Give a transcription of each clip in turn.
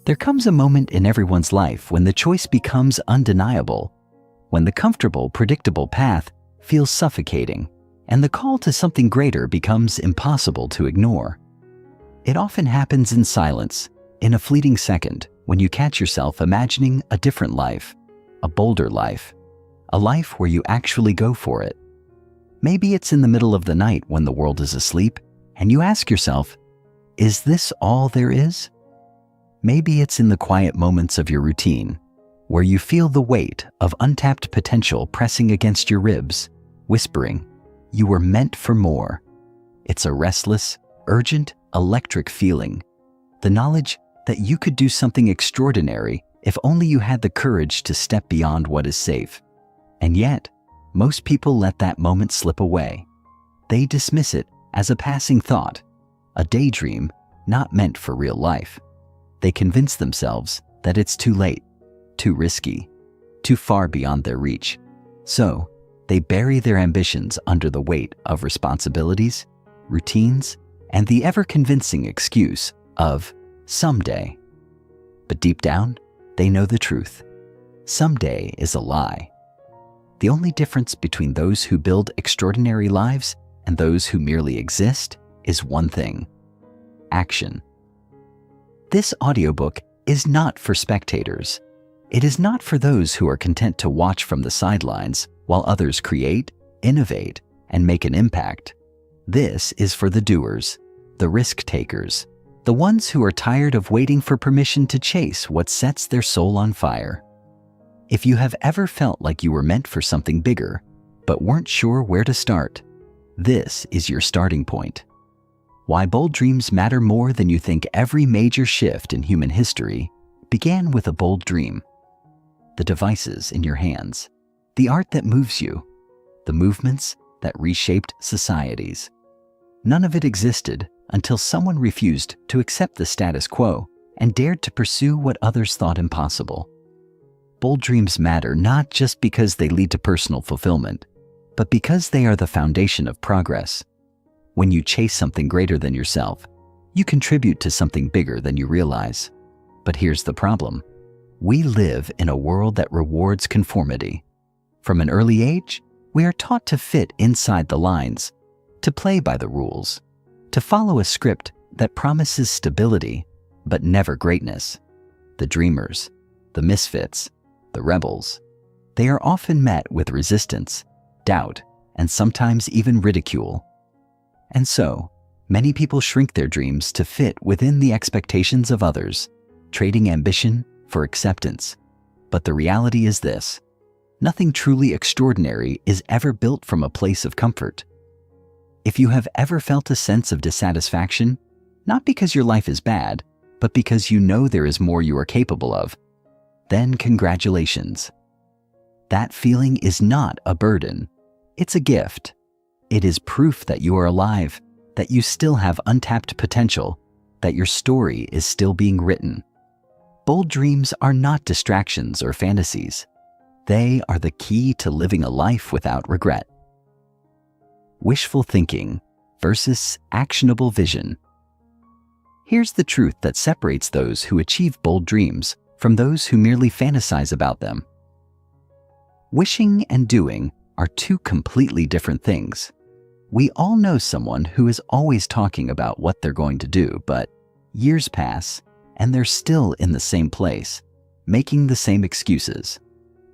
There comes a moment in everyone's life when the choice becomes undeniable, when the comfortable, predictable path feels suffocating, and the call to something greater becomes impossible to ignore. It often happens in silence, in a fleeting second, when you catch yourself imagining a different life, a bolder life, a life where you actually go for it. Maybe it's in the middle of the night when the world is asleep, and you ask yourself, is this all there is? Maybe it's in the quiet moments of your routine, where you feel the weight of untapped potential pressing against your ribs, whispering, you were meant for more. It's a restless, urgent, electric feeling, the knowledge that you could do something extraordinary if only you had the courage to step beyond what is safe. And yet, most people let that moment slip away. They dismiss it as a passing thought, a daydream not meant for real life. They convince themselves that it's too late, too risky, too far beyond their reach. So, they bury their ambitions under the weight of responsibilities, routines, and the ever-convincing excuse of someday. But deep down, they know the truth. Someday is a lie. The only difference between those who build extraordinary lives and those who merely exist is one thing: action. This audiobook is not for spectators. It is not for those who are content to watch from the sidelines while others create, innovate, and make an impact. This is for the doers, the risk takers, the ones who are tired of waiting for permission to chase what sets their soul on fire. If you have ever felt like you were meant for something bigger, but weren't sure where to start, this is your starting point. Why bold dreams matter more than you think. Every major shift in human history began with a bold dream. The devices in your hands, the art that moves you, the movements that reshaped societies. None of it existed until someone refused to accept the status quo and dared to pursue what others thought impossible. Bold dreams matter not just because they lead to personal fulfillment, but because they are the foundation of progress. When you chase something greater than yourself, you contribute to something bigger than you realize. But here's the problem. We live in a world that rewards conformity. From an early age, we are taught to fit inside the lines, to play by the rules, to follow a script that promises stability, but never greatness. The dreamers, the misfits, the rebels, they are often met with resistance, doubt, and sometimes even ridicule. And so, many people shrink their dreams to fit within the expectations of others, trading ambition for acceptance. But the reality is this: nothing truly extraordinary is ever built from a place of comfort. If you have ever felt a sense of dissatisfaction, not because your life is bad, but because you know there is more you are capable of, then congratulations. That feeling is not a burden. It's a gift. It is proof that you are alive, that you still have untapped potential, that your story is still being written. Bold dreams are not distractions or fantasies. They are the key to living a life without regret. Wishful thinking versus actionable vision. Here's the truth that separates those who achieve bold dreams from those who merely fantasize about them. Wishing and doing are two completely different things. We all know someone who is always talking about what they're going to do, but years pass and they're still in the same place, making the same excuses.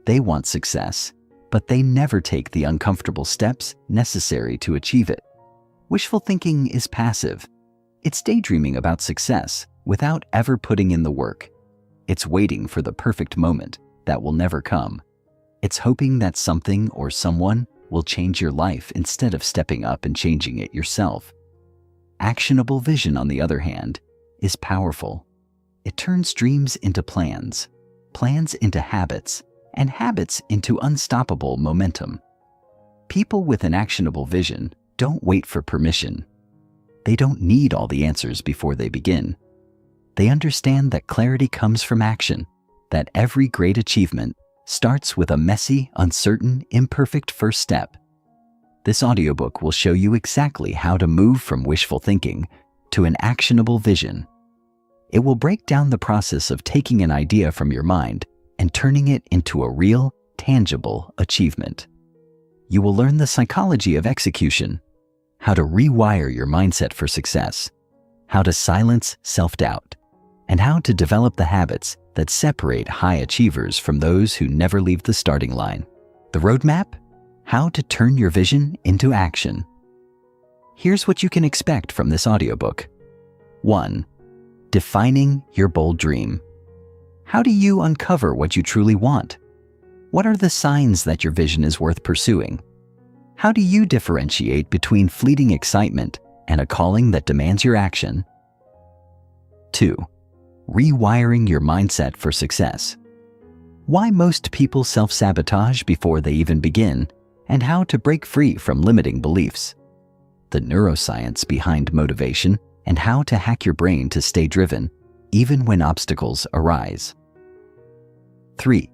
They want success, but they never take the uncomfortable steps necessary to achieve it. Wishful thinking is passive. It's daydreaming about success without ever putting in the work. It's waiting for the perfect moment that will never come. It's hoping that something or someone will change your life instead of stepping up and changing it yourself. Actionable vision, on the other hand, is powerful. It turns dreams into plans, plans into habits, and habits into unstoppable momentum. People with an actionable vision don't wait for permission. They don't need all the answers before they begin. They understand that clarity comes from action, that every great achievement starts with a messy, uncertain, imperfect first step. This audiobook will show you exactly how to move from wishful thinking to an actionable vision. It will break down the process of taking an idea from your mind and turning it into a real, tangible achievement. You will learn the psychology of execution, how to rewire your mindset for success, how to silence self-doubt, and how to develop the habits that separate high achievers from those who never leave the starting line. The roadmap? How to turn your vision into action. Here's what you can expect from this audiobook. 1. Defining your bold dream. How do you uncover what you truly want? What are the signs that your vision is worth pursuing? How do you differentiate between fleeting excitement and a calling that demands your action? 2. Rewiring your mindset for success. Why most people self-sabotage before they even begin, and how to break free from limiting beliefs. The neuroscience behind motivation and how to hack your brain to stay driven, even when obstacles arise. 3.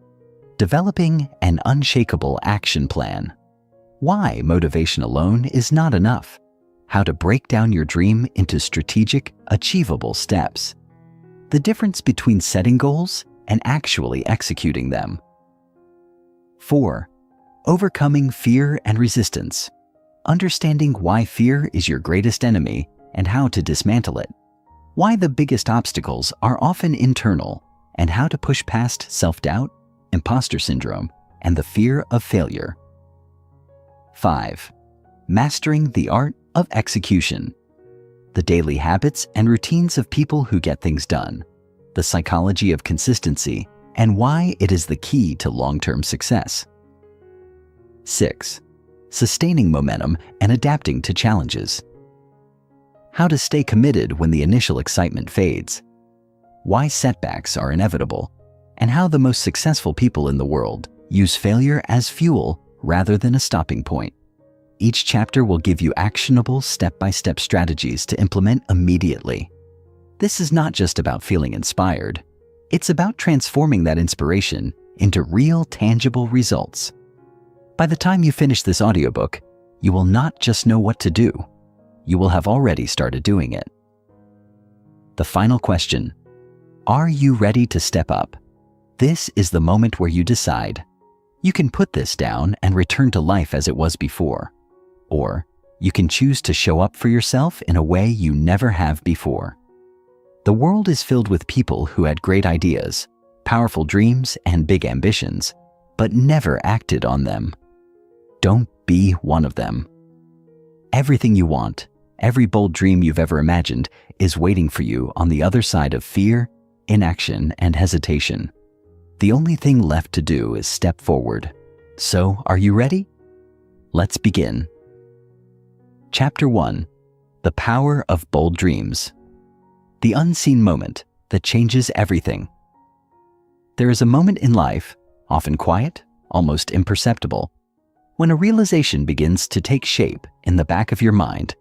Developing an unshakable action plan. Why motivation alone is not enough. How to break down your dream into strategic, achievable steps. The difference between setting goals and actually executing them. 4. Overcoming fear and resistance. Understanding why fear is your greatest enemy and how to dismantle it. Why the biggest obstacles are often internal and how to push past self-doubt, imposter syndrome, and the fear of failure. 5. Mastering the art of execution. The daily habits and routines of people who get things done. The psychology of consistency and why it is the key to long-term success. 6. Sustaining momentum and adapting to challenges. How to stay committed when the initial excitement fades. Why setbacks are inevitable, and how the most successful people in the world use failure as fuel rather than a stopping point. Each chapter will give you actionable step-by-step strategies to implement immediately. This is not just about feeling inspired. It's about transforming that inspiration into real, tangible results. By the time you finish this audiobook, you will not just know what to do. You will have already started doing it. The final question: are you ready to step up? This is the moment where you decide. You can put this down and return to life as it was before. Or you can choose to show up for yourself in a way you never have before. The world is filled with people who had great ideas, powerful dreams, and big ambitions, but never acted on them. Don't be one of them. Everything you want, every bold dream you've ever imagined, is waiting for you on the other side of fear, inaction, and hesitation. The only thing left to do is step forward. So, are you ready? Let's begin. Chapter 1. The Power of Bold Dreams. The unseen moment that changes everything. There is a moment in life, often quiet, almost imperceptible, when a realization begins to take shape in the back of your mind.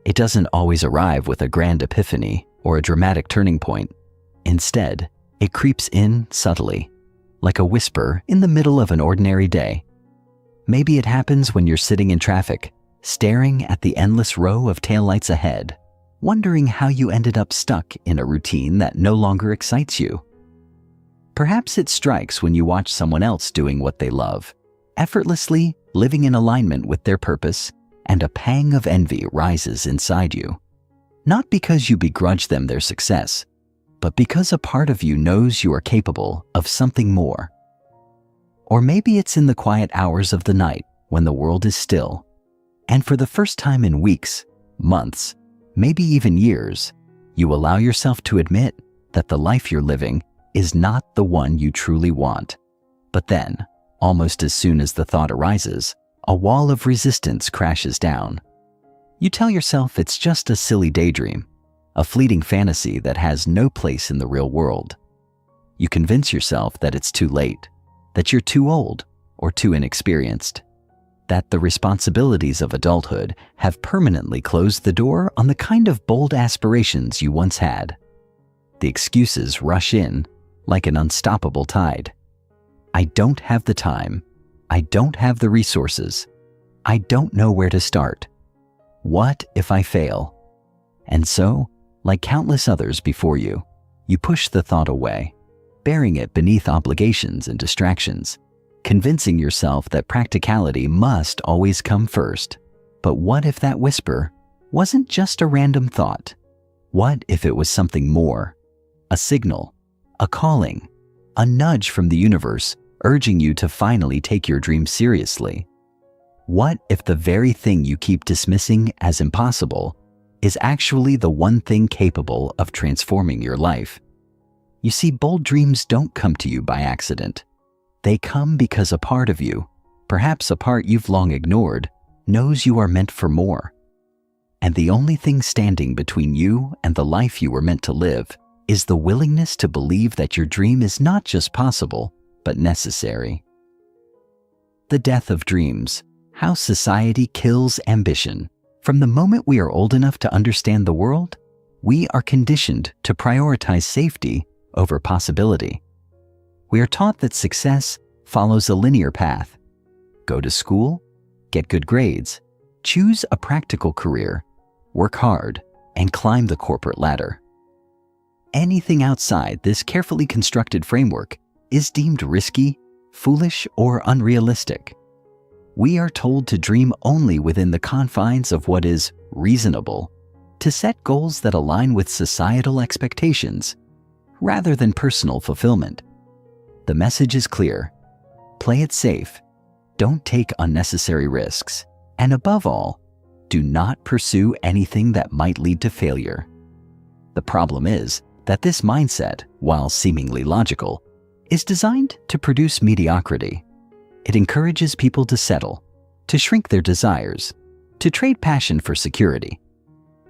It doesn't always arrive with a grand epiphany or a dramatic turning point. Instead, it creeps in subtly, like a whisper in the middle of an ordinary day. Maybe it happens when you're sitting in traffic, staring at the endless row of taillights ahead, wondering how you ended up stuck in a routine that no longer excites you. Perhaps it strikes when you watch someone else doing what they love, effortlessly living in alignment with their purpose, and a pang of envy rises inside you. Not because you begrudge them their success, but because a part of you knows you are capable of something more. Or maybe it's in the quiet hours of the night when the world is still, and for the first time in weeks, months, maybe even years, you allow yourself to admit that the life you're living is not the one you truly want. But then, almost as soon as the thought arises, a wall of resistance crashes down. You tell yourself it's just a silly daydream, a fleeting fantasy that has no place in the real world. You convince yourself that it's too late, that you're too old or too inexperienced, that the responsibilities of adulthood have permanently closed the door on the kind of bold aspirations you once had. The excuses rush in like an unstoppable tide. I don't have the time. I don't have the resources. I don't know where to start. What if I fail? And so, like countless others before you, You push the thought away, burying it beneath obligations and distractions, convincing yourself that practicality must always come first. But what if that whisper wasn't just a random thought? What if it was something more? A signal, a calling, a nudge from the universe urging you to finally take your dream seriously? What if the very thing you keep dismissing as impossible is actually the one thing capable of transforming your life? You see, bold dreams don't come to you by accident. They come because a part of you, perhaps a part you've long ignored, knows you are meant for more. And the only thing standing between you and the life you were meant to live is the willingness to believe that your dream is not just possible, but necessary. The death of dreams. How society kills ambition. From the moment we are old enough to understand the world, we are conditioned to prioritize safety over possibility. We are taught that success follows a linear path. Go to school, get good grades, choose a practical career, work hard, and climb the corporate ladder. Anything outside this carefully constructed framework is deemed risky, foolish, or unrealistic. We are told to dream only within the confines of what is reasonable, to set goals that align with societal expectations, rather than personal fulfillment. The message is clear. Play it safe, don't take unnecessary risks, and above all, do not pursue anything that might lead to failure. The problem is that this mindset, while seemingly logical, is designed to produce mediocrity. It encourages people to settle, to shrink their desires, to trade passion for security.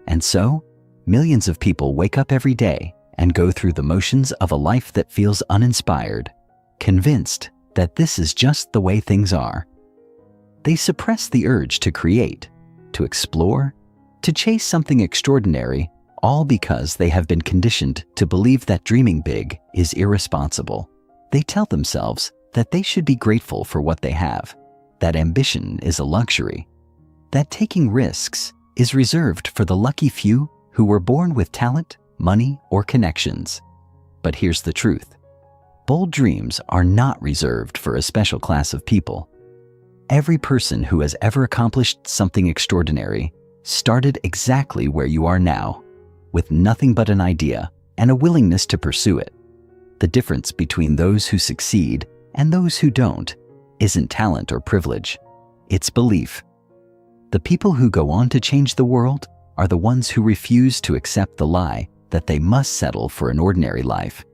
And so, millions of people wake up every day and go through the motions of a life that feels uninspired, convinced that this is just the way things are. They suppress the urge to create, to explore, to chase something extraordinary, all because they have been conditioned to believe that dreaming big is irresponsible. They tell themselves that they should be grateful for what they have, that ambition is a luxury, that taking risks is reserved for the lucky few who were born with talent, money, or connections. But here's the truth. Bold dreams are not reserved for a special class of people. Every person who has ever accomplished something extraordinary started exactly where you are now, with nothing but an idea and a willingness to pursue it. The difference between those who succeed and those who don't isn't talent or privilege, it's belief. The people who go on to change the world are the ones who refuse to accept the lie that they must settle for an ordinary life.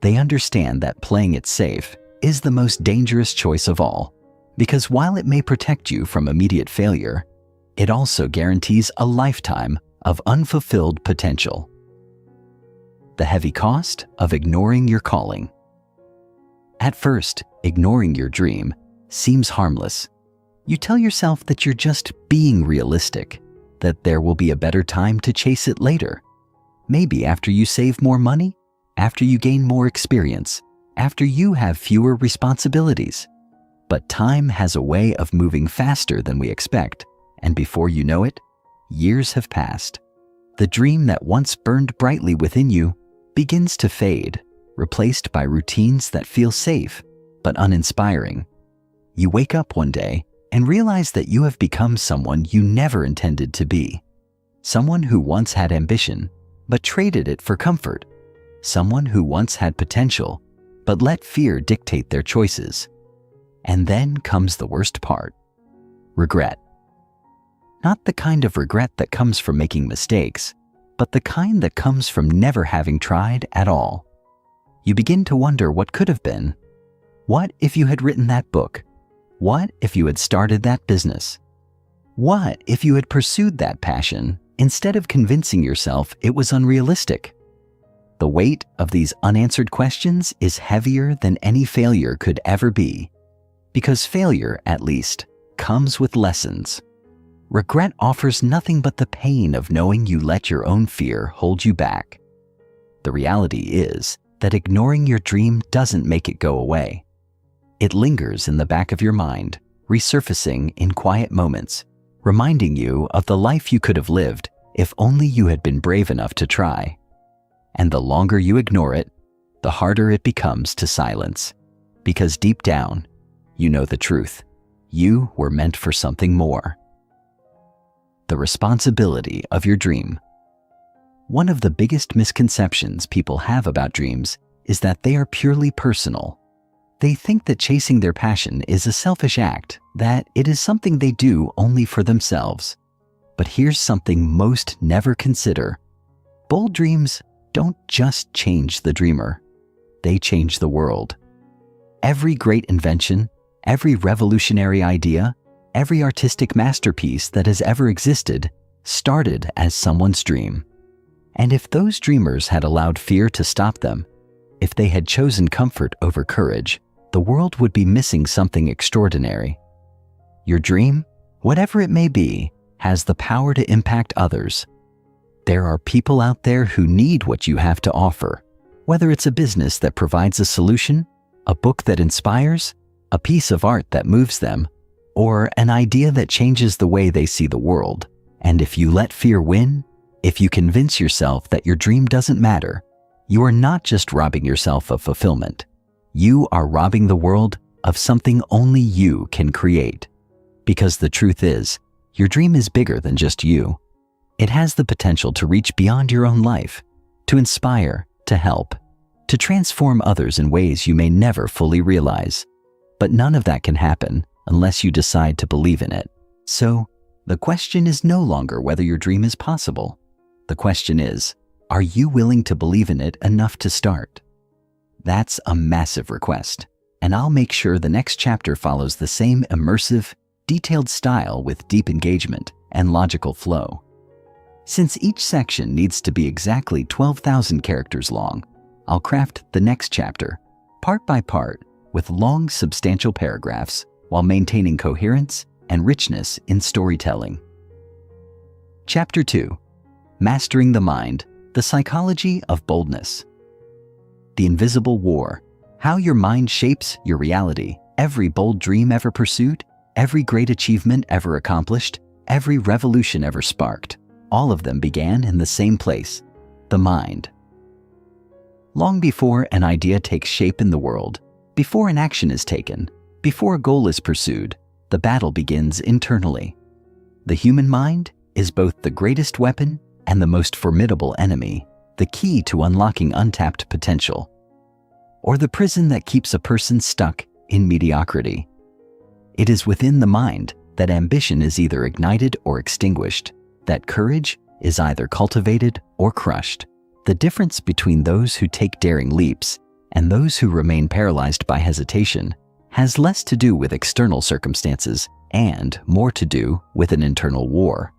They understand that playing it safe is the most dangerous choice of all, because while it may protect you from immediate failure, it also guarantees a lifetime of unfulfilled potential. The heavy cost of ignoring your calling. At first, ignoring your dream seems harmless. You tell yourself that you're just being realistic, that there will be a better time to chase it later. Maybe after you save more money, after you gain more experience, after you have fewer responsibilities. But time has a way of moving faster than we expect, and before you know it, years have passed. The dream that once burned brightly within you begins to fade, replaced by routines that feel safe but uninspiring. You wake up one day and realize that you have become someone you never intended to be. Someone who once had ambition but traded it for comfort. Someone who once had potential but let fear dictate their choices. And then comes the worst part. Regret. Not the kind of regret that comes from making mistakes, but the kind that comes from never having tried at all. You begin to wonder what could have been. What if you had written that book? What if you had started that business? What if you had pursued that passion instead of convincing yourself it was unrealistic? The weight of these unanswered questions is heavier than any failure could ever be, because failure, at least, comes with lessons. Regret offers nothing but the pain of knowing you let your own fear hold you back. The reality is that ignoring your dream doesn't make it go away. It lingers in the back of your mind, resurfacing in quiet moments, reminding you of the life you could have lived if only you had been brave enough to try. And the longer you ignore it, the harder it becomes to silence. Because deep down, you know the truth. You were meant for something more. The responsibility of your dream. One of the biggest misconceptions people have about dreams is that they are purely personal. They think that chasing their passion is a selfish act, that it is something they do only for themselves. But here's something most never consider. Bold dreams don't just change the dreamer. They change the world. Every great invention, every revolutionary idea, every artistic masterpiece that has ever existed started as someone's dream. And if those dreamers had allowed fear to stop them, if they had chosen comfort over courage, the world would be missing something extraordinary. Your dream, whatever it may be, has the power to impact others. There are people out there who need what you have to offer, whether it's a business that provides a solution, a book that inspires, a piece of art that moves them, or an idea that changes the way they see the world. And if you let fear win, if you convince yourself that your dream doesn't matter, you are not just robbing yourself of fulfillment. You are robbing the world of something only you can create. Because the truth is, your dream is bigger than just you. It has the potential to reach beyond your own life, to inspire, to help, to transform others in ways you may never fully realize. But none of that can happen unless you decide to believe in it. So, the question is no longer whether your dream is possible. The question is, are you willing to believe in it enough to start? That's a massive request, and I'll make sure the next chapter follows the same immersive, detailed style with deep engagement and logical flow. Since each section needs to be exactly 12,000 characters long, I'll craft the next chapter, part by part, with long, substantial paragraphs while maintaining coherence and richness in storytelling. Chapter 2. Mastering the Mind, the Psychology of Boldness. The Invisible War, how your mind shapes your reality. Every bold dream ever pursued, every great achievement ever accomplished, every revolution ever sparked, all of them began in the same place, the mind. Long before an idea takes shape in the world, before an action is taken, before a goal is pursued, the battle begins internally. The human mind is both the greatest weapon and the most formidable enemy, the key to unlocking untapped potential, or the prison that keeps a person stuck in mediocrity. It is within the mind that ambition is either ignited or extinguished, that courage is either cultivated or crushed. The difference between those who take daring leaps and those who remain paralyzed by hesitation has less to do with external circumstances and more to do with an internal war.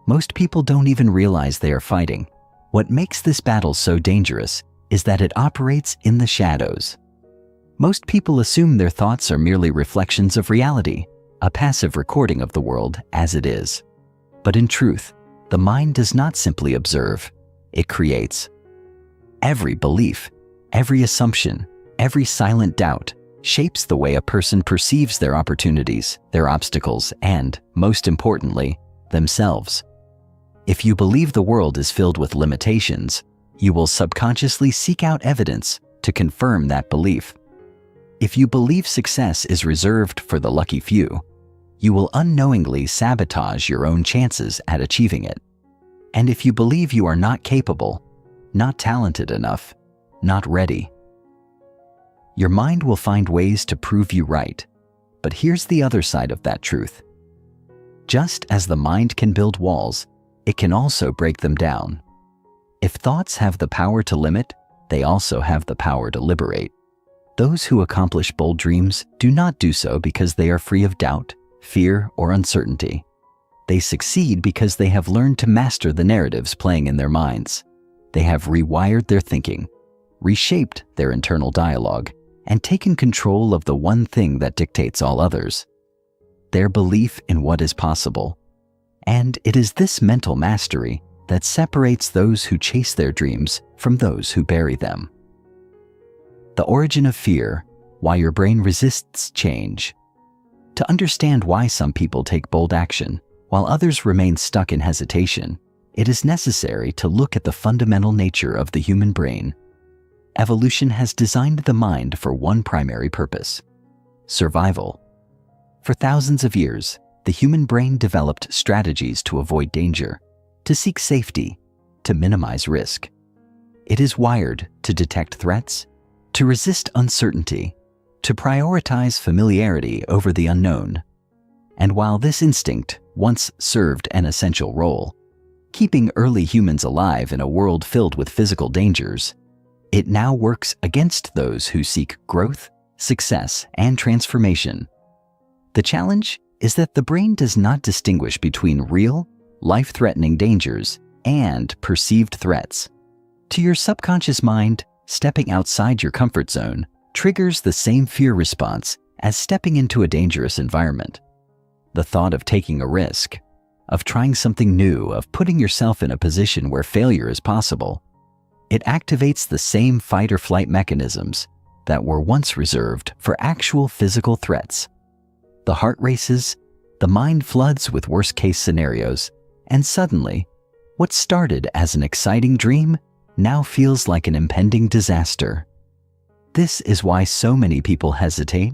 Most people don't even realize they are fighting. What makes this battle so dangerous is that it operates in the shadows. Most people assume their thoughts are merely reflections of reality, a passive recording of the world as it is. But in truth, the mind does not simply observe, it creates. Every belief, every assumption, every silent doubt shapes the way a person perceives their opportunities, their obstacles, and, most importantly, themselves. If you believe the world is filled with limitations, you will subconsciously seek out evidence to confirm that belief. If you believe success is reserved for the lucky few, you will unknowingly sabotage your own chances at achieving it. And if you believe you are not capable, not talented enough, not ready, your mind will find ways to prove you right. But here's the other side of that truth. Just as the mind can build walls, it can also break them down. If thoughts have the power to limit, they also have the power to liberate. Those who accomplish bold dreams do not do so because they are free of doubt, fear, or uncertainty. They succeed because they have learned to master the narratives playing in their minds. They have rewired their thinking, reshaped their internal dialogue, and taken control of the one thing that dictates all others: their belief in what is possible. And it is this mental mastery that separates those who chase their dreams from those who bury them. The origin of fear, why your brain resists change. To understand why some people take bold action while others remain stuck in hesitation, it is necessary to look at the fundamental nature of the human brain. Evolution has designed the mind for one primary purpose: survival. For thousands of years, the human brain developed strategies to avoid danger, to seek safety, to minimize risk. It is wired to detect threats, to resist uncertainty, to prioritize familiarity over the unknown. And while this instinct once served an essential role, keeping early humans alive in a world filled with physical dangers, it now works against those who seek growth, success, and transformation. The challenge is that the brain does not distinguish between real, life-threatening dangers and perceived threats. To your subconscious mind, stepping outside your comfort zone triggers the same fear response as stepping into a dangerous environment. The thought of taking a risk, of trying something new, of putting yourself in a position where failure is possible, it activates the same fight-or-flight mechanisms that were once reserved for actual physical threats. The heart races, the mind floods with worst-case scenarios, and suddenly, what started as an exciting dream now feels like an impending disaster. This is why so many people hesitate,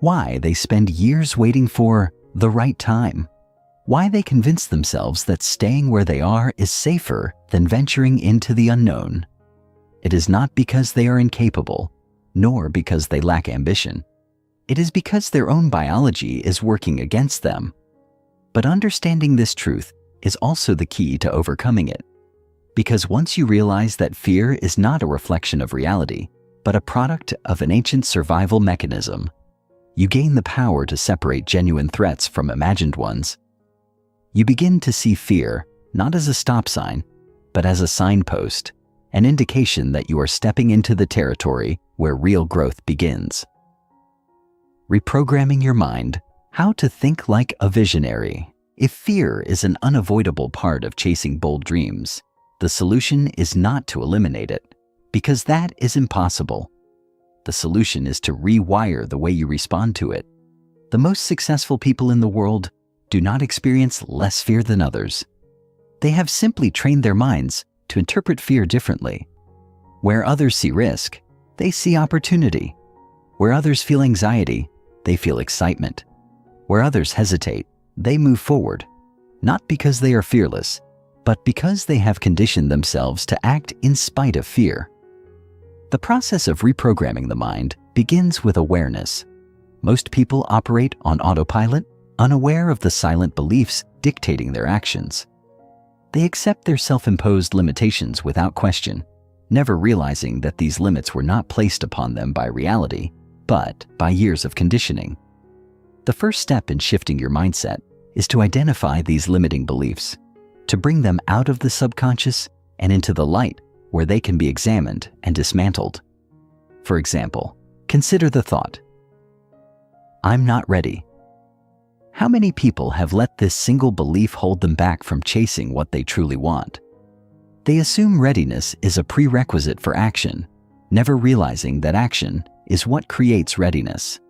why they spend years waiting for the right time, why they convince themselves that staying where they are is safer than venturing into the unknown. It is not because they are incapable, nor because they lack ambition. It is because their own biology is working against them. But understanding this truth is also the key to overcoming it. Because once you realize that fear is not a reflection of reality, but a product of an ancient survival mechanism, you gain the power to separate genuine threats from imagined ones. You begin to see fear not as a stop sign, but as a signpost, an indication that you are stepping into the territory where real growth begins. Reprogramming your mind, how to think like a visionary. If fear is an unavoidable part of chasing bold dreams, the solution is not to eliminate it, because that is impossible. The solution is to rewire the way you respond to it. The most successful people in the world do not experience less fear than others. They have simply trained their minds to interpret fear differently. Where others see risk, they see opportunity. Where others feel anxiety, they feel excitement. Where others hesitate, they move forward, not because they are fearless, but because they have conditioned themselves to act in spite of fear. The process of reprogramming the mind begins with awareness. Most people operate on autopilot, unaware of the silent beliefs dictating their actions. They accept their self-imposed limitations without question, never realizing that these limits were not placed upon them by reality, but by years of conditioning. The first step in shifting your mindset is to identify these limiting beliefs, to bring them out of the subconscious and into the light where they can be examined and dismantled. For example, consider the thought, "I'm not ready." How many people have let this single belief hold them back from chasing what they truly want? They assume readiness is a prerequisite for action, never realizing that action is what creates readiness.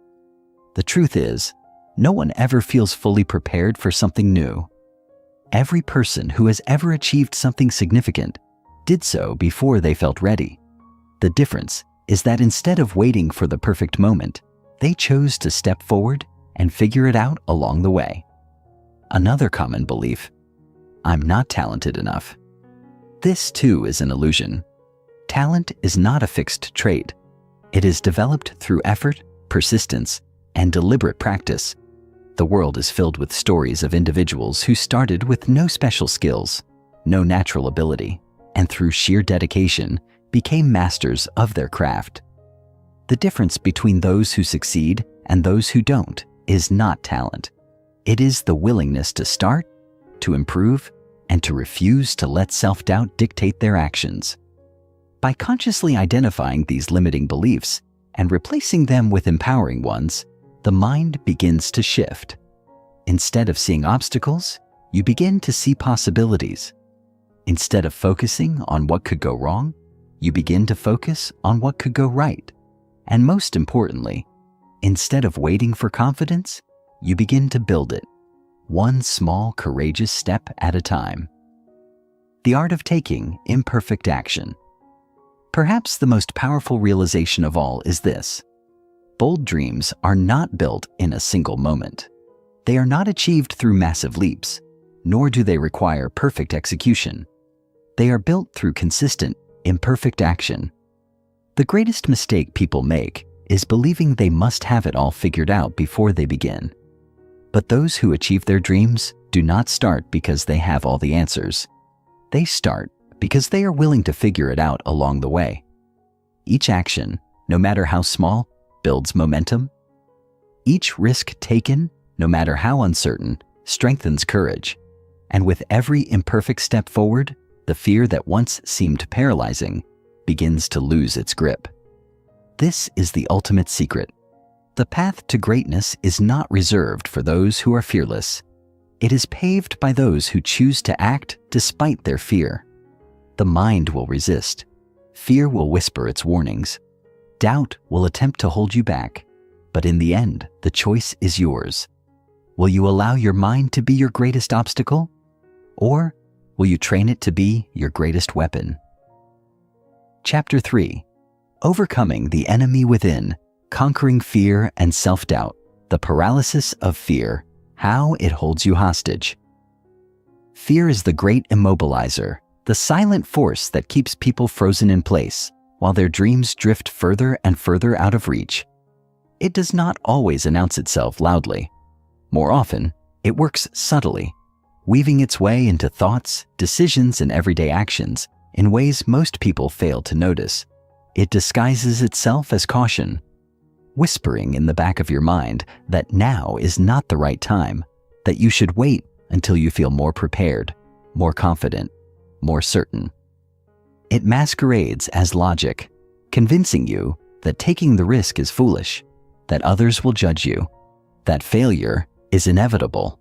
The truth is, no one ever feels fully prepared for something new. Every person who has ever achieved something significant did so before they felt ready. The difference is that instead of waiting for the perfect moment, they chose to step forward and figure it out along the way. Another common belief, "I'm not talented enough." This too is an illusion. Talent is not a fixed trait. It is developed through effort, persistence, and deliberate practice. The world is filled with stories of individuals who started with no special skills, no natural ability, and through sheer dedication became masters of their craft. The difference between those who succeed and those who don't is not talent. It is the willingness to start, to improve, and to refuse to let self-doubt dictate their actions. By consciously identifying these limiting beliefs and replacing them with empowering ones, the mind begins to shift. Instead of seeing obstacles, you begin to see possibilities. Instead of focusing on what could go wrong, you begin to focus on what could go right. And most importantly, instead of waiting for confidence, you begin to build it, one small, courageous step at a time. The art of taking imperfect action. Perhaps the most powerful realization of all is this: bold dreams are not built in a single moment. They are not achieved through massive leaps, nor do they require perfect execution. They are built through consistent, imperfect action. The greatest mistake people make is believing they must have it all figured out before they begin. But those who achieve their dreams do not start because they have all the answers. They start because they are willing to figure it out along the way. Each action, no matter how small, builds momentum. Each risk taken, no matter how uncertain, strengthens courage. And with every imperfect step forward, the fear that once seemed paralyzing begins to lose its grip. This is the ultimate secret. The path to greatness is not reserved for those who are fearless. It is paved by those who choose to act despite their fear. The mind will resist. Fear will whisper its warnings. Doubt will attempt to hold you back. But in the end, the choice is yours. Will you allow your mind to be your greatest obstacle? Or will you train it to be your greatest weapon? Chapter 3. Overcoming the enemy within, conquering fear and self-doubt, the paralysis of fear, how it holds you hostage. Fear is the great immobilizer, the silent force that keeps people frozen in place while their dreams drift further and further out of reach. It does not always announce itself loudly. More often, it works subtly, weaving its way into thoughts, decisions, and everyday actions in ways most people fail to notice. It disguises itself as caution, whispering in the back of your mind that now is not the right time, that you should wait until you feel more prepared, more confident, more certain. It masquerades as logic, convincing you that taking the risk is foolish, that others will judge you, that failure is inevitable.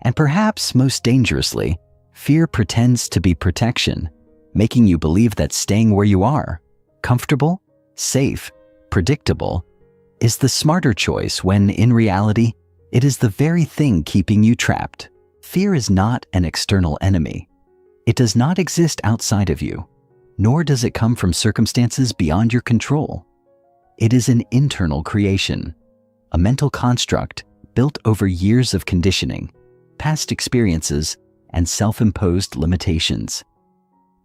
And perhaps most dangerously, fear pretends to be protection, making you believe that staying where you are, comfortable, safe, predictable, is the smarter choice when, in reality, it is the very thing keeping you trapped. Fear is not an external enemy. It does not exist outside of you, nor does it come from circumstances beyond your control. It is an internal creation, a mental construct built over years of conditioning, past experiences, and self-imposed limitations.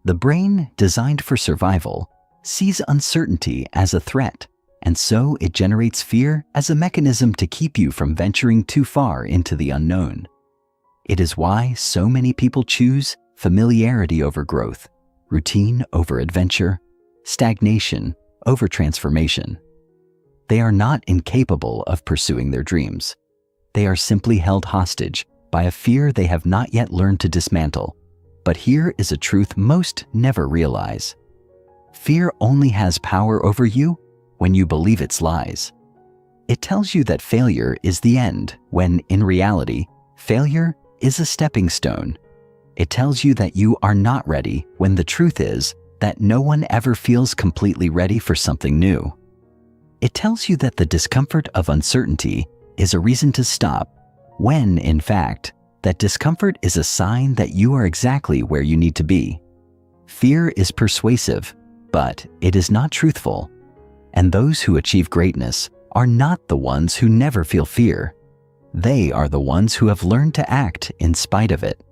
The brain, designed for survival, sees uncertainty as a threat, and so it generates fear as a mechanism to keep you from venturing too far into the unknown. It is why so many people choose familiarity over growth, routine over adventure, stagnation over transformation. They are not incapable of pursuing their dreams. They are simply held hostage by a fear they have not yet learned to dismantle. But here is a truth most never realize. Fear only has power over you when you believe its lies. It tells you that failure is the end, when in reality, failure is a stepping stone. It tells you that you are not ready, when the truth is that no one ever feels completely ready for something new. It tells you that the discomfort of uncertainty is a reason to stop, when, in fact, that discomfort is a sign that you are exactly where you need to be. Fear is persuasive, but it is not truthful. And those who achieve greatness are not the ones who never feel fear. They are the ones who have learned to act in spite of it.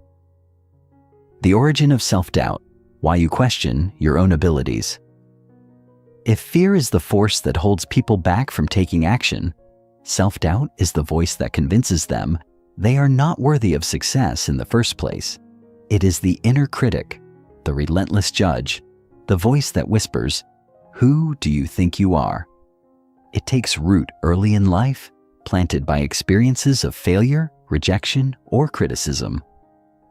The origin of self-doubt, why you question your own abilities. If fear is the force that holds people back from taking action, self-doubt is the voice that convinces them they are not worthy of success in the first place. It is the inner critic, the relentless judge, the voice that whispers, "Who do you think you are?" It takes root early in life, planted by experiences of failure, rejection, or criticism.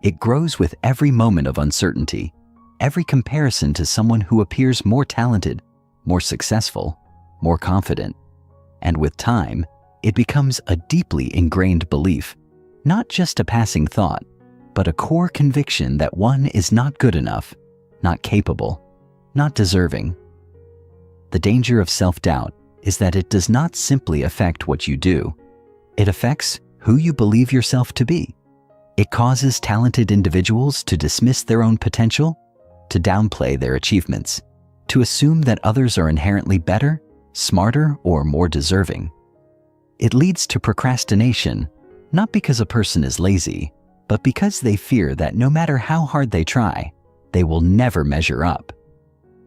It grows with every moment of uncertainty, every comparison to someone who appears more talented, more successful, more confident. And with time, it becomes a deeply ingrained belief, not just a passing thought, but a core conviction that one is not good enough, not capable, not deserving. The danger of self-doubt is that it does not simply affect what you do. It affects who you believe yourself to be. It causes talented individuals to dismiss their own potential, to downplay their achievements, to assume that others are inherently better, smarter, or more deserving. It leads to procrastination, not because a person is lazy, but because they fear that no matter how hard they try, they will never measure up.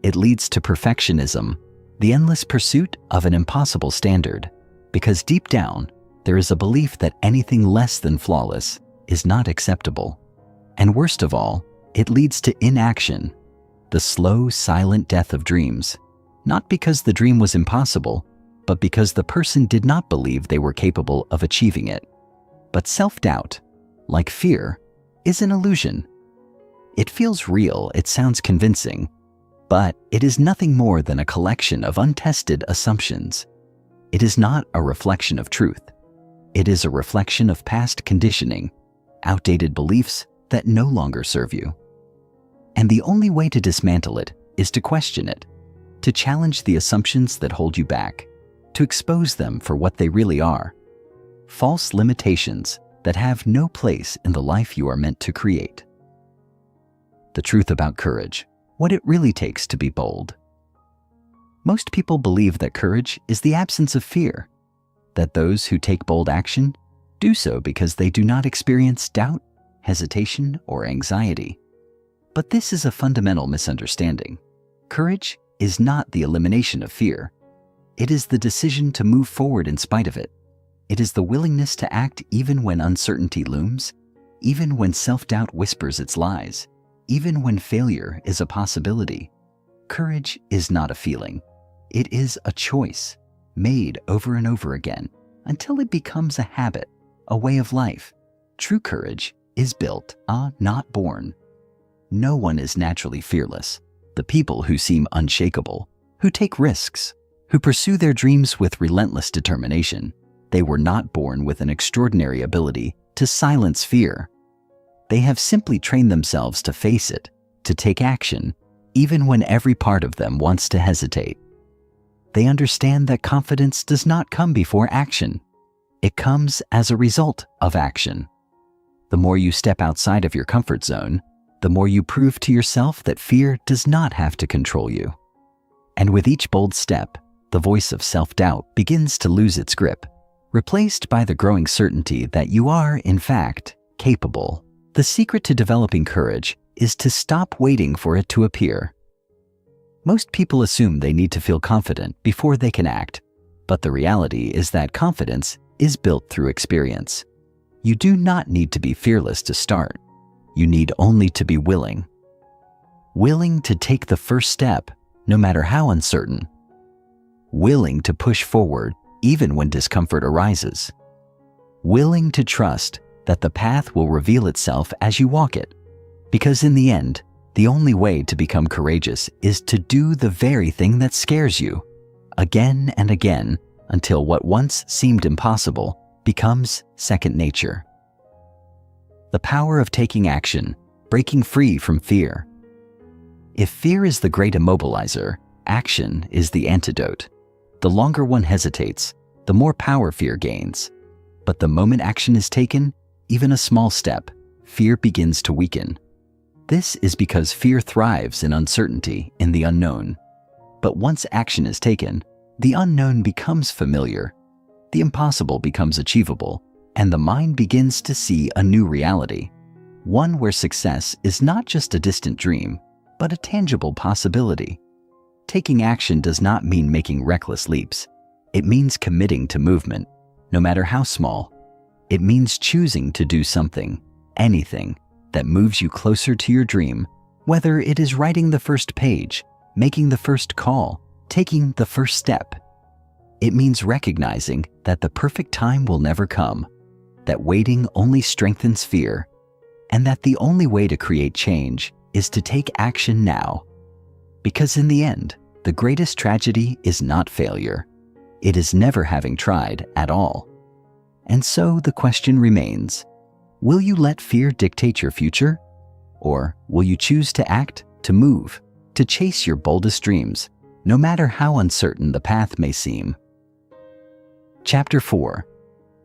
It leads to perfectionism, the endless pursuit of an impossible standard, because deep down, there is a belief that anything less than flawless is not acceptable. And worst of all, it leads to inaction, the slow, silent death of dreams, not because the dream was impossible, but because the person did not believe they were capable of achieving it. But self-doubt, like fear, is an illusion. It feels real, it sounds convincing, but it is nothing more than a collection of untested assumptions. It is not a reflection of truth. It is a reflection of past conditioning, outdated beliefs that no longer serve you. And the only way to dismantle it is to question it, to challenge the assumptions that hold you back, to expose them for what they really are: false limitations that have no place in the life you are meant to create. The truth about courage, what it really takes to be bold. Most people believe that courage is the absence of fear, that those who take bold action do so because they do not experience doubt, hesitation, or anxiety. But this is a fundamental misunderstanding. Courage is not the elimination of fear. It is the decision to move forward in spite of it. It is the willingness to act even when uncertainty looms, even when self-doubt whispers its lies, even when failure is a possibility. Courage is not a feeling. It is a choice, made over and over again, until it becomes a habit, a way of life. True courage is built, not born. No one is naturally fearless. The people who seem unshakable, who take risks, who pursue their dreams with relentless determination, they were not born with an extraordinary ability to silence fear. They have simply trained themselves to face it, to take action, even when every part of them wants to hesitate. They understand that confidence does not come before action. It comes as a result of action. The more you step outside of your comfort zone, the more you prove to yourself that fear does not have to control you. And with each bold step, the voice of self-doubt begins to lose its grip, replaced by the growing certainty that you are, in fact, capable. The secret to developing courage is to stop waiting for it to appear. Most people assume they need to feel confident before they can act, but the reality is that confidence is built through experience. You do not need to be fearless to start. You need only to be willing. Willing to take the first step, no matter how uncertain. Willing to push forward even when discomfort arises. Willing to trust that the path will reveal itself as you walk it. Because in the end, the only way to become courageous is to do the very thing that scares you, again and again, until what once seemed impossible becomes second nature. The power of taking action, breaking free from fear. If fear is the great immobilizer, action is the antidote. The longer one hesitates, the more power fear gains. But the moment action is taken, even a small step, fear begins to weaken. This is because fear thrives in uncertainty, in the unknown. But once action is taken, the unknown becomes familiar, the impossible becomes achievable, and the mind begins to see a new reality, one where success is not just a distant dream, but a tangible possibility. Taking action does not mean making reckless leaps. It means committing to movement, no matter how small. It means choosing to do something, anything, that moves you closer to your dream, whether it is writing the first page, making the first call, taking the first step. It means recognizing that the perfect time will never come, that waiting only strengthens fear, and that the only way to create change is to take action now. Because in the end, the greatest tragedy is not failure. It is never having tried at all. And so the question remains, will you let fear dictate your future? Or will you choose to act, to move, to chase your boldest dreams, no matter how uncertain the path may seem? Chapter 4.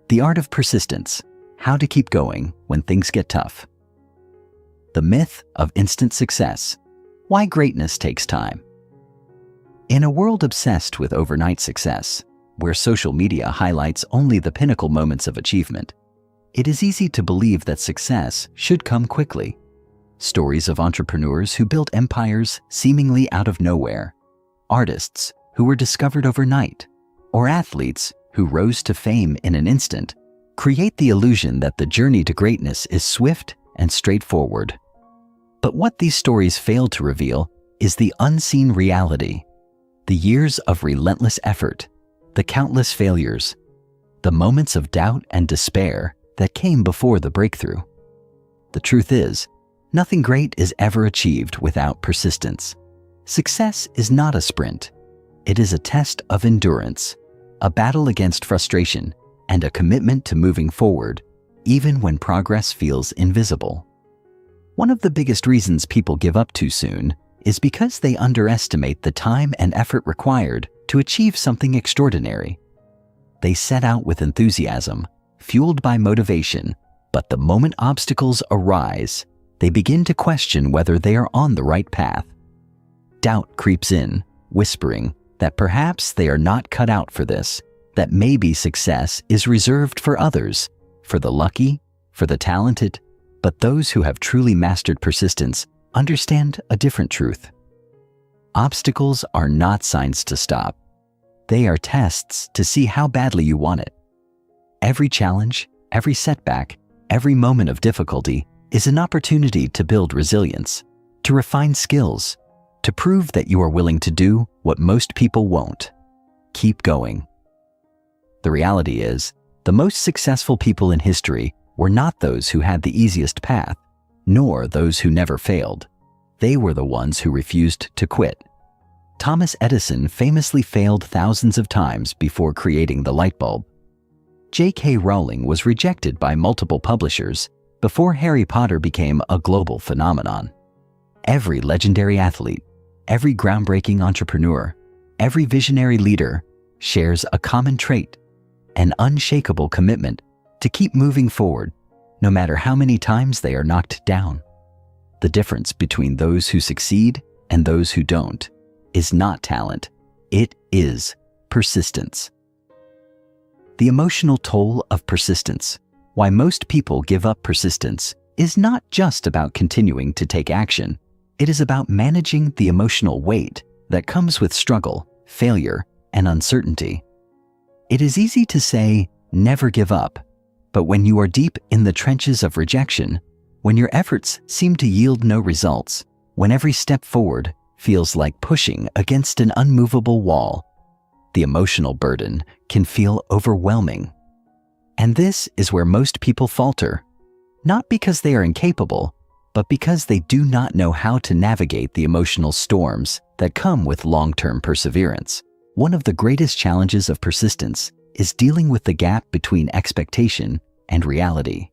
The Art of Persistence, how to keep going when things get tough. The myth of instant success. Why greatness takes time. In a world obsessed with overnight success, where social media highlights only the pinnacle moments of achievement, it is easy to believe that success should come quickly. Stories of entrepreneurs who built empires seemingly out of nowhere, artists who were discovered overnight, or athletes who rose to fame in an instant, create the illusion that the journey to greatness is swift and straightforward. But what these stories fail to reveal is the unseen reality, the years of relentless effort, the countless failures, the moments of doubt and despair that came before the breakthrough. The truth is, nothing great is ever achieved without persistence. Success is not a sprint. It is a test of endurance, a battle against frustration, and a commitment to moving forward, even when progress feels invisible. One of the biggest reasons people give up too soon is because they underestimate the time and effort required to achieve something extraordinary. They set out with enthusiasm, fueled by motivation, but the moment obstacles arise, they begin to question whether they are on the right path. Doubt creeps in, whispering that perhaps they are not cut out for this, that maybe success is reserved for others, for the lucky, for the talented, but those who have truly mastered persistence understand a different truth. Obstacles are not signs to stop. They are tests to see how badly you want it. Every challenge, every setback, every moment of difficulty is an opportunity to build resilience, to refine skills, to prove that you are willing to do what most people won't. Keep going. The reality is, the most successful people in history were not those who had the easiest path, nor those who never failed. They were the ones who refused to quit. Thomas Edison famously failed thousands of times before creating the light bulb. J.K. Rowling was rejected by multiple publishers before Harry Potter became a global phenomenon. Every legendary athlete, every groundbreaking entrepreneur, every visionary leader shares a common trait, an unshakable commitment to keep moving forward, no matter how many times they are knocked down. The difference between those who succeed and those who don't is not talent, it is persistence. The emotional toll of persistence. Why most people give up persistence is not just about continuing to take action. It is about managing the emotional weight that comes with struggle, failure, and uncertainty. It is easy to say, never give up, but when you are deep in the trenches of rejection, when your efforts seem to yield no results, when every step forward feels like pushing against an unmovable wall, the emotional burden can feel overwhelming. And this is where most people falter, not because they are incapable, but because they do not know how to navigate the emotional storms that come with long-term perseverance. One of the greatest challenges of persistence is dealing with the gap between expectation and reality.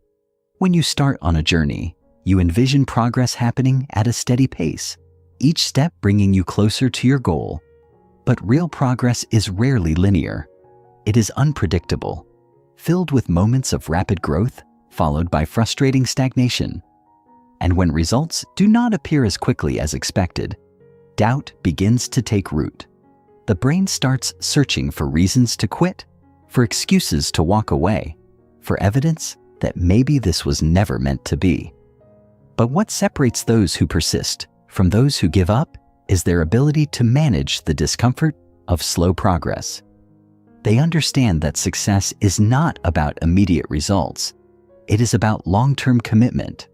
When you start on a journey, you envision progress happening at a steady pace, each step bringing you closer to your goal. But real progress is rarely linear. It is unpredictable, filled with moments of rapid growth followed by frustrating stagnation. And when results do not appear as quickly as expected, doubt begins to take root. The brain starts searching for reasons to quit, for excuses to walk away, for evidence that maybe this was never meant to be. But what separates those who persist from those who give up is their ability to manage the discomfort of slow progress. They understand that success is not about immediate results. It is about long-term commitment.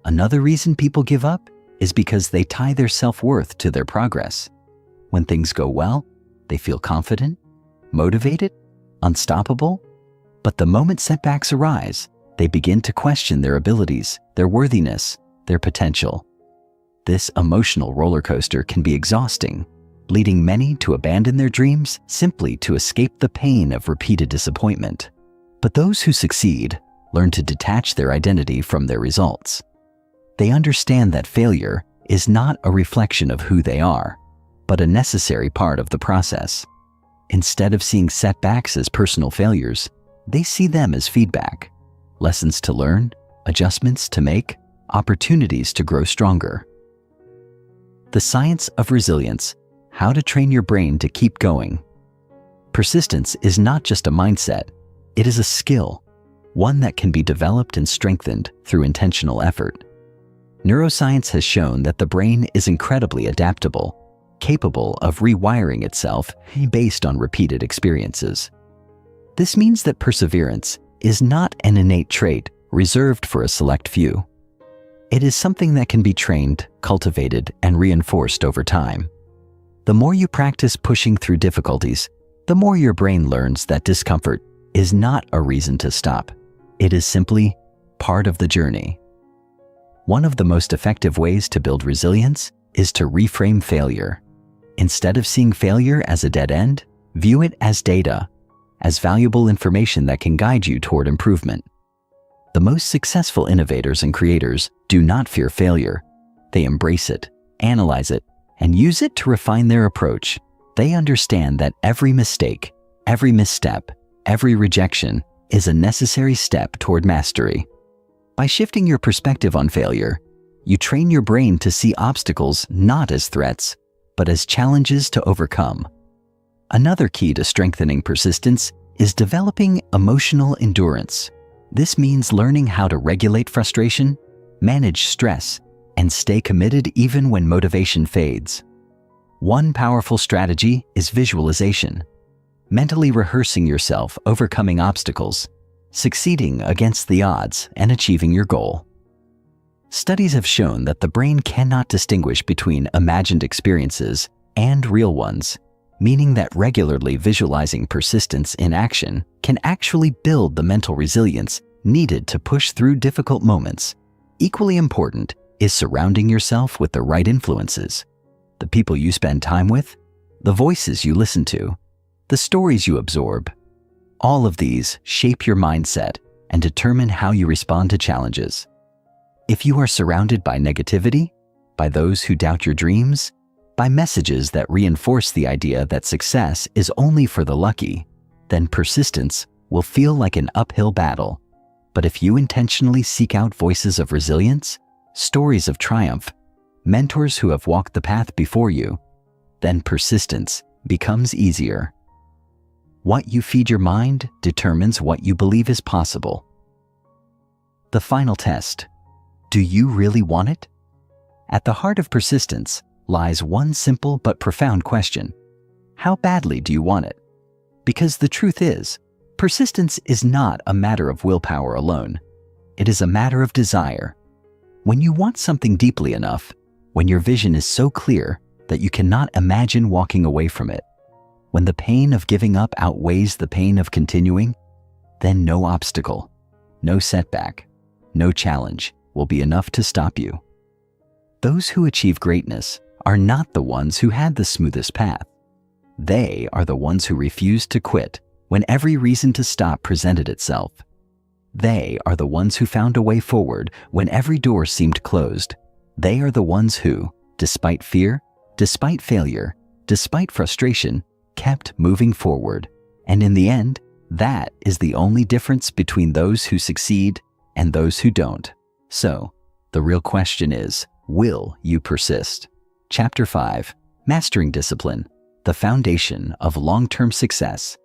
Another reason people give up is because they tie their self-worth to their progress. When things go well, they feel confident, motivated, unstoppable. But the moment setbacks arise, they begin to question their abilities, their worthiness, their potential. This emotional roller coaster can be exhausting, leading many to abandon their dreams simply to escape the pain of repeated disappointment. But those who succeed learn to detach their identity from their results. They understand that failure is not a reflection of who they are, but a necessary part of the process. Instead of seeing setbacks as personal failures, they see them as feedback, lessons to learn, adjustments to make, opportunities to grow stronger. The science of resilience: how to train your brain to keep going. Persistence is not just a mindset, it is a skill, one that can be developed and strengthened through intentional effort. Neuroscience has shown that the brain is incredibly adaptable, capable of rewiring itself based on repeated experiences. This means that perseverance is not an innate trait reserved for a select few. It is something that can be trained, cultivated, and reinforced over time. The more you practice pushing through difficulties, the more your brain learns that discomfort is not a reason to stop. It is simply part of the journey. One of the most effective ways to build resilience is to reframe failure. Instead of seeing failure as a dead end, view it as data, as valuable information that can guide you toward improvement. The most successful innovators and creators do not fear failure. They embrace it, analyze it, and use it to refine their approach. They understand that every mistake, every misstep, every rejection is a necessary step toward mastery. By shifting your perspective on failure, you train your brain to see obstacles not as threats, but as challenges to overcome. Another key to strengthening persistence is developing emotional endurance. This means learning how to regulate frustration, manage stress, and stay committed even when motivation fades. One powerful strategy is visualization. Mentally rehearsing yourself overcoming obstacles, succeeding against the odds, and achieving your goal. Studies have shown that the brain cannot distinguish between imagined experiences and real ones, meaning that regularly visualizing persistence in action can actually build the mental resilience needed to push through difficult moments. Equally important is surrounding yourself with the right influences. The people you spend time with, the voices you listen to, the stories you absorb. All of these shape your mindset and determine how you respond to challenges. If you are surrounded by negativity, by those who doubt your dreams, by messages that reinforce the idea that success is only for the lucky, then persistence will feel like an uphill battle. But if you intentionally seek out voices of resilience, stories of triumph, mentors who have walked the path before you, then persistence becomes easier. What you feed your mind determines what you believe is possible. The final test: do you really want it? At the heart of persistence lies one simple but profound question: how badly do you want it? Because the truth is, persistence is not a matter of willpower alone. It is a matter of desire. When you want something deeply enough, when your vision is so clear that you cannot imagine walking away from it, when the pain of giving up outweighs the pain of continuing, then no obstacle, no setback, no challenge will be enough to stop you. Those who achieve greatness are not the ones who had the smoothest path. They are the ones who refused to quit when every reason to stop presented itself. They are the ones who found a way forward when every door seemed closed. They are the ones who, despite fear, despite failure, despite frustration, kept moving forward. And in the end, that is the only difference between those who succeed and those who don't. So, the real question is, will you persist? Chapter 5: Mastering Discipline, the Foundation of Long-Term Success.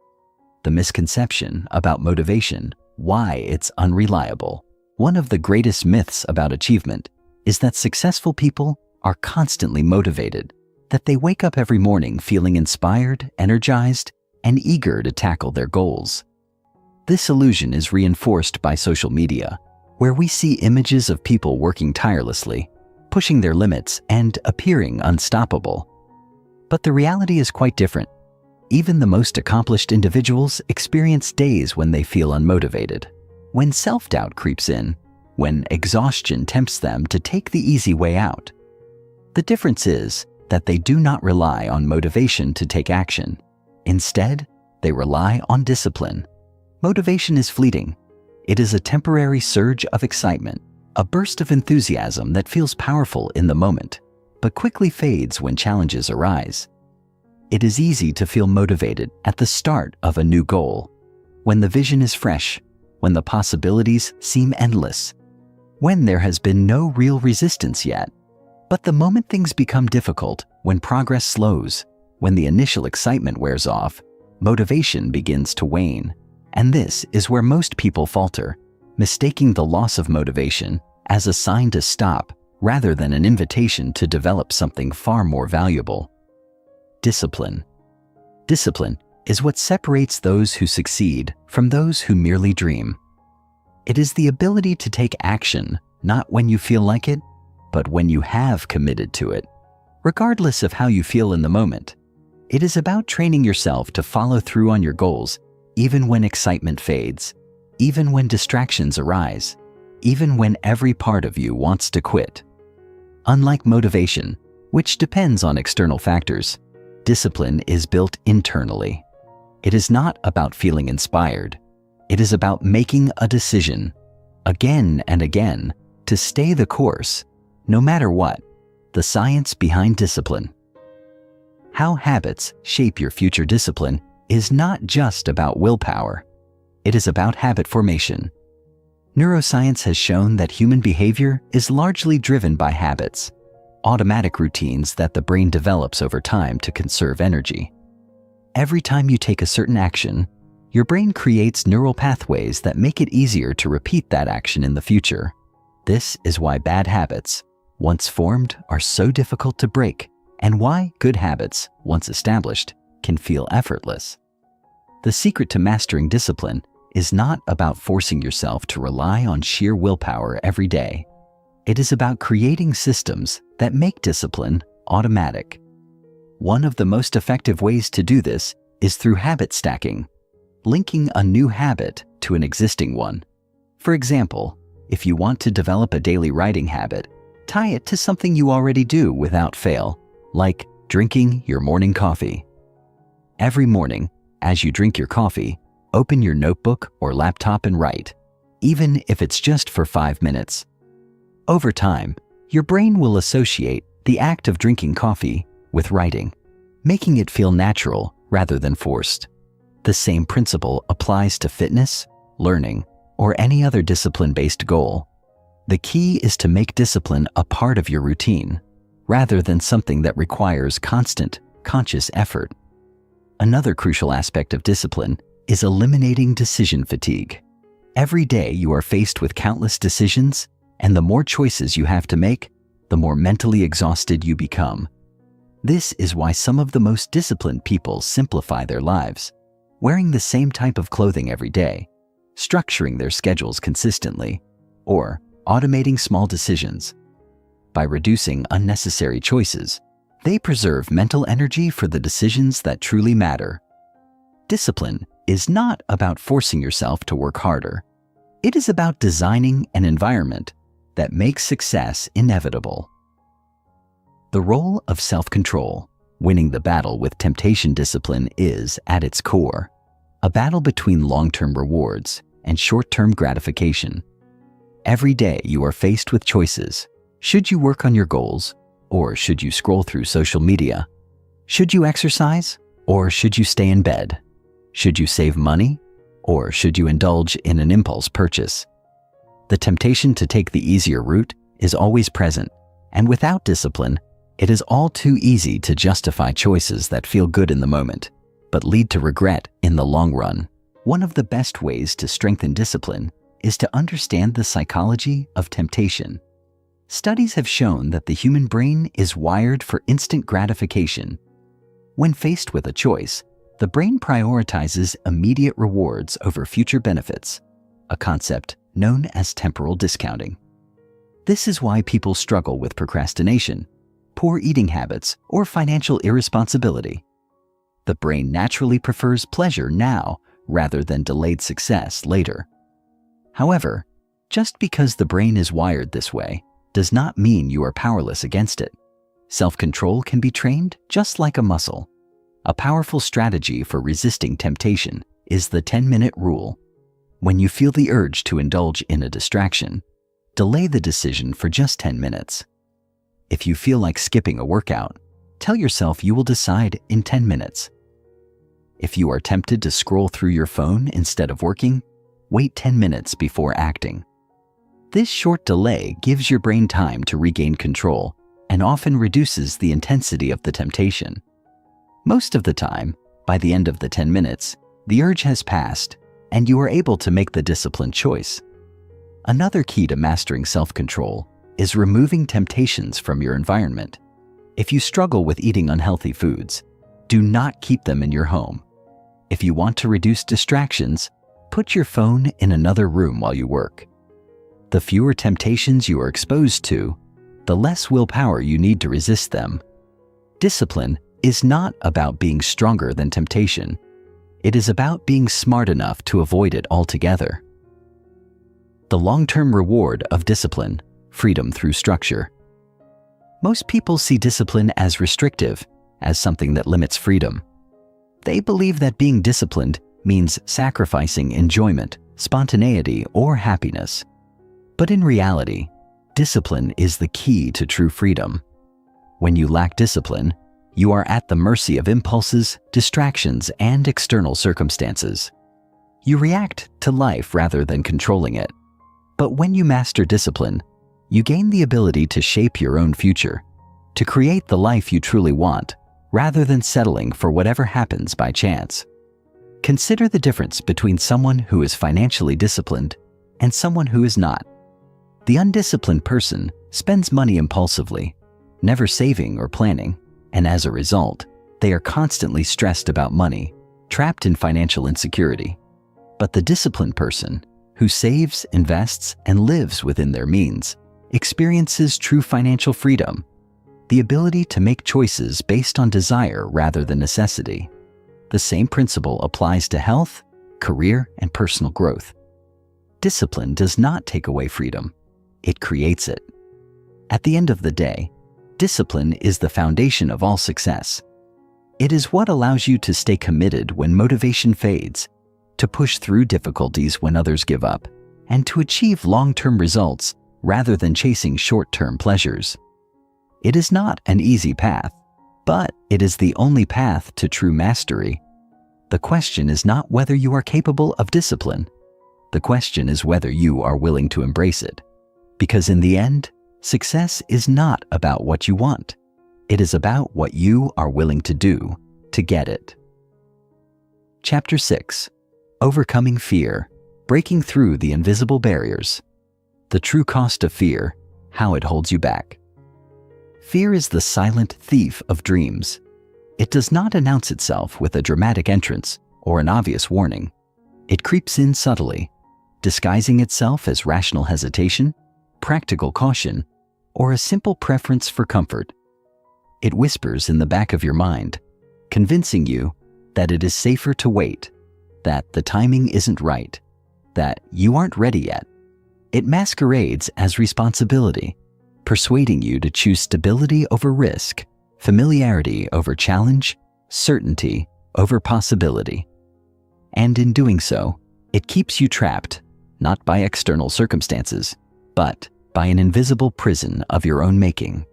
The misconception about motivation, why it's unreliable. One of the greatest myths about achievement is that successful people are constantly motivated, that they wake up every morning feeling inspired, energized, and eager to tackle their goals. This illusion is reinforced by social media, where we see images of people working tirelessly, pushing their limits, and appearing unstoppable. But the reality is quite different. Even the most accomplished individuals experience days when they feel unmotivated, when self-doubt creeps in, when exhaustion tempts them to take the easy way out. The difference is that they do not rely on motivation to take action. Instead, they rely on discipline. Motivation is fleeting. It is a temporary surge of excitement, a burst of enthusiasm that feels powerful in the moment, but quickly fades when challenges arise. It is easy to feel motivated at the start of a new goal, when the vision is fresh, when the possibilities seem endless, when there has been no real resistance yet. But the moment things become difficult, when progress slows, when the initial excitement wears off, motivation begins to wane. And this is where most people falter, mistaking the loss of motivation as a sign to stop rather than an invitation to develop something far more valuable. Discipline. Discipline is what separates those who succeed from those who merely dream. It is the ability to take action, not when you feel like it, but when you have committed to it, regardless of how you feel in the moment. It is about training yourself to follow through on your goals, even when excitement fades, even when distractions arise, even when every part of you wants to quit. Unlike motivation, which depends on external factors, discipline is built internally. It is not about feeling inspired. It is about making a decision, again and again, to stay the course, no matter what. The science behind discipline. How habits shape your future discipline is not just about willpower. It is about habit formation. Neuroscience has shown that human behavior is largely driven by habits, automatic routines that the brain develops over time to conserve energy. Every time you take a certain action, your brain creates neural pathways that make it easier to repeat that action in the future. This is why bad habits, once formed, are so difficult to break, and why good habits, once established, can feel effortless. The secret to mastering discipline is not about forcing yourself to rely on sheer willpower every day. It is about creating systems that make discipline automatic. One of the most effective ways to do this is through habit stacking, linking a new habit to an existing one. For example, if you want to develop a daily writing habit, tie it to something you already do without fail, like drinking your morning coffee. Every morning, as you drink your coffee, open your notebook or laptop and write, even if it's just for 5 minutes. Over time, your brain will associate the act of drinking coffee with writing, making it feel natural rather than forced. The same principle applies to fitness, learning, or any other discipline-based goal. The key is to make discipline a part of your routine, rather than something that requires constant, conscious effort. Another crucial aspect of discipline is eliminating decision fatigue. Every day you are faced with countless decisions, and the more choices you have to make, the more mentally exhausted you become. This is why some of the most disciplined people simplify their lives, wearing the same type of clothing every day, structuring their schedules consistently, or automating small decisions. By reducing unnecessary choices, they preserve mental energy for the decisions that truly matter. Discipline is not about forcing yourself to work harder. It is about designing an environment that makes success inevitable. The role of self-control, winning the battle with temptation discipline, is, at its core, a battle between long-term rewards and short-term gratification. Every day you are faced with choices. Should you work on your goals, or should you scroll through social media? Should you exercise, or should you stay in bed? Should you save money, or should you indulge in an impulse purchase? The temptation to take the easier route is always present, and without discipline, it is all too easy to justify choices that feel good in the moment, but lead to regret in the long run. One of the best ways to strengthen discipline is to understand the psychology of temptation. Studies have shown that the human brain is wired for instant gratification. When faced with a choice, the brain prioritizes immediate rewards over future benefits, a concept known as temporal discounting. This is why people struggle with procrastination, poor eating habits, or financial irresponsibility. The brain naturally prefers pleasure now rather than delayed success later. However, just because the brain is wired this way does not mean you are powerless against it. Self-control can be trained just like a muscle. A powerful strategy for resisting temptation is the 10-minute rule. When you feel the urge to indulge in a distraction, delay the decision for just 10 minutes. If you feel like skipping a workout, tell yourself you will decide in 10 minutes. If you are tempted to scroll through your phone instead of working, wait 10 minutes before acting. This short delay gives your brain time to regain control and often reduces the intensity of the temptation. Most of the time, by the end of the 10 minutes, the urge has passed and you are able to make the disciplined choice. Another key to mastering self-control is removing temptations from your environment. If you struggle with eating unhealthy foods, do not keep them in your home. If you want to reduce distractions, put your phone in another room while you work. The fewer temptations you are exposed to, the less willpower you need to resist them. Discipline is not about being stronger than temptation. It is about being smart enough to avoid it altogether. The long-term reward of discipline: freedom through structure. Most people see discipline as restrictive, as something that limits freedom. They believe that being disciplined means sacrificing enjoyment, spontaneity, or happiness. But in reality, discipline is the key to true freedom. When you lack discipline, you are at the mercy of impulses, distractions, and external circumstances. You react to life rather than controlling it. But when you master discipline, you gain the ability to shape your own future, to create the life you truly want, rather than settling for whatever happens by chance. Consider the difference between someone who is financially disciplined and someone who is not. The undisciplined person spends money impulsively, never saving or planning, and as a result, they are constantly stressed about money, trapped in financial insecurity. But the disciplined person, who saves, invests, and lives within their means, experiences true financial freedom, the ability to make choices based on desire rather than necessity. The same principle applies to health, career, and personal growth. Discipline does not take away freedom. It creates it. At the end of the day, discipline is the foundation of all success. It is what allows you to stay committed when motivation fades, to push through difficulties when others give up, and to achieve long-term results rather than chasing short-term pleasures. It is not an easy path, but it is the only path to true mastery. The question is not whether you are capable of discipline. The question is whether you are willing to embrace it. Because in the end, success is not about what you want. It is about what you are willing to do to get it. Chapter 6. Overcoming Fear, Breaking Through the Invisible Barriers. The True Cost of Fear, How It Holds You Back. Fear is the silent thief of dreams. It does not announce itself with a dramatic entrance or an obvious warning. It creeps in subtly, disguising itself as rational hesitation, practical caution, or a simple preference for comfort. It whispers in the back of your mind, convincing you that it is safer to wait, that the timing isn't right, that you aren't ready yet. It masquerades as responsibility, persuading you to choose stability over risk, familiarity over challenge, certainty over possibility. And in doing so, it keeps you trapped, not by external circumstances, but by an invisible prison of your own making.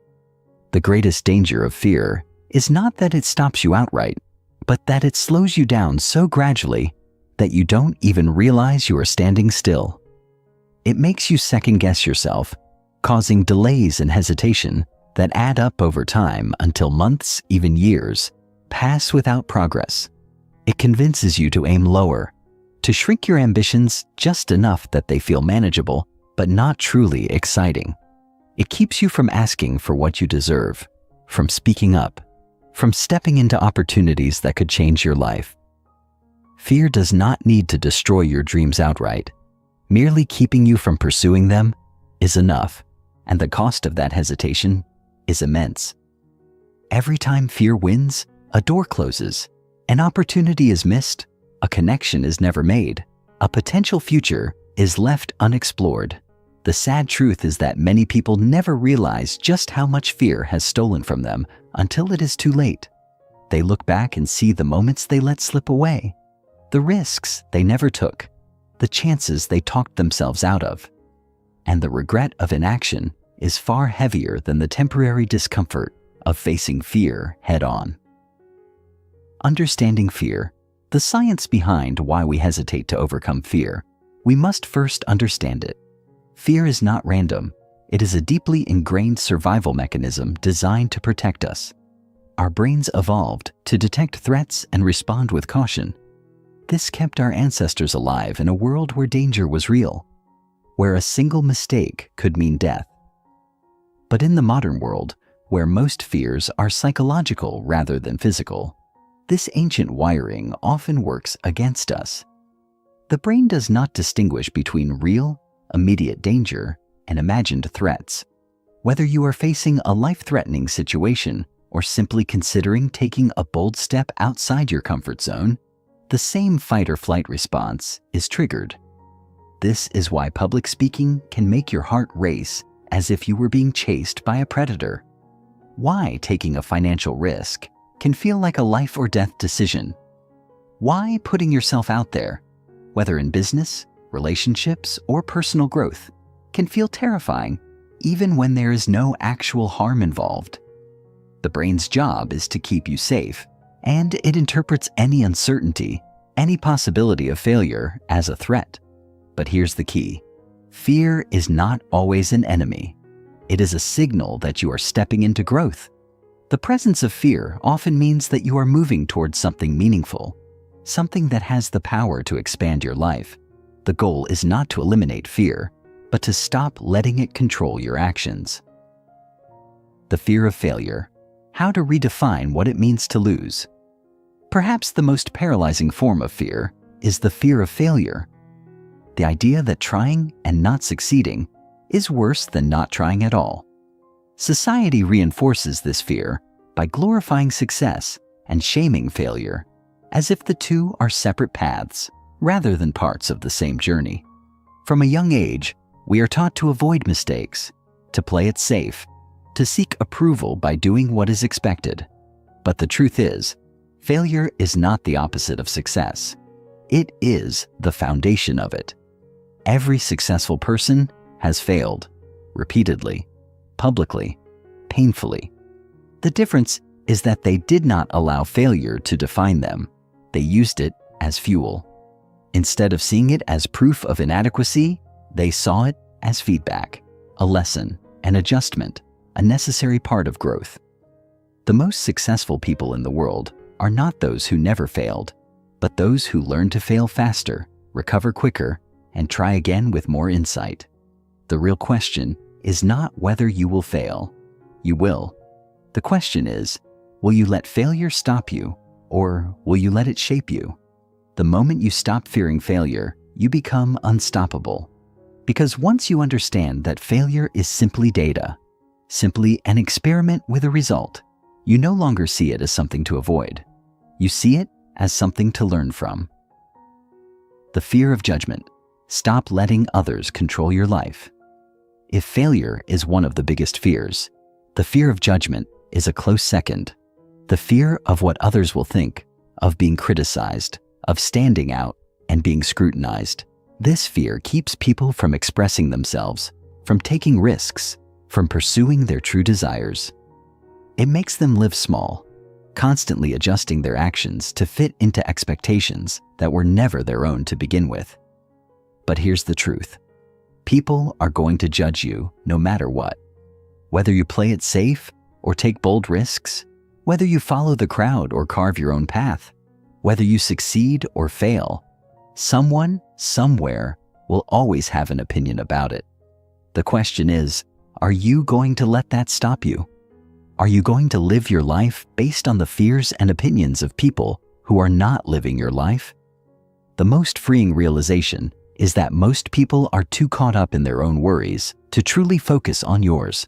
The greatest danger of fear is not that it stops you outright, but that it slows you down so gradually that you don't even realize you are standing still. It makes you second-guess yourself, causing delays and hesitation that add up over time until months, even years, pass without progress. It convinces you to aim lower, to shrink your ambitions just enough that they feel manageable, but not truly exciting. It keeps you from asking for what you deserve, from speaking up, from stepping into opportunities that could change your life. Fear does not need to destroy your dreams outright. Merely keeping you from pursuing them is enough, and the cost of that hesitation is immense. Every time fear wins, a door closes, an opportunity is missed, a connection is never made, a potential future is left unexplored. The sad truth is that many people never realize just how much fear has stolen from them until it is too late. They look back and see the moments they let slip away, the risks they never took, the chances they talked themselves out of. And the regret of inaction is far heavier than the temporary discomfort of facing fear head-on. Understanding fear, the science behind why we hesitate to overcome fear, We must first understand it. Fear is not random. It is a deeply ingrained survival mechanism designed to protect us. Our brains evolved to detect threats and respond with caution. This kept our ancestors alive in a world where danger was real, where a single mistake could mean death. But in the modern world, where most fears are psychological rather than physical, this ancient wiring often works against us. The brain does not distinguish between real, immediate danger and imagined threats. Whether you are facing a life-threatening situation or simply considering taking a bold step outside your comfort zone, the same fight or flight response is triggered. This is why public speaking can make your heart race as if you were being chased by a predator. Why taking a financial risk can feel like a life or death decision. Why putting yourself out there, whether in business, relationships, or personal growth, can feel terrifying even when there is no actual harm involved. The brain's job is to keep you safe, and it interprets any uncertainty, any possibility of failure as a threat. But here's the key. Fear is not always an enemy. It is a signal that you are stepping into growth. The presence of fear often means that you are moving towards something meaningful, something that has the power to expand your life. The goal is not to eliminate fear, but to stop letting it control your actions. The fear of failure. How to redefine what it means to lose. Perhaps the most paralyzing form of fear is the fear of failure. The idea that trying and not succeeding is worse than not trying at all. Society reinforces this fear by glorifying success and shaming failure, as if the two are separate paths rather than parts of the same journey. From a young age, we are taught to avoid mistakes, to play it safe, to seek approval by doing what is expected. But the truth is, failure is not the opposite of success. It is the foundation of it. Every successful person has failed, repeatedly, publicly, painfully. The difference is that they did not allow failure to define them. They used it as fuel. Instead of seeing it as proof of inadequacy, they saw it as feedback, a lesson, an adjustment, a necessary part of growth. The most successful people in the world are not those who never failed, but those who learn to fail faster, recover quicker, and try again with more insight. The real question is not whether you will fail. You will. The question is, will you let failure stop you, or will you let it shape you? The moment you stop fearing failure, you become unstoppable. Because once you understand that failure is simply data, simply an experiment with a result, you no longer see it as something to avoid. You see it as something to learn from. The fear of judgment. Stop letting others control your life. If failure is one of the biggest fears, the fear of judgment is a close second. The fear of what others will think, of being criticized, of standing out, and being scrutinized. This fear keeps people from expressing themselves, from taking risks, from pursuing their true desires. It makes them live small, constantly adjusting their actions to fit into expectations that were never their own to begin with. But here's the truth. People are going to judge you no matter what. Whether you play it safe or take bold risks, whether you follow the crowd or carve your own path, whether you succeed or fail, someone, somewhere, will always have an opinion about it. The question is, are you going to let that stop you? Are you going to live your life based on the fears and opinions of people who are not living your life? The most freeing realization is that most people are too caught up in their own worries to truly focus on yours.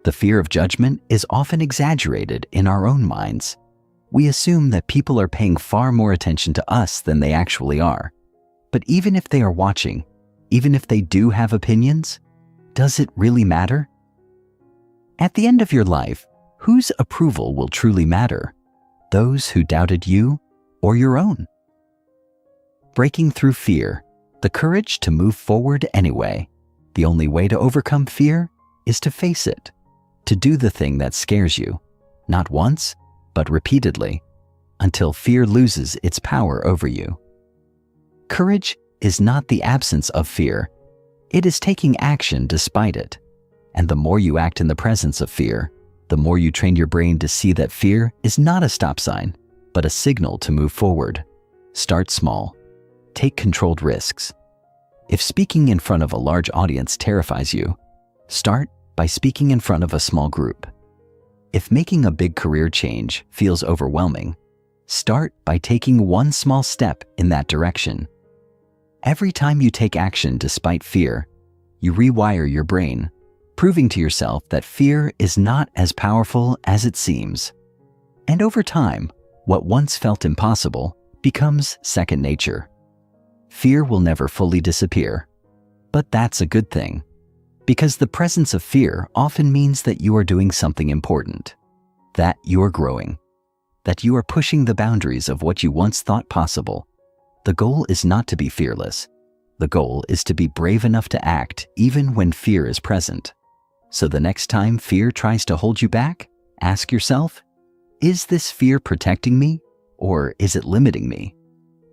The fear of judgment is often exaggerated in our own minds. We assume that people are paying far more attention to us than they actually are. But even if they are watching, even if they do have opinions, does it really matter? At the end of your life, whose approval will truly matter? Those who doubted you or your own? Breaking through fear, the courage to move forward anyway. The only way to overcome fear is to face it, to do the thing that scares you, not once, but repeatedly, until fear loses its power over you. Courage is not the absence of fear. It is taking action despite it. And the more you act in the presence of fear, the more you train your brain to see that fear is not a stop sign, but a signal to move forward. Start small. Take controlled risks. If speaking in front of a large audience terrifies you, start by speaking in front of a small group. If making a big career change feels overwhelming, start by taking one small step in that direction. Every time you take action despite fear, you rewire your brain, proving to yourself that fear is not as powerful as it seems. And over time, what once felt impossible becomes second nature. Fear will never fully disappear, but that's a good thing, because the presence of fear often means that you are doing something important, that you are growing, that you are pushing the boundaries of what you once thought possible. The goal is not to be fearless. The goal is to be brave enough to act even when fear is present. So the next time fear tries to hold you back, ask yourself, is this fear protecting me, or is it limiting me?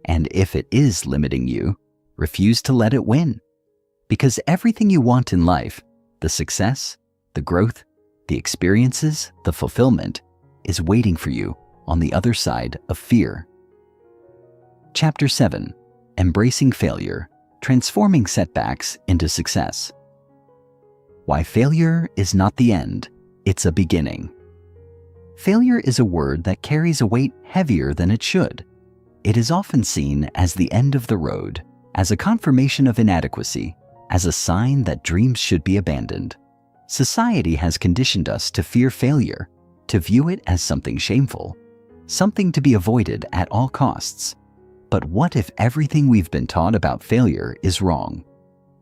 And if it is limiting you, refuse to let it win. Because everything you want in life, the success, the growth, the experiences, the fulfillment, is waiting for you on the other side of fear. Chapter 7. Embracing Failure, Transforming Setbacks into Success. Why failure is not the end, it's a beginning. Failure is a word that carries a weight heavier than it should. It is often seen as the end of the road, as a confirmation of inadequacy, as a sign that dreams should be abandoned. Society has conditioned us to fear failure, to view it as something shameful, something to be avoided at all costs. But what if everything we've been taught about failure is wrong?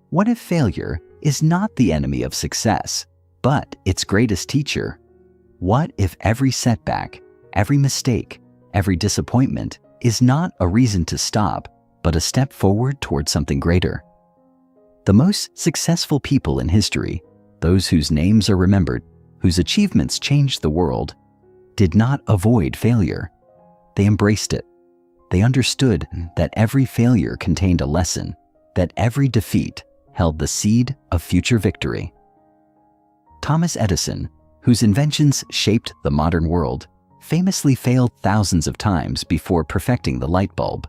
What if failure is not the enemy of success, but its greatest teacher? What if every setback, every mistake, every disappointment is not a reason to stop, but a step forward towards something greater? The most successful people in history, those whose names are remembered, whose achievements changed the world, did not avoid failure. They embraced it. They understood that every failure contained a lesson, that every defeat held the seed of future victory. Thomas Edison, whose inventions shaped the modern world, famously failed thousands of times before perfecting the light bulb.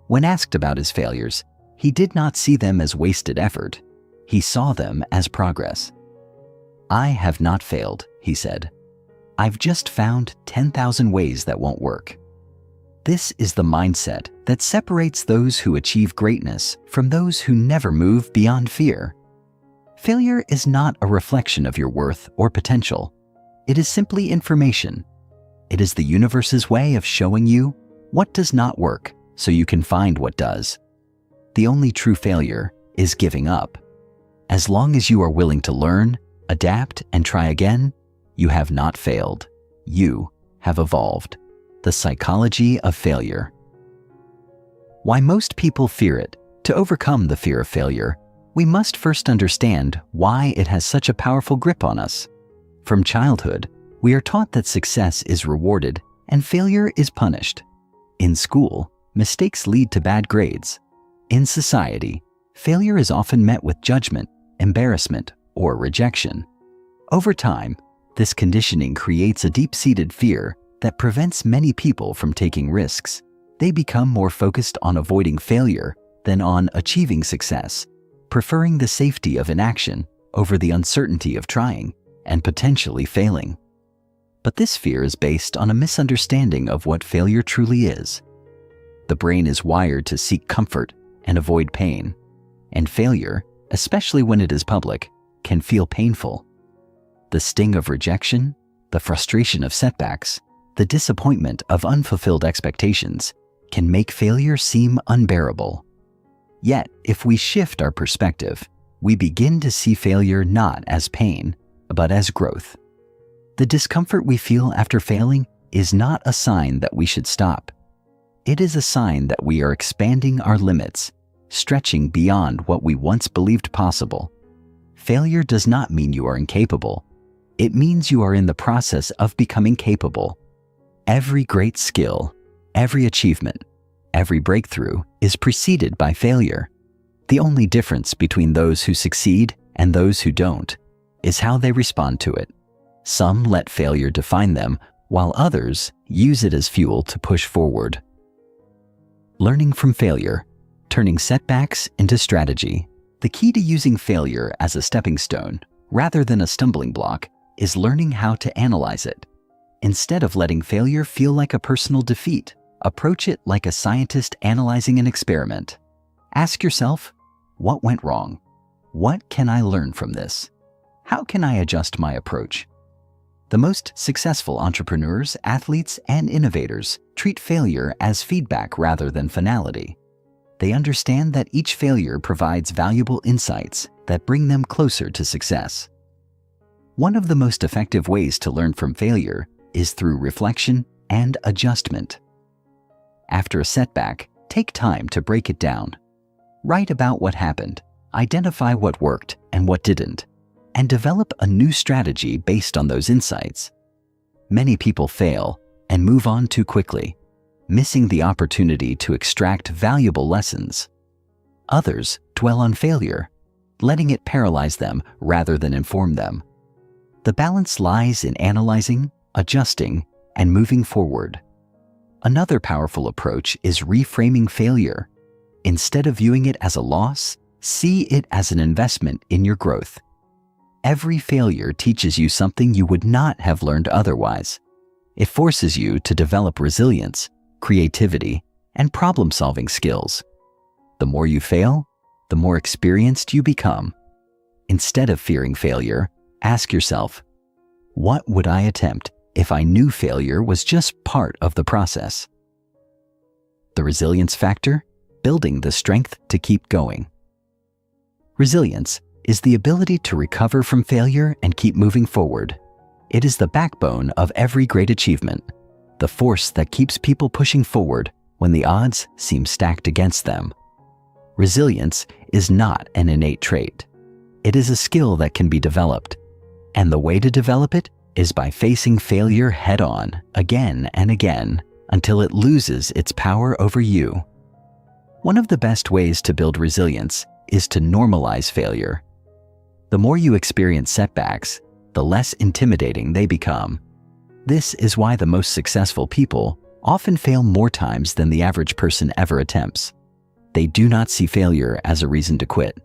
When asked about his failures, he did not see them as wasted effort. He saw them as progress. "I have not failed," he said. "I've just found 10,000 ways that won't work." This is the mindset that separates those who achieve greatness from those who never move beyond fear. Failure is not a reflection of your worth or potential. It is simply information. It is the universe's way of showing you what does not work so you can find what does. The only true failure is giving up. As long as you are willing to learn, adapt, and try again, you have not failed. You have evolved. The psychology of failure. Why most people fear it. To overcome the fear of failure, we must first understand why it has such a powerful grip on us. From childhood, we are taught that success is rewarded and failure is punished. In school, mistakes lead to bad grades. In society, failure is often met with judgment, embarrassment, or rejection. Over time, this conditioning creates a deep-seated fear that prevents many people from taking risks. They become more focused on avoiding failure than on achieving success, preferring the safety of inaction over the uncertainty of trying and potentially failing. But this fear is based on a misunderstanding of what failure truly is. The brain is wired to seek comfort and avoid pain, and failure, especially when it is public, can feel painful. The sting of rejection, the frustration of setbacks, the disappointment of unfulfilled expectations can make failure seem unbearable. Yet, if we shift our perspective, we begin to see failure not as pain, but as growth. The discomfort we feel after failing is not a sign that we should stop. It is a sign that we are expanding our limits, stretching beyond what we once believed possible. Failure does not mean you are incapable. It means you are in the process of becoming capable. Every great skill, every achievement, Every breakthrough is preceded by failure. The only difference between those who succeed and those who don't is how they respond to it. Some let failure define them, while others use it as fuel to push forward. Learning from failure, turning setbacks into strategy. The key to using failure as a stepping stone, rather than a stumbling block, is learning how to analyze it. Instead of letting failure feel like a personal defeat, approach it like a scientist analyzing an experiment. Ask yourself, what went wrong? What can I learn from this? How can I adjust my approach? The most successful entrepreneurs, athletes, and innovators treat failure as feedback rather than finality. They understand that each failure provides valuable insights that bring them closer to success. One of the most effective ways to learn from failure is through reflection and adjustment. After a setback, take time to break it down. Write about what happened, identify what worked and what didn't, and develop a new strategy based on those insights. Many people fail and move on too quickly, missing the opportunity to extract valuable lessons. Others dwell on failure, letting it paralyze them rather than inform them. The balance lies in analyzing, adjusting, and moving forward. Another powerful approach is reframing failure. Instead of viewing it as a loss, see it as an investment in your growth. Every failure teaches you something you would not have learned otherwise. It forces you to develop resilience, creativity, and problem-solving skills. The more you fail, the more experienced you become. Instead of fearing failure, ask yourself, what would I attempt if I knew failure was just part of the process? The resilience factor, building the strength to keep going. Resilience is the ability to recover from failure and keep moving forward. It is the backbone of every great achievement, the force that keeps people pushing forward when the odds seem stacked against them. Resilience is not an innate trait. It is a skill that can be developed, and the way to develop it is by facing failure head-on again and again until it loses its power over you. One of the best ways to build resilience is to normalize failure. The more you experience setbacks, the less intimidating they become. This is why the most successful people often fail more times than the average person ever attempts. They do not see failure as a reason to quit.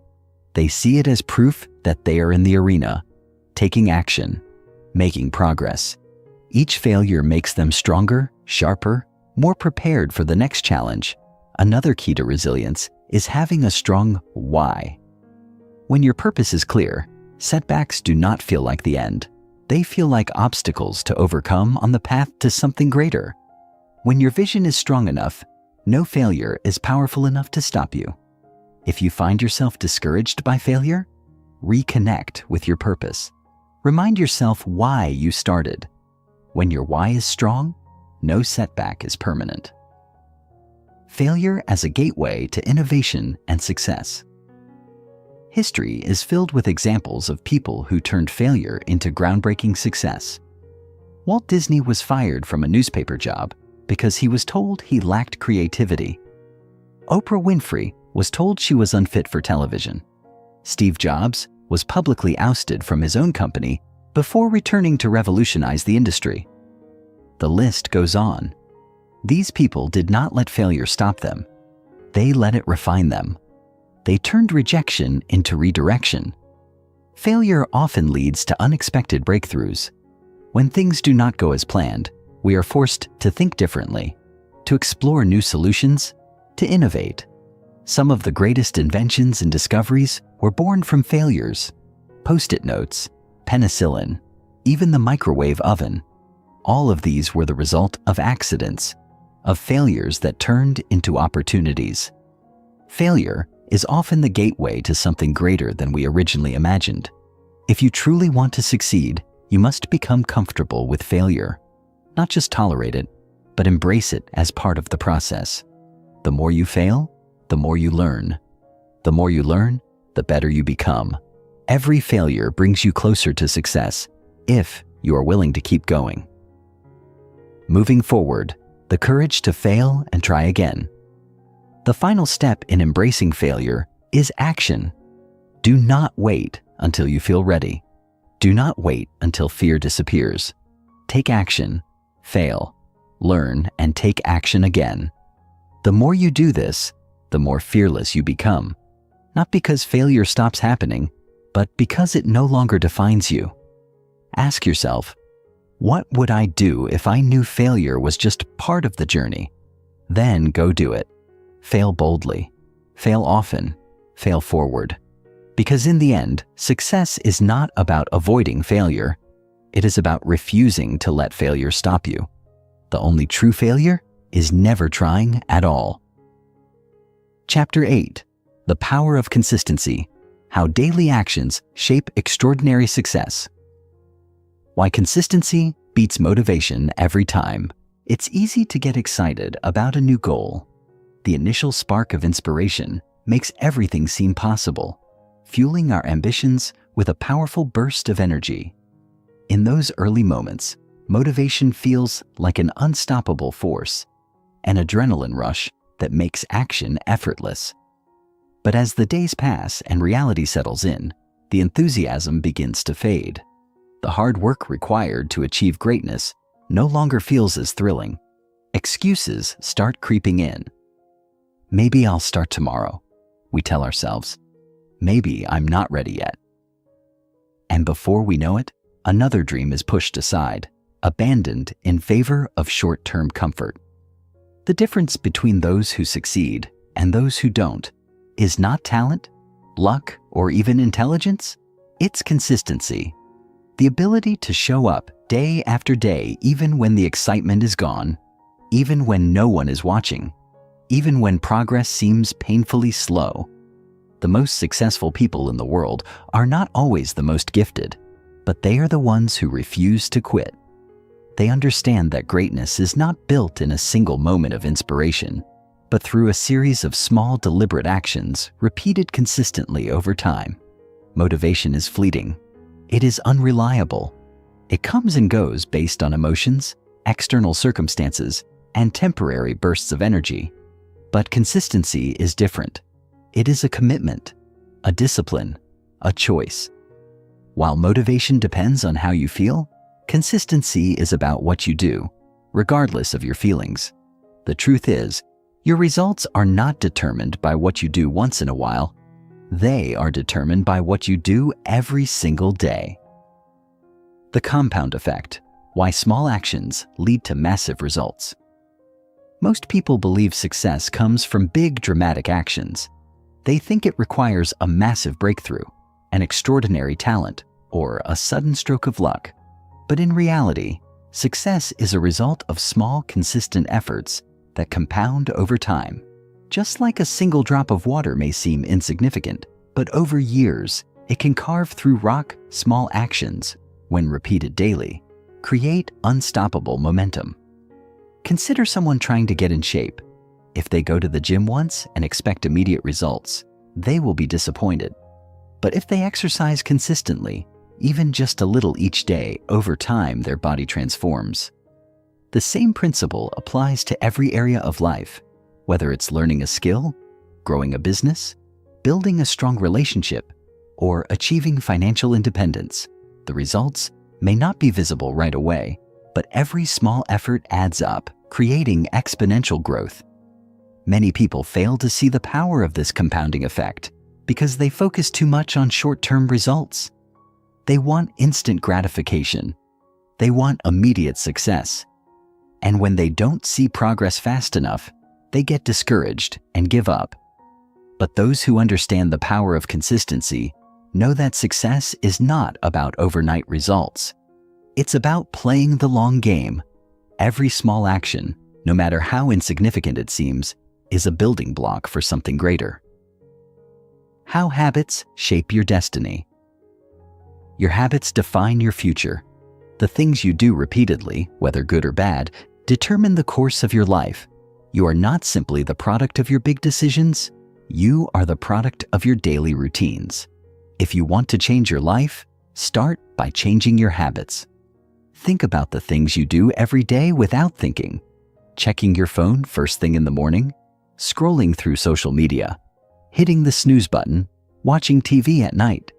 They see it as proof that they are in the arena, taking action, making progress. Each failure makes them stronger, sharper, more prepared for the next challenge. Another key to resilience is having a strong why. When your purpose is clear, setbacks do not feel like the end. They feel like obstacles to overcome on the path to something greater. When your vision is strong enough, no failure is powerful enough to stop you. If you find yourself discouraged by failure, reconnect with your purpose. Remind yourself why you started. When your why is strong, no setback is permanent. Failure as a gateway to innovation and success. History is filled with examples of people who turned failure into groundbreaking success. Walt Disney was fired from a newspaper job because he was told he lacked creativity. Oprah Winfrey was told she was unfit for television. Steve Jobs was publicly ousted from his own company before returning to revolutionize the industry. The list goes on. These people did not let failure stop them. They let it refine them. They turned rejection into redirection. Failure often leads to unexpected breakthroughs. When things do not go as planned, we are forced to think differently, to explore new solutions, to innovate. Some of the greatest inventions and discoveries were born from failures. Post-it notes, penicillin, even the microwave oven. All of these were the result of accidents, of failures that turned into opportunities. Failure is often the gateway to something greater than we originally imagined. If you truly want to succeed, you must become comfortable with failure. Not just tolerate it, but embrace it as part of the process. The more you fail, the more you learn. The more you learn, the better you become. Every failure brings you closer to success if you are willing to keep going. Moving forward, the courage to fail and try again. The final step in embracing failure is action. Do not wait until you feel ready. Do not wait until fear disappears. Take action, fail, learn, and take action again. The more you do this, the more fearless you become. Not because failure stops happening, but because it no longer defines you. Ask yourself, what would I do if I knew failure was just part of the journey? Then go do it. Fail boldly. Fail often. Fail forward. Because in the end, success is not about avoiding failure. It is about refusing to let failure stop you. The only true failure is never trying at all. Chapter 8. The Power of Consistency. How Daily Actions Shape Extraordinary Success. Why consistency beats motivation every time. It's easy to get excited about a new goal. The initial spark of inspiration makes everything seem possible, fueling our ambitions with a powerful burst of energy. In those early moments, motivation feels like an unstoppable force, an adrenaline rush that makes action effortless. But as the days pass and reality settles in, the enthusiasm begins to fade. The hard work required to achieve greatness no longer feels as thrilling. Excuses start creeping in. Maybe I'll start tomorrow, we tell ourselves. Maybe I'm not ready yet. And before we know it, another dream is pushed aside, abandoned in favor of short-term comfort. The difference between those who succeed and those who don't is not talent, luck, or even intelligence. It's consistency. The ability to show up day after day even when the excitement is gone, even when no one is watching, even when progress seems painfully slow. The most successful people in the world are not always the most gifted, but they are the ones who refuse to quit. They understand that greatness is not built in a single moment of inspiration, but through a series of small deliberate actions repeated consistently over time. Motivation is fleeting. It is unreliable. It comes and goes based on emotions, external circumstances, and temporary bursts of energy. But consistency is different. It is a commitment, a discipline, a choice. While motivation depends on how you feel, consistency is about what you do, regardless of your feelings. The truth is, your results are not determined by what you do once in a while. They are determined by what you do every single day. The compound effect: why small actions lead to massive results. Most people believe success comes from big dramatic actions. They think it requires a massive breakthrough, an extraordinary talent, or a sudden stroke of luck. But in reality, success is a result of small, consistent efforts that compound over time. Just like a single drop of water may seem insignificant, but over years, it can carve through rock. Small actions, when repeated daily, create unstoppable momentum. Consider someone trying to get in shape. If they go to the gym once and expect immediate results, they will be disappointed. But if they exercise consistently, even just a little each day, over time their body transforms. The same principle applies to every area of life, whether it's learning a skill, growing a business, building a strong relationship, or achieving financial independence. The results may not be visible right away, but every small effort adds up, creating exponential growth. Many people fail to see the power of this compounding effect because they focus too much on short-term results. They want instant gratification. They want immediate success. And when they don't see progress fast enough, they get discouraged and give up. But those who understand the power of consistency know that success is not about overnight results. It's about playing the long game. Every small action, no matter how insignificant it seems, is a building block for something greater. How habits shape your destiny. Your habits define your future. The things you do repeatedly, whether good or bad, determine the course of your life. You are not simply the product of your big decisions. You are the product of your daily routines. If you want to change your life, start by changing your habits. Think about the things you do every day without thinking. Checking your phone first thing in the morning, scrolling through social media, hitting the snooze button, watching TV at night.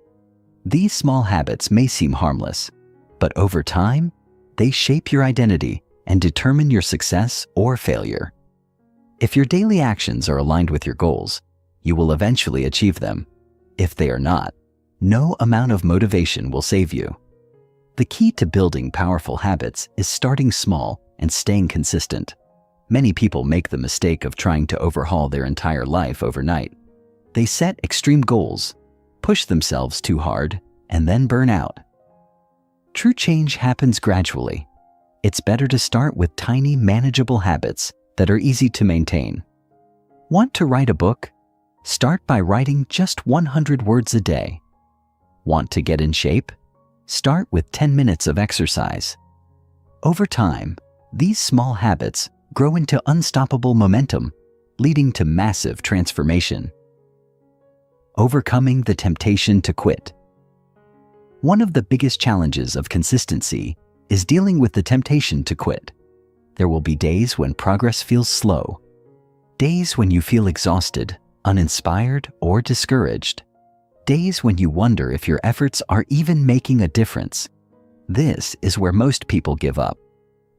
These small habits may seem harmless, but over time, they shape your identity and determine your success or failure. If your daily actions are aligned with your goals, you will eventually achieve them. If they are not, no amount of motivation will save you. The key to building powerful habits is starting small and staying consistent. Many people make the mistake of trying to overhaul their entire life overnight. They set extreme goals, push themselves too hard, and then burn out. True change happens gradually. It's better to start with tiny, manageable habits that are easy to maintain. Want to write a book? Start by writing just 100 words a day. Want to get in shape? Start with 10 minutes of exercise. Over time, these small habits grow into unstoppable momentum, leading to massive transformation. Overcoming the temptation to quit. One of the biggest challenges of consistency is dealing with the temptation to quit. There will be days when progress feels slow, days when you feel exhausted, uninspired, or discouraged, days when you wonder if your efforts are even making a difference. This is where most people give up,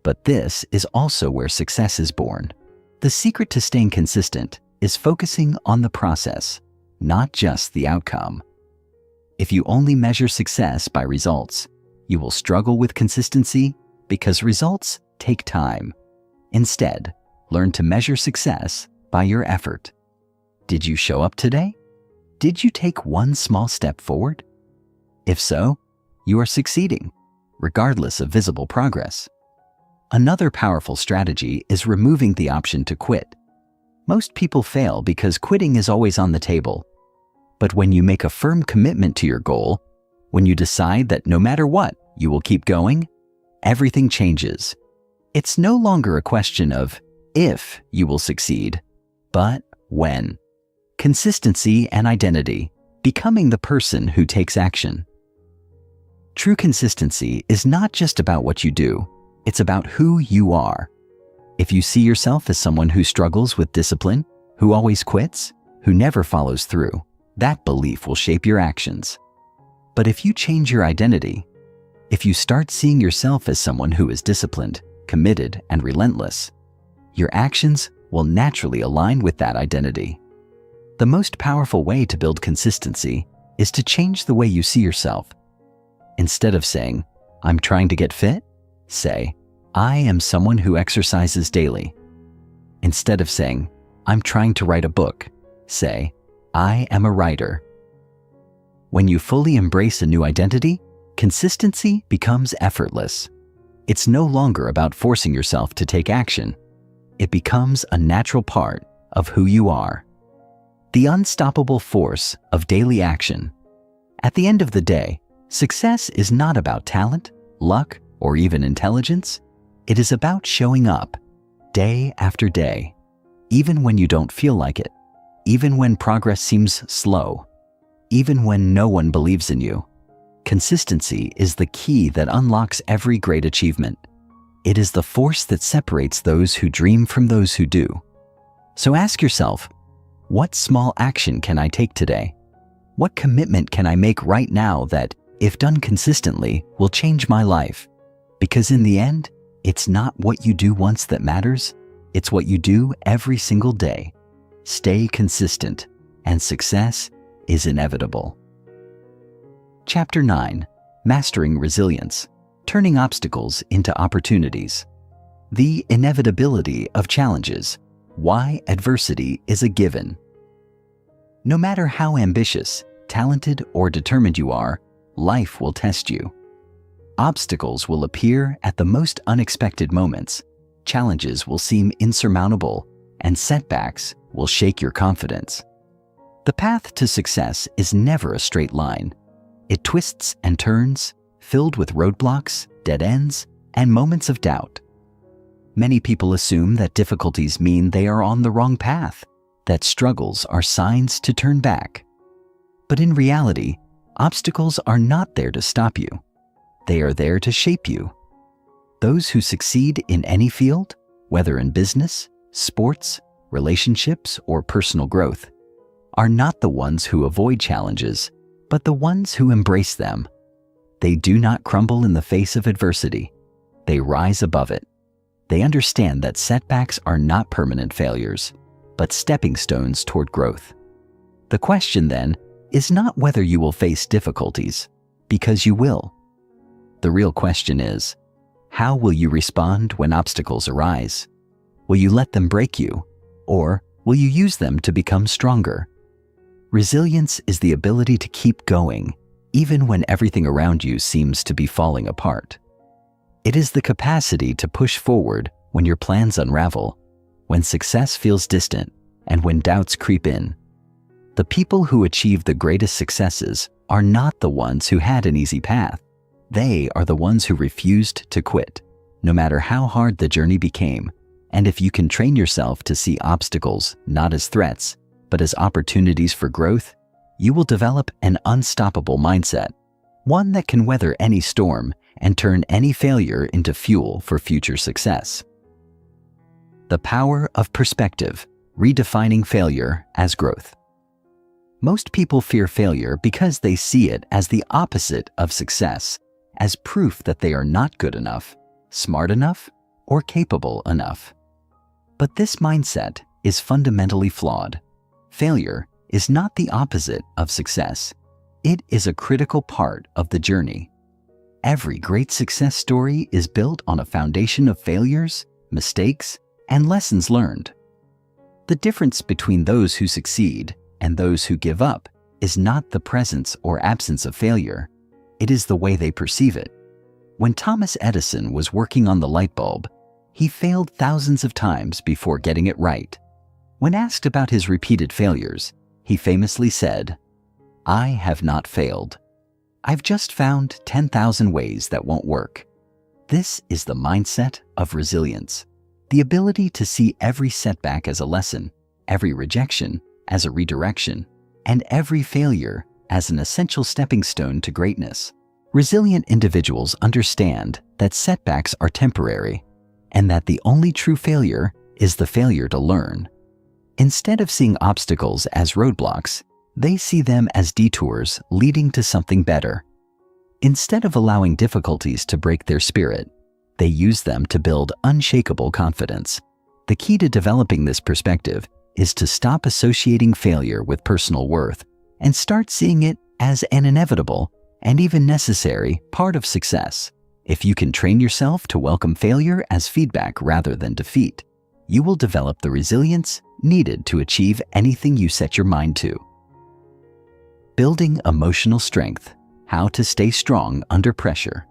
but this is also where success is born. The secret to staying consistent is focusing on the process, not just the outcome. If you only measure success by results, you will struggle with consistency because results take time. Instead, learn to measure success by your effort. Did you show up today? Did you take one small step forward? If so, you are succeeding, regardless of visible progress. Another powerful strategy is removing the option to quit. Most people fail because quitting is always on the table. But when you make a firm commitment to your goal, when you decide that no matter what, you will keep going, everything changes. It's no longer a question of if you will succeed, but when. Consistency and identity, becoming the person who takes action. True consistency is not just about what you do, it's about who you are. If you see yourself as someone who struggles with discipline, who always quits, who never follows through, that belief will shape your actions. But if you change your identity, if you start seeing yourself as someone who is disciplined, committed, and relentless, your actions will naturally align with that identity. The most powerful way to build consistency is to change the way you see yourself. Instead of saying, "I'm trying to get fit," say, "I am someone who exercises daily." Instead of saying, "I'm trying to write a book," say, "I am a writer." When you fully embrace a new identity, consistency becomes effortless. It's no longer about forcing yourself to take action. It becomes a natural part of who you are. The unstoppable force of daily action. At the end of the day, success is not about talent, luck, or even intelligence. It is about showing up day after day, even when you don't feel like it, even when progress seems slow, even when no one believes in you. Consistency is the key that unlocks every great achievement. It is the force that separates those who dream from those who do. So ask yourself, what small action can I take today? What commitment can I make right now that, if done consistently, will change my life? Because in the end, it's not what you do once that matters, it's what you do every single day. Stay consistent, and success is inevitable. Chapter 9. Mastering Resilience. Turning Obstacles into Opportunities. The inevitability of challenges. Why adversity is a given. No matter how ambitious, talented, or determined you are, life will test you. Obstacles will appear at the most unexpected moments. Challenges will seem insurmountable, and setbacks will shake your confidence. The path to success is never a straight line. It twists and turns, filled with roadblocks, dead ends, and moments of doubt. Many people assume that difficulties mean they are on the wrong path, that struggles are signs to turn back. But in reality, obstacles are not there to stop you. They are there to shape you. Those who succeed in any field, whether in business, sports, relationships, or personal growth, are not the ones who avoid challenges, but the ones who embrace them. They do not crumble in the face of adversity. They rise above it. They understand that setbacks are not permanent failures, but stepping stones toward growth. The question then is not whether you will face difficulties, because you will. The real question is, how will you respond when obstacles arise? Will you let them break you, or will you use them to become stronger? Resilience is the ability to keep going, even when everything around you seems to be falling apart. It is the capacity to push forward when your plans unravel, when success feels distant, and when doubts creep in. The people who achieve the greatest successes are not the ones who had an easy path. They are the ones who refused to quit, no matter how hard the journey became. And if you can train yourself to see obstacles not as threats, but as opportunities for growth, you will develop an unstoppable mindset, one that can weather any storm and turn any failure into fuel for future success. The power of perspective, redefining failure as growth. Most people fear failure because they see it as the opposite of success, as proof that they are not good enough, smart enough, or capable enough. But this mindset is fundamentally flawed. Failure is not the opposite of success. It is a critical part of the journey. Every great success story is built on a foundation of failures, mistakes, and lessons learned. The difference between those who succeed and those who give up is not the presence or absence of failure. It is the way they perceive it. When Thomas Edison was working on the light bulb, he failed thousands of times before getting it right. When asked about his repeated failures, he famously said, "I have not failed. I've just found 10,000 ways that won't work." This is the mindset of resilience, the ability to see every setback as a lesson, every rejection as a redirection, and every failure as an essential stepping stone to greatness. Resilient individuals understand that setbacks are temporary, and that the only true failure is the failure to learn. Instead of seeing obstacles as roadblocks, they see them as detours leading to something better. Instead of allowing difficulties to break their spirit, they use them to build unshakable confidence. The key to developing this perspective is to stop associating failure with personal worth and start seeing it as an inevitable and even necessary part of success. If you can train yourself to welcome failure as feedback rather than defeat, you will develop the resilience needed to achieve anything you set your mind to. Building emotional strength, how to stay strong under pressure.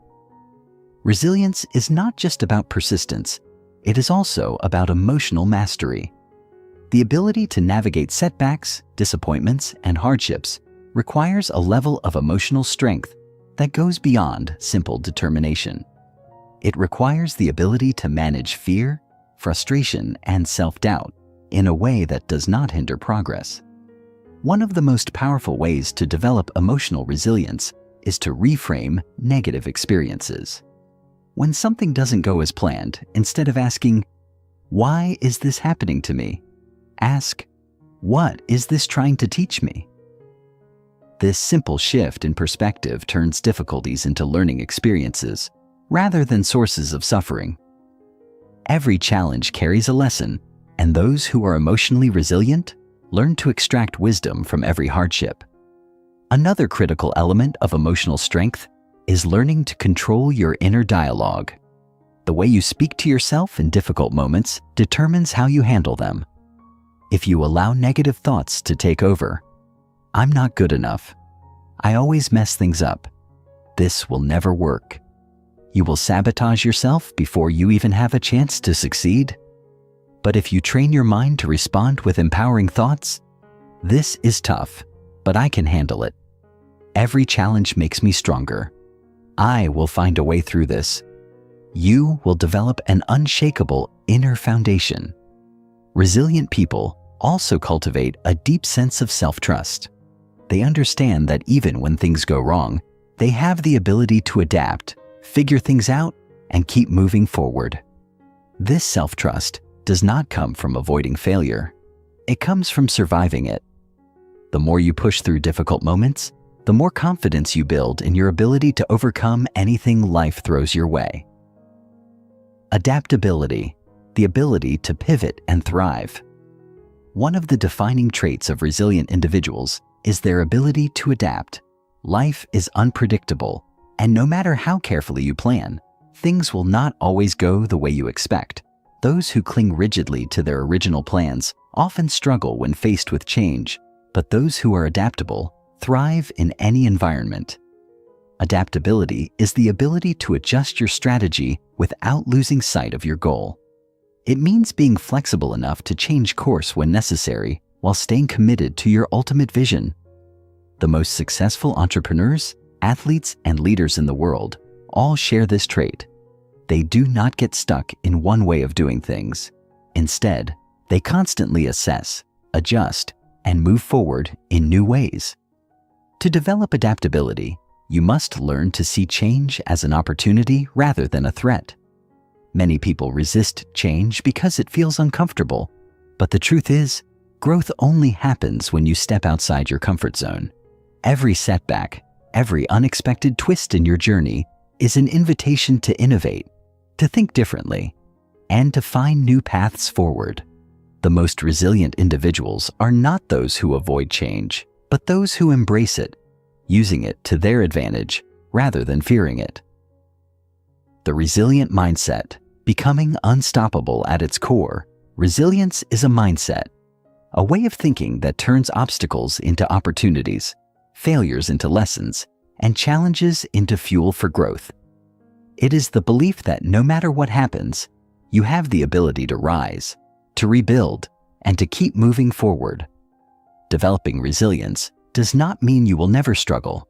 Resilience is not just about persistence, it is also about emotional mastery. The ability to navigate setbacks, disappointments, and hardships requires a level of emotional strength that goes beyond simple determination. It requires the ability to manage fear, frustration, and self-doubt in a way that does not hinder progress. One of the most powerful ways to develop emotional resilience is to reframe negative experiences. When something doesn't go as planned, instead of asking, "Why is this happening to me?" ask, "What is this trying to teach me?" This simple shift in perspective turns difficulties into learning experiences rather than sources of suffering. Every challenge carries a lesson, and those who are emotionally resilient learn to extract wisdom from every hardship. Another critical element of emotional strength is learning to control your inner dialogue. The way you speak to yourself in difficult moments determines how you handle them. If you allow negative thoughts to take over, "I'm not good enough. I always mess things up. This will never work," you will sabotage yourself before you even have a chance to succeed. But if you train your mind to respond with empowering thoughts, "This is tough, but I can handle it. Every challenge makes me stronger. I will find a way through this," you will develop an unshakable inner foundation. Resilient people also cultivate a deep sense of self-trust. They understand that even when things go wrong, they have the ability to adapt, figure things out, and keep moving forward. This self-trust does not come from avoiding failure. It comes from surviving it. The more you push through difficult moments, the more confidence you build in your ability to overcome anything life throws your way. Adaptability, the ability to pivot and thrive. One of the defining traits of resilient individuals is their ability to adapt. Life is unpredictable, and no matter how carefully you plan, things will not always go the way you expect. Those who cling rigidly to their original plans often struggle when faced with change, but those who are adaptable thrive in any environment. Adaptability is the ability to adjust your strategy without losing sight of your goal. It means being flexible enough to change course when necessary while staying committed to your ultimate vision. The most successful entrepreneurs, athletes, and leaders in the world all share this trait. They do not get stuck in one way of doing things. Instead, they constantly assess, adjust, and move forward in new ways. To develop adaptability, you must learn to see change as an opportunity rather than a threat. Many people resist change because it feels uncomfortable, but the truth is, growth only happens when you step outside your comfort zone. Every setback, every unexpected twist in your journey is an invitation to innovate, to think differently, and to find new paths forward. The most resilient individuals are not those who avoid change, but those who embrace it, using it to their advantage rather than fearing it. The resilient mindset, becoming unstoppable at its core. Resilience is a mindset, a way of thinking that turns obstacles into opportunities, failures into lessons, and challenges into fuel for growth. It is the belief that no matter what happens, you have the ability to rise, to rebuild, and to keep moving forward. Developing resilience does not mean you will never struggle.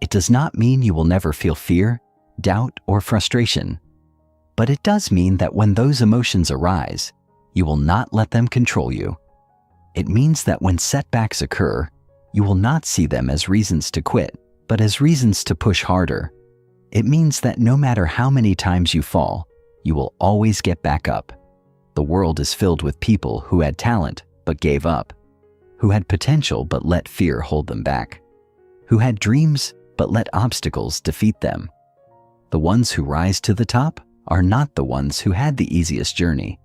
It does not mean you will never feel fear, doubt, or frustration. But it does mean that when those emotions arise, you will not let them control you. It means that when setbacks occur, you will not see them as reasons to quit, but as reasons to push harder. It means that no matter how many times you fall, you will always get back up. The world is filled with people who had talent but gave up, who had potential but let fear hold them back, who had dreams but let obstacles defeat them. The ones who rise to the top are not the ones who had the easiest journey,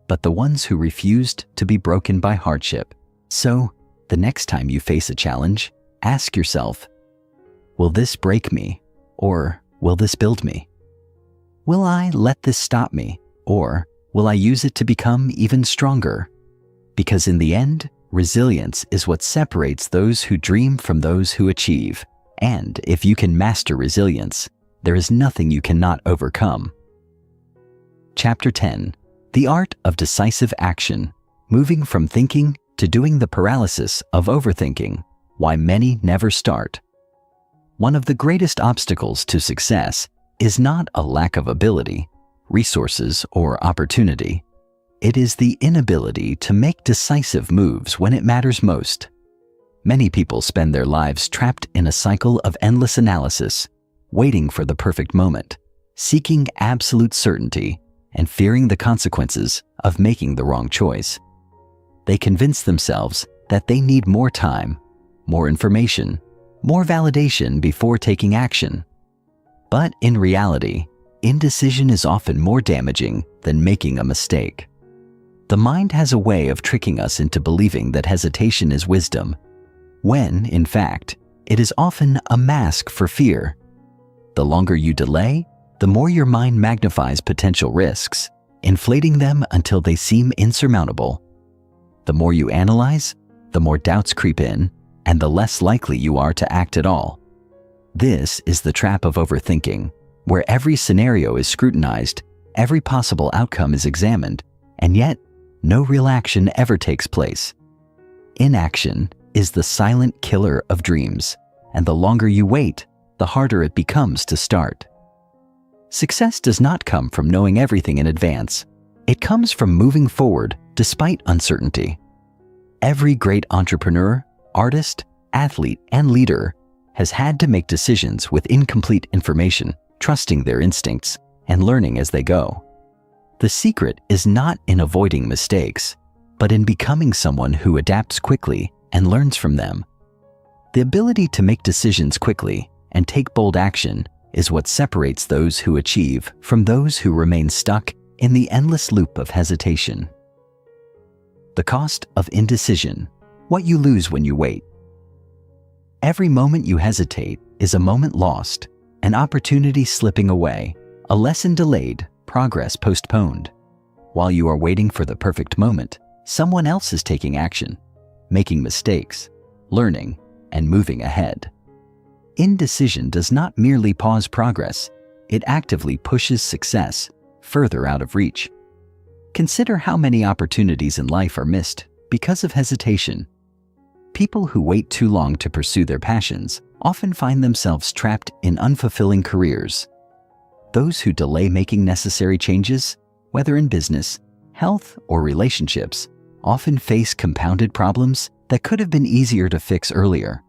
but the ones who refused to be broken by hardship. So, the next time you face a challenge, ask yourself, will this break me, or will this build me? Will I let this stop me, or will I use it to become even stronger? Because in the end, resilience is what separates those who dream from those who achieve. And if you can master resilience, there is nothing you cannot overcome. Chapter 10. The Art of Decisive Action. Moving from thinking to doing, the paralysis of overthinking. Why many never start. One of the greatest obstacles to success is not a lack of ability, resources, or opportunity. It is the inability to make decisive moves when it matters most. Many people spend their lives trapped in a cycle of endless analysis, waiting for the perfect moment, seeking absolute certainty, and fearing the consequences of making the wrong choice. They convince themselves that they need more time, more information, more validation before taking action. But in reality, indecision is often more damaging than making a mistake. The mind has a way of tricking us into believing that hesitation is wisdom, when, in fact, it is often a mask for fear. The longer you delay, the more your mind magnifies potential risks, inflating them until they seem insurmountable. The more you analyze, the more doubts creep in, and the less likely you are to act at all. This is the trap of overthinking, where every scenario is scrutinized, every possible outcome is examined, and yet no real action ever takes place. Inaction is the silent killer of dreams, and the longer you wait, the harder it becomes to start. Success does not come from knowing everything in advance. It comes from moving forward despite uncertainty. Every great entrepreneur, artist, athlete, and leader has had to make decisions with incomplete information, trusting their instincts and learning as they go. The secret is not in avoiding mistakes, but in becoming someone who adapts quickly and learns from them. The ability to make decisions quickly and take bold action is what separates those who achieve from those who remain stuck in the endless loop of hesitation. The cost of indecision: what you lose when you wait. Every moment you hesitate is a moment lost, an opportunity slipping away, a lesson delayed, progress postponed. While you are waiting for the perfect moment, someone else is taking action, making mistakes, learning, and moving ahead. Indecision does not merely pause progress, it actively pushes success further out of reach. Consider how many opportunities in life are missed because of hesitation. People who wait too long to pursue their passions often find themselves trapped in unfulfilling careers. Those who delay making necessary changes, whether in business, health, or relationships, often face compounded problems that could have been easier to fix earlier.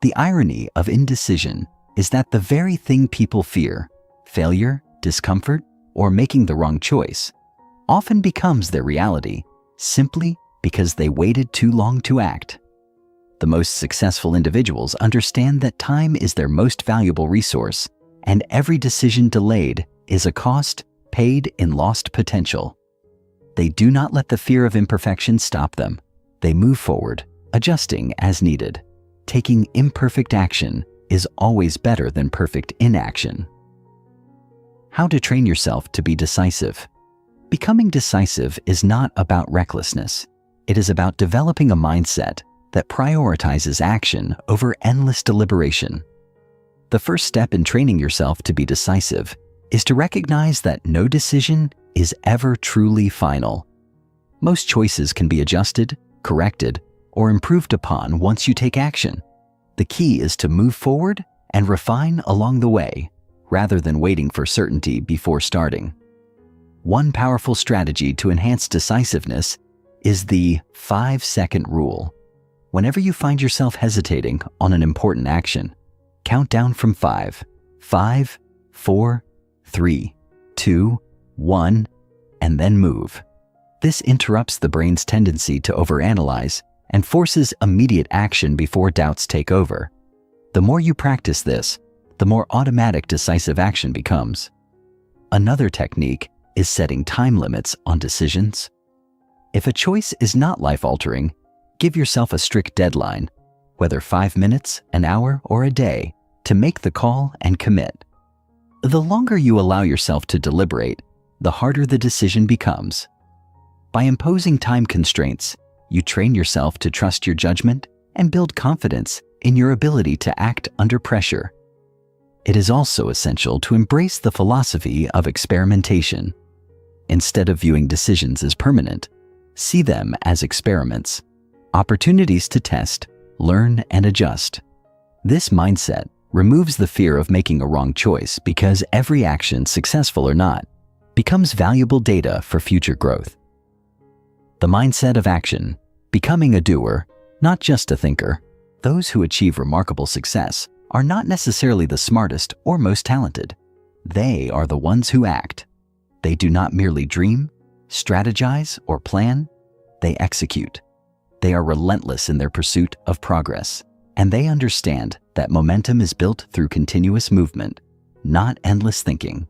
The irony of indecision is that the very thing people fear, failure, discomfort, or making the wrong choice, often becomes their reality simply because they waited too long to act. The most successful individuals understand that time is their most valuable resource, and every decision delayed is a cost paid in lost potential. They do not let the fear of imperfection stop them. They move forward, adjusting as needed. Taking imperfect action is always better than perfect inaction. How to train yourself to be decisive. Becoming decisive is not about recklessness. It is about developing a mindset that prioritizes action over endless deliberation. The first step in training yourself to be decisive is to recognize that no decision is ever truly final. Most choices can be adjusted, corrected, or improved upon once you take action. The key is to move forward and refine along the way, rather than waiting for certainty before starting. One powerful strategy to enhance decisiveness is the 5-second rule. Whenever you find yourself hesitating on an important action, count down from 5, 5, 4, 3, 2, 1, and then move. This interrupts the brain's tendency to overanalyze and forces immediate action before doubts take over. The more you practice this, the more automatic decisive action becomes. Another technique is setting time limits on decisions. If a choice is not life-altering, give yourself a strict deadline, whether 5 minutes, an hour, or a day, to make the call and commit. The longer you allow yourself to deliberate, the harder the decision becomes. By imposing time constraints, you train yourself to trust your judgment and build confidence in your ability to act under pressure. It is also essential to embrace the philosophy of experimentation. Instead of viewing decisions as permanent, see them as experiments, opportunities to test, learn, and adjust. This mindset removes the fear of making a wrong choice because every action, successful or not, becomes valuable data for future growth. The mindset of action, becoming a doer, not just a thinker. Those who achieve remarkable success are not necessarily the smartest or most talented. They are the ones who act. They do not merely dream, strategize, or plan. They execute. They are relentless in their pursuit of progress, and they understand that momentum is built through continuous movement, not endless thinking.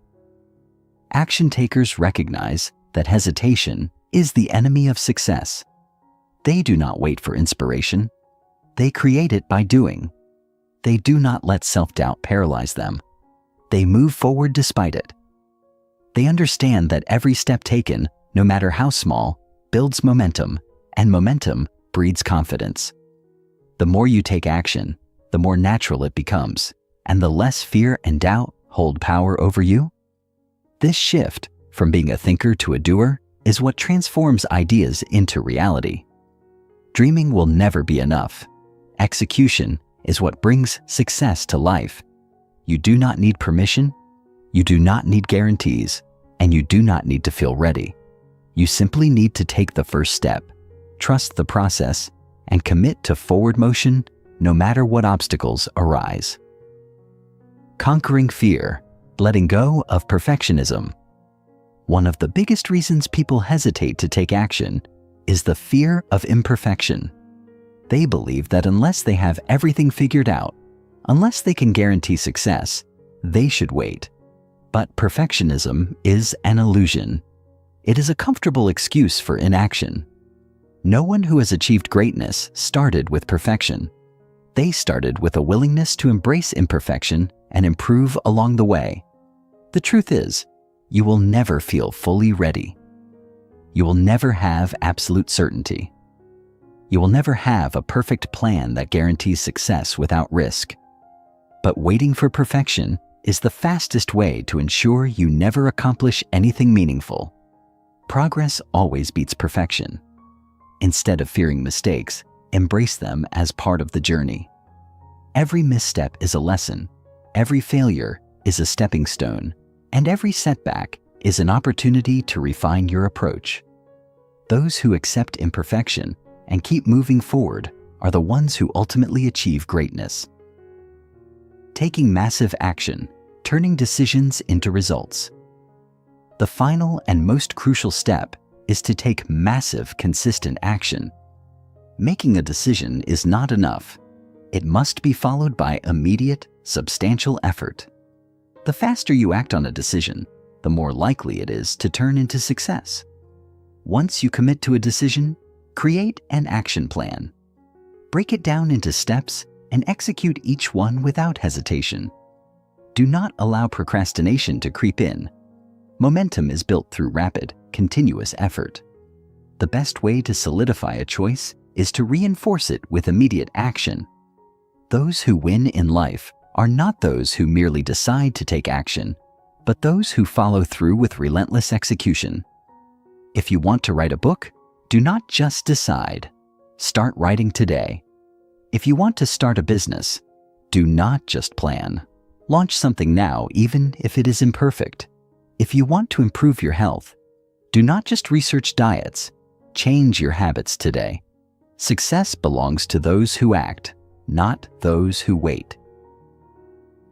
Action takers recognize that hesitation is the enemy of success. They do not wait for inspiration. They create it by doing. They do not let self-doubt paralyze them. They move forward despite it. They understand that every step taken, no matter how small, builds momentum, and momentum breeds confidence. The more you take action, the more natural it becomes, and the less fear and doubt hold power over you. This shift from being a thinker to a doer is what transforms ideas into reality. Dreaming will never be enough. Execution is what brings success to life. You do not need permission, you do not need guarantees, and you do not need to feel ready. You simply need to take the first step, trust the process, and commit to forward motion no matter what obstacles arise. Conquering fear, letting go of perfectionism. One of the biggest reasons people hesitate to take action is the fear of imperfection. They believe that unless they have everything figured out, unless they can guarantee success, they should wait. But perfectionism is an illusion. It is a comfortable excuse for inaction. No one who has achieved greatness started with perfection. They started with a willingness to embrace imperfection and improve along the way. The truth is, you will never feel fully ready. You will never have absolute certainty. You will never have a perfect plan that guarantees success without risk. But waiting for perfection is the fastest way to ensure you never accomplish anything meaningful. Progress always beats perfection. Instead of fearing mistakes, embrace them as part of the journey. Every misstep is a lesson, every failure is a stepping stone, and every setback is an opportunity to refine your approach. Those who accept imperfection and keep moving forward are the ones who ultimately achieve greatness. Taking massive action, turning decisions into results. The final and most crucial step is to take massive, consistent action. Making a decision is not enough. It must be followed by immediate, substantial effort. The faster you act on a decision, the more likely it is to turn into success. Once you commit to a decision, create an action plan. Break it down into steps and execute each one without hesitation. Do not allow procrastination to creep in. Momentum is built through rapid, continuous effort. The best way to solidify a choice is to reinforce it with immediate action. Those who win in life are not those who merely decide to take action, but those who follow through with relentless execution. If you want to write a book, do not just decide. Start writing today. If you want to start a business, do not just plan. Launch something now, even if it is imperfect. If you want to improve your health, do not just research diets. Change your habits today. Success belongs to those who act, not those who wait.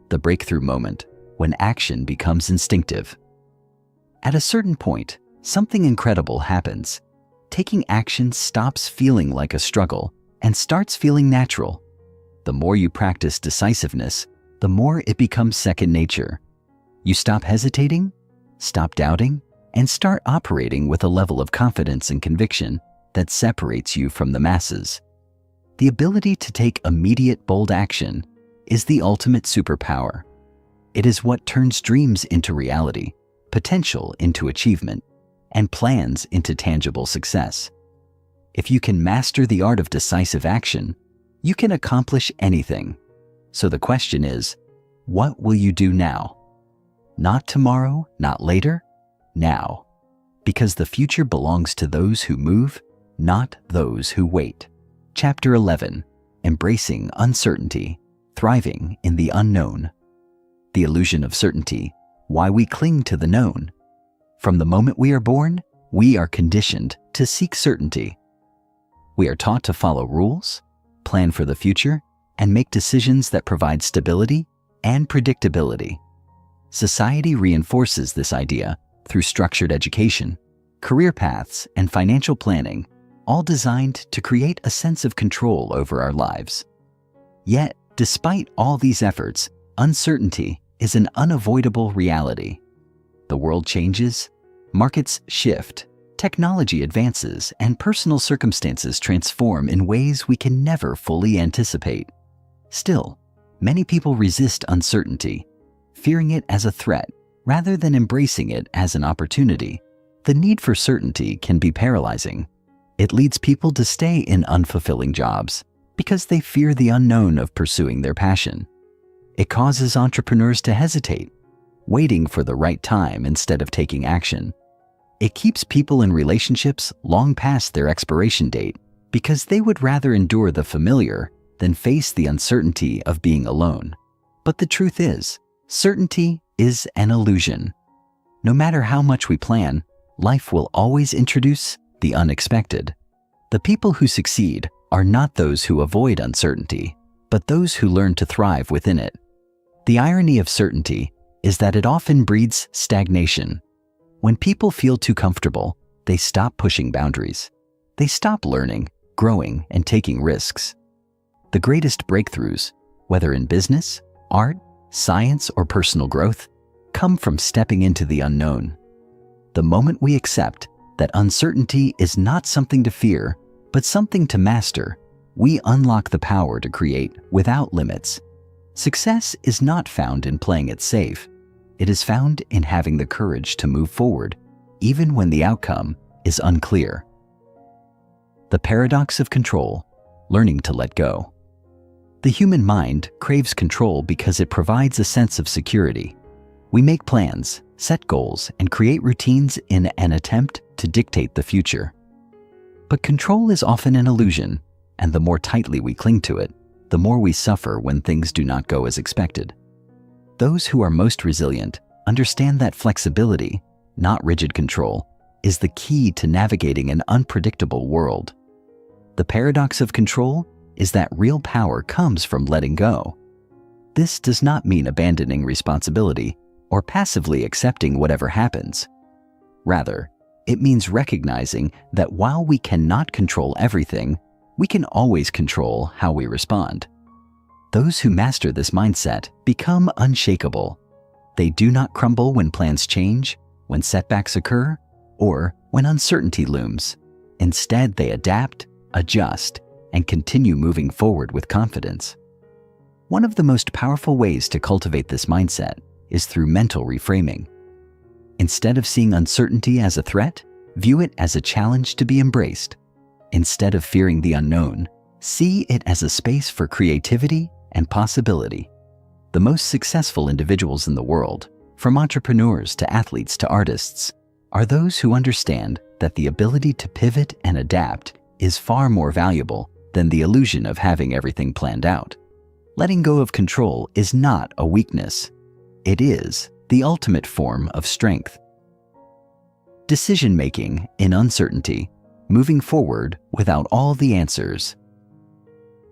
The breakthrough moment, when action becomes instinctive. At a certain point, something incredible happens. Taking action stops feeling like a struggle and starts feeling natural. The more you practice decisiveness, the more it becomes second nature. You stop hesitating, stop doubting, and start operating with a level of confidence and conviction that separates you from the masses. The ability to take immediate, bold action is the ultimate superpower. It is what turns dreams into reality, potential into achievement, and plans into tangible success. If you can master the art of decisive action, you can accomplish anything. So the question is, what will you do now? Not tomorrow, not later, now. Because the future belongs to those who move, not those who wait. Chapter 11. Embracing Uncertainty, Thriving in the Unknown. The illusion of certainty, why we cling to the known. From the moment we are born, we are conditioned to seek certainty. We are taught to follow rules, plan for the future, and make decisions that provide stability and predictability. Society reinforces this idea through structured education, career paths, and financial planning, all designed to create a sense of control over our lives. Yet, despite all these efforts, uncertainty is an unavoidable reality. The world changes, markets shift, technology advances, and personal circumstances transform in ways we can never fully anticipate. Still, many people resist uncertainty, fearing it as a threat rather than embracing it as an opportunity. The need for certainty can be paralyzing. It leads people to stay in unfulfilling jobs because they fear the unknown of pursuing their passion. It causes entrepreneurs to hesitate, waiting for the right time instead of taking action. It keeps people in relationships long past their expiration date because they would rather endure the familiar than face the uncertainty of being alone. But the truth is, certainty is an illusion. No matter how much we plan, life will always introduce the unexpected. The people who succeed are not those who avoid uncertainty, but those who learn to thrive within it. The irony of certainty is that it often breeds stagnation. When people feel too comfortable, they stop pushing boundaries. They stop learning, growing, and taking risks. The greatest breakthroughs, whether in business, art, science, or personal growth, come from stepping into the unknown. The moment we accept that uncertainty is not something to fear, but something to master, we unlock the power to create without limits. Success is not found in playing it safe. It is found in having the courage to move forward, even when the outcome is unclear. The paradox of control, learning to let go. The human mind craves control because it provides a sense of security. We make plans, set goals, and create routines in an attempt to dictate the future. But control is often an illusion, and the more tightly we cling to it, the more we suffer when things do not go as expected. Those who are most resilient understand that flexibility, not rigid control, is the key to navigating an unpredictable world. The paradox of control is that real power comes from letting go. This does not mean abandoning responsibility or passively accepting whatever happens. Rather, it means recognizing that while we cannot control everything, we can always control how we respond. Those who master this mindset become unshakable. They do not crumble when plans change, when setbacks occur, or when uncertainty looms. Instead, they adapt, adjust, and continue moving forward with confidence. One of the most powerful ways to cultivate this mindset is through mental reframing. Instead of seeing uncertainty as a threat, view it as a challenge to be embraced. Instead of fearing the unknown, see it as a space for creativity and possibility. The most successful individuals in the world, from entrepreneurs to athletes to artists, are those who understand that the ability to pivot and adapt is far more valuable than the illusion of having everything planned out. Letting go of control is not a weakness. It is the ultimate form of strength. Decision-making in uncertainty, moving forward without all the answers.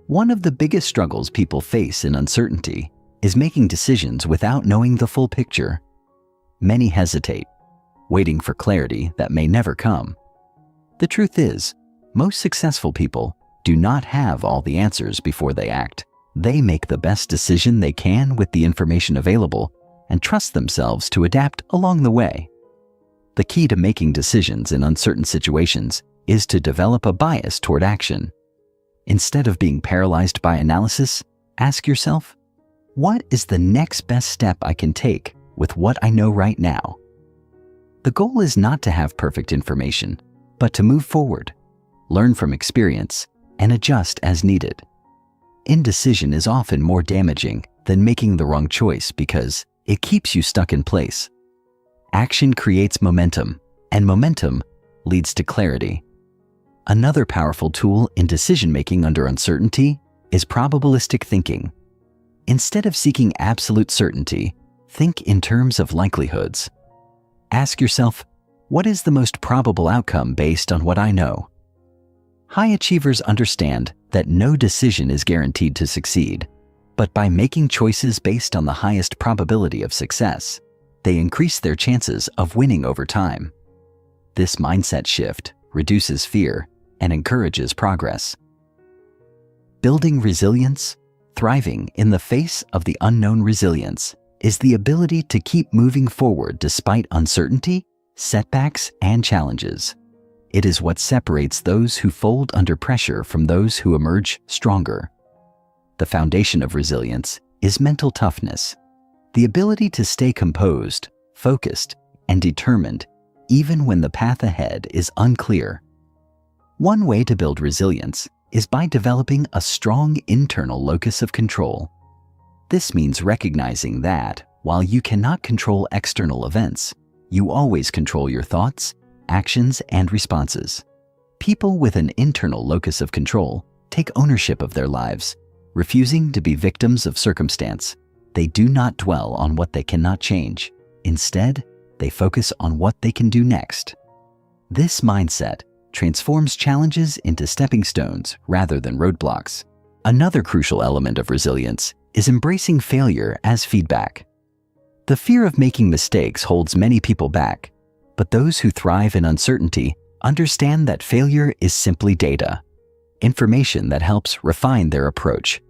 One of the biggest struggles people face in uncertainty is making decisions without knowing the full picture. Many hesitate, waiting for clarity that may never come. The truth is, most successful people do not have all the answers before they act. They make the best decision they can with the information available and trust themselves to adapt along the way. The key to making decisions in uncertain situations is to develop a bias toward action. Instead of being paralyzed by analysis, ask yourself, what is the next best step I can take with what I know right now? The goal is not to have perfect information, but to move forward, learn from experience, and adjust as needed. Indecision is often more damaging than making the wrong choice because it keeps you stuck in place. Action creates momentum, and momentum leads to clarity. Another powerful tool in decision-making under uncertainty is probabilistic thinking. Instead of seeking absolute certainty, think in terms of likelihoods. Ask yourself, what is the most probable outcome based on what I know? High achievers understand that no decision is guaranteed to succeed, but by making choices based on the highest probability of success, they increase their chances of winning over time. This mindset shift reduces fear and encourages progress. Building resilience, thriving in the face of the unknown resilience, is the ability to keep moving forward despite uncertainty, setbacks, and challenges. It is what separates those who fold under pressure from those who emerge stronger. The foundation of resilience is mental toughness, the ability to stay composed, focused, and determined even when the path ahead is unclear. One way to build resilience is by developing a strong internal locus of control. This means recognizing that, while you cannot control external events, you always control your thoughts, actions, and responses. People with an internal locus of control take ownership of their lives, refusing to be victims of circumstance. They do not dwell on what they cannot change. Instead, they focus on what they can do next. This mindset transforms challenges into stepping stones rather than roadblocks. Another crucial element of resilience is embracing failure as feedback. The fear of making mistakes holds many people back, But those who thrive in uncertainty understand that failure is simply data, information that helps refine their approach.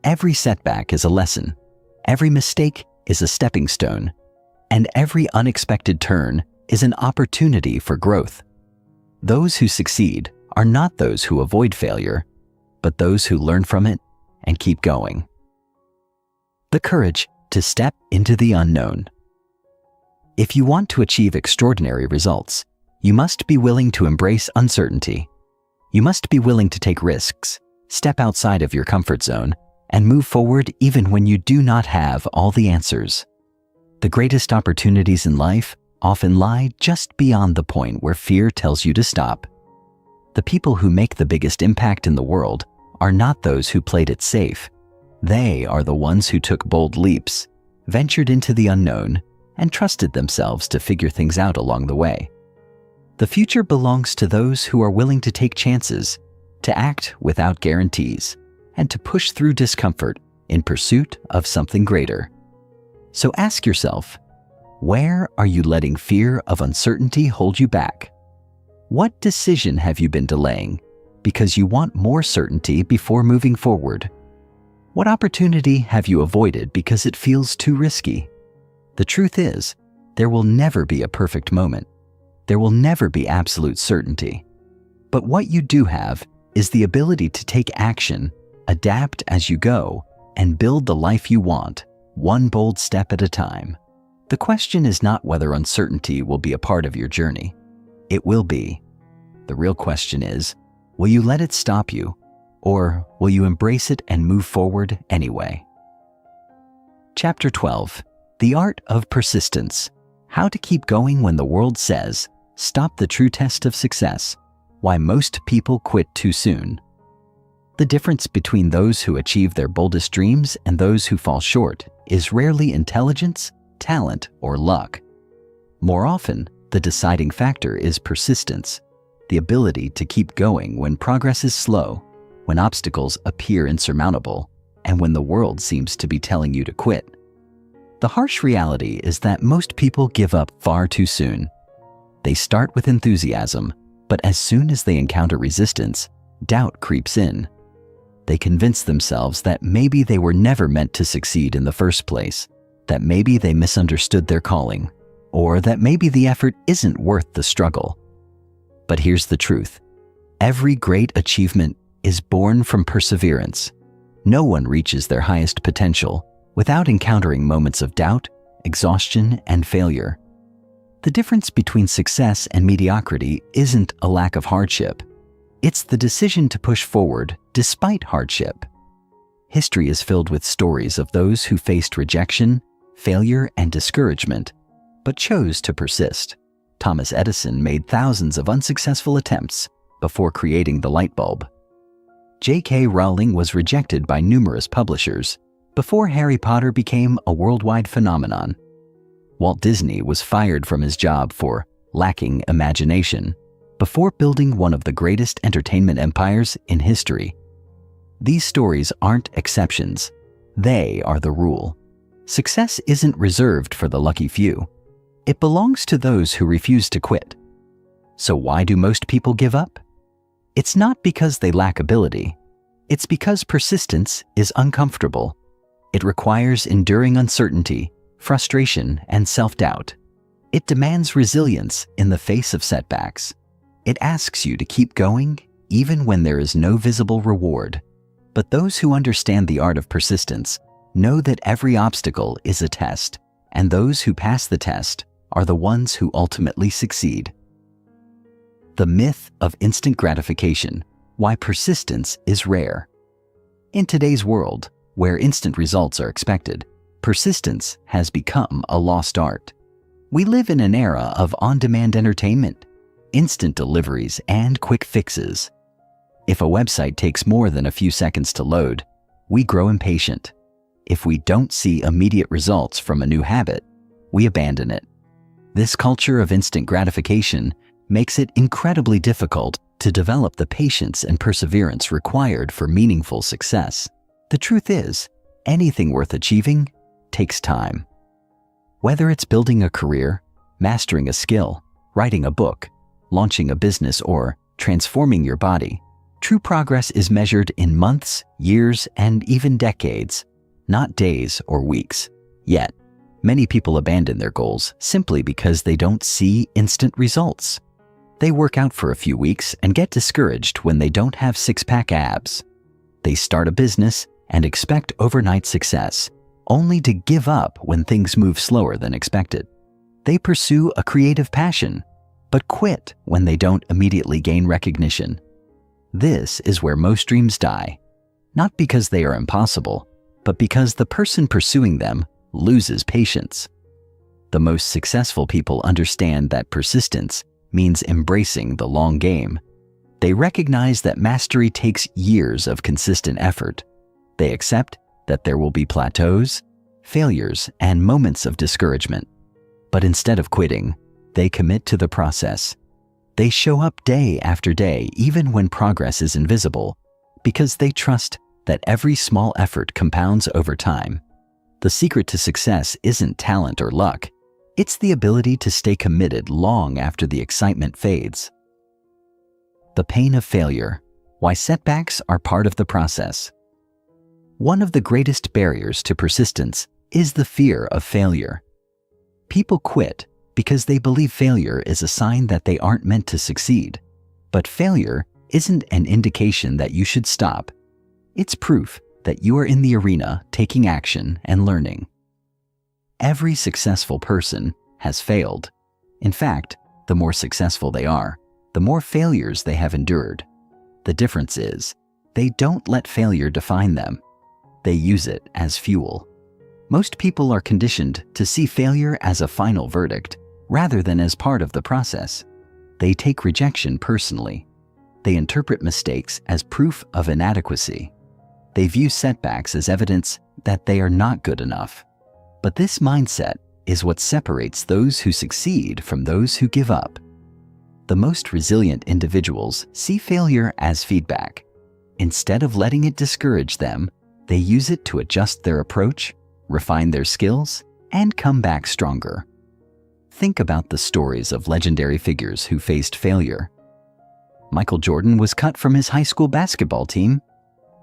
Every setback is a lesson, every mistake is a stepping stone, and every unexpected turn is an opportunity for growth. Those who succeed are not those who avoid failure, but those who learn from it and keep going. The courage to step into the unknown. If you want to achieve extraordinary results, you must be willing to embrace uncertainty. You must be willing to take risks, step outside of your comfort zone, and move forward even when you do not have all the answers. The greatest opportunities in life often lie just beyond the point where fear tells you to stop. The people who make the biggest impact in the world are not those who played it safe. They are the ones who took bold leaps, ventured into the unknown, and trusted themselves to figure things out along the way. The future belongs to those who are willing to take chances, to act without guarantees, and to push through discomfort in pursuit of something greater. So ask yourself, where are you letting fear of uncertainty hold you back? What decision have you been delaying because you want more certainty before moving forward? What opportunity have you avoided because it feels too risky? The truth is, there will never be a perfect moment. There will never be absolute certainty. But what you do have is the ability to take action, adapt as you go, and build the life you want, one bold step at a time. The question is not whether uncertainty will be a part of your journey. It will be. The real question is, will you let it stop you, or will you embrace it and move forward anyway? Chapter 12. The Art of Persistence. How to keep going when the world says, stop the true test of success. Why most people quit too soon. The difference between those who achieve their boldest dreams and those who fall short is rarely intelligence, talent, or luck. More often, the deciding factor is persistence, the ability to keep going when progress is slow, when obstacles appear insurmountable, and when the world seems to be telling you to quit. The harsh reality is that most people give up far too soon. They start with enthusiasm, but as soon as they encounter resistance, doubt creeps in. They convince themselves that maybe they were never meant to succeed in the first place, that maybe they misunderstood their calling, or that maybe the effort isn't worth the struggle. But here's the truth. Every great achievement is born from perseverance. No one reaches their highest potential without encountering moments of doubt, exhaustion, and failure. The difference between success and mediocrity isn't a lack of hardship. It's the decision to push forward despite hardship. History is filled with stories of those who faced rejection, failure, and discouragement, but chose to persist. Thomas Edison made thousands of unsuccessful attempts before creating the light bulb. J.K. Rowling was rejected by numerous publishers before Harry Potter became a worldwide phenomenon. Walt Disney was fired from his job for lacking imagination before building one of the greatest entertainment empires in history. These stories aren't exceptions. They are the rule. Success isn't reserved for the lucky few. It belongs to those who refuse to quit. So why do most people give up? It's not because they lack ability. It's because persistence is uncomfortable. It requires enduring uncertainty, frustration, and self-doubt. It demands resilience in the face of setbacks. It asks you to keep going even when there is no visible reward. But those who understand the art of persistence know that every obstacle is a test, and those who pass the test are the ones who ultimately succeed. The myth of instant gratification: why persistence is rare. In today's world, where instant results are expected, persistence has become a lost art. We live in an era of on-demand entertainment, instant deliveries, and quick fixes. If a website takes more than a few seconds to load, we grow impatient. If we don't see immediate results from a new habit, we abandon it. This culture of instant gratification makes it incredibly difficult to develop the patience and perseverance required for meaningful success. The truth is, anything worth achieving takes time. Whether it's building a career, mastering a skill, writing a book, launching a business, or transforming your body, true progress is measured in months, years, and even decades, not days or weeks. Yet, many people abandon their goals simply because they don't see instant results. They work out for a few weeks and get discouraged when they don't have six-pack abs. They start a business and expect overnight success, only to give up when things move slower than expected. They pursue a creative passion, but quit when they don't immediately gain recognition. This is where most dreams die, not because they are impossible, but because the person pursuing them loses patience. The most successful people understand that persistence means embracing the long game. They recognize that mastery takes years of consistent effort. They accept that there will be plateaus, failures, and moments of discouragement. But instead of quitting, they commit to the process. They show up day after day, even when progress is invisible, because they trust that every small effort compounds over time. The secret to success isn't talent or luck. It's the ability to stay committed long after the excitement fades. The pain of failure: why setbacks are part of the process. One of the greatest barriers to persistence is the fear of failure. People quit because they believe failure is a sign that they aren't meant to succeed. But failure isn't an indication that you should stop. It's proof that you are in the arena, taking action and learning. Every successful person has failed. In fact, the more successful they are, the more failures they have endured. The difference is, they don't let failure define them. They use it as fuel. Most people are conditioned to see failure as a final verdict, rather than as part of the process. They take rejection personally. They interpret mistakes as proof of inadequacy. They view setbacks as evidence that they are not good enough. But this mindset is what separates those who succeed from those who give up. The most resilient individuals see failure as feedback. Instead of letting it discourage them, they use it to adjust their approach, refine their skills, and come back stronger. Think about the stories of legendary figures who faced failure. Michael Jordan was cut from his high school basketball team.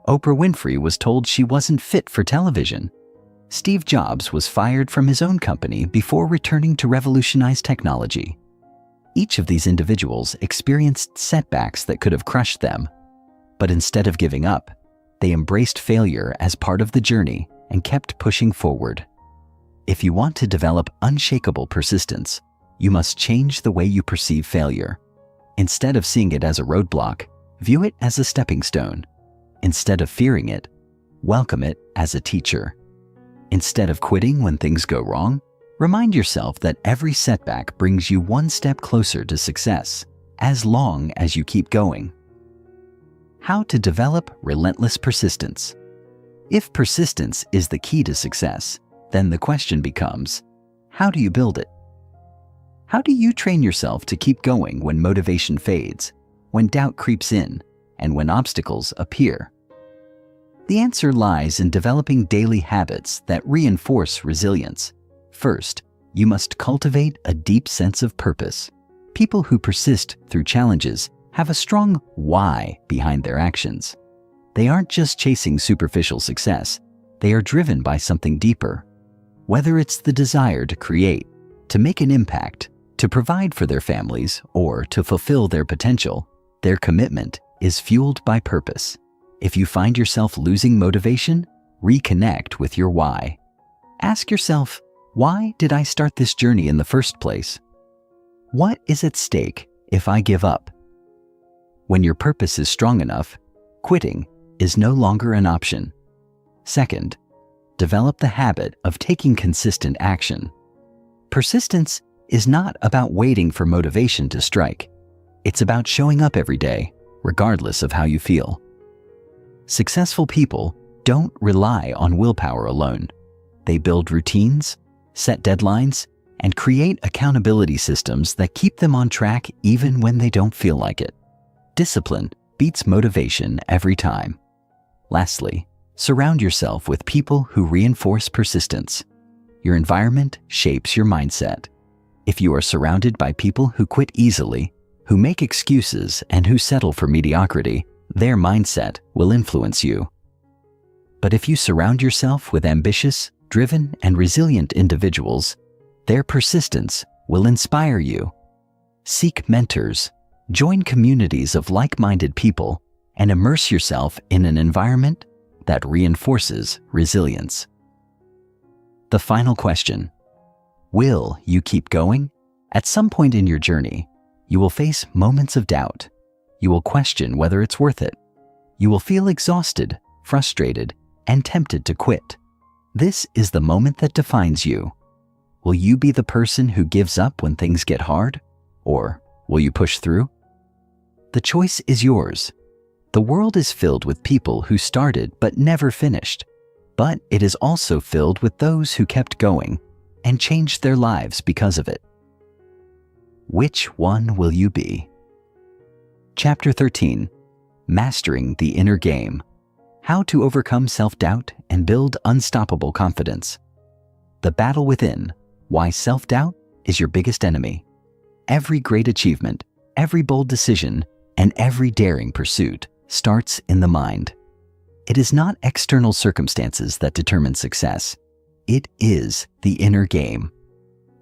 Oprah Winfrey was told she wasn't fit for television. Steve Jobs was fired from his own company before returning to revolutionize technology. Each of these individuals experienced setbacks that could have crushed them. But instead of giving up, they embraced failure as part of the journey and kept pushing forward. If you want to develop unshakable persistence, you must change the way you perceive failure. Instead of seeing it as a roadblock, view it as a stepping stone. Instead of fearing it, welcome it as a teacher. Instead of quitting when things go wrong, remind yourself that every setback brings you one step closer to success, as long as you keep going. How to develop relentless persistence. If persistence is the key to success, then the question becomes, how do you build it? How do you train yourself to keep going when motivation fades, when doubt creeps in, and when obstacles appear? The answer lies in developing daily habits that reinforce resilience. First, you must cultivate a deep sense of purpose. People who persist through challenges have a strong why behind their actions. They aren't just chasing superficial success, they are driven by something deeper. Whether it's the desire to create, to make an impact, to provide for their families, or to fulfill their potential, their commitment is fueled by purpose. If you find yourself losing motivation, reconnect with your why. Ask yourself, why did I start this journey in the first place? What is at stake if I give up? When your purpose is strong enough, quitting is no longer an option. Second, develop the habit of taking consistent action. Persistence is not about waiting for motivation to strike. It's about showing up every day, regardless of how you feel. Successful people don't rely on willpower alone. They build routines, set deadlines, and create accountability systems that keep them on track even when they don't feel like it. Discipline beats motivation every time. Lastly, surround yourself with people who reinforce persistence. Your environment shapes your mindset. If you are surrounded by people who quit easily, who make excuses, and who settle for mediocrity, their mindset will influence you. But if you surround yourself with ambitious, driven, and resilient individuals, their persistence will inspire you. Seek mentors, join communities of like-minded people, and immerse yourself in an environment that reinforces resilience. The final question: will you keep going? At some point in your journey, you will face moments of doubt. You will question whether it's worth it. You will feel exhausted, frustrated, and tempted to quit. This is the moment that defines you. Will you be the person who gives up when things get hard? Or will you push through? The choice is yours. The world is filled with people who started but never finished. But it is also filled with those who kept going and changed their lives because of it. Which one will you be? Chapter 13. Mastering the Inner Game. How to overcome self-doubt and build unstoppable confidence. The battle within. Why self-doubt is your biggest enemy. Every great achievement, every bold decision, and every daring pursuit starts in the mind. It is not external circumstances that determine success. It is the inner game.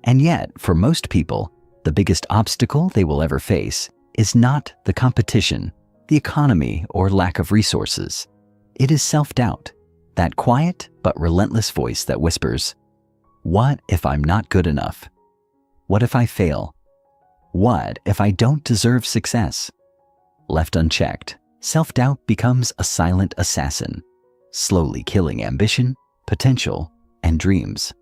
And yet, for most people, the biggest obstacle they will ever face is not the competition, the economy, or lack of resources. It is self-doubt, that quiet but relentless voice that whispers, "What if I'm not good enough? What if I fail? What if I don't deserve success?" Left unchecked, self-doubt becomes a silent assassin, slowly killing ambition, potential, and dreams.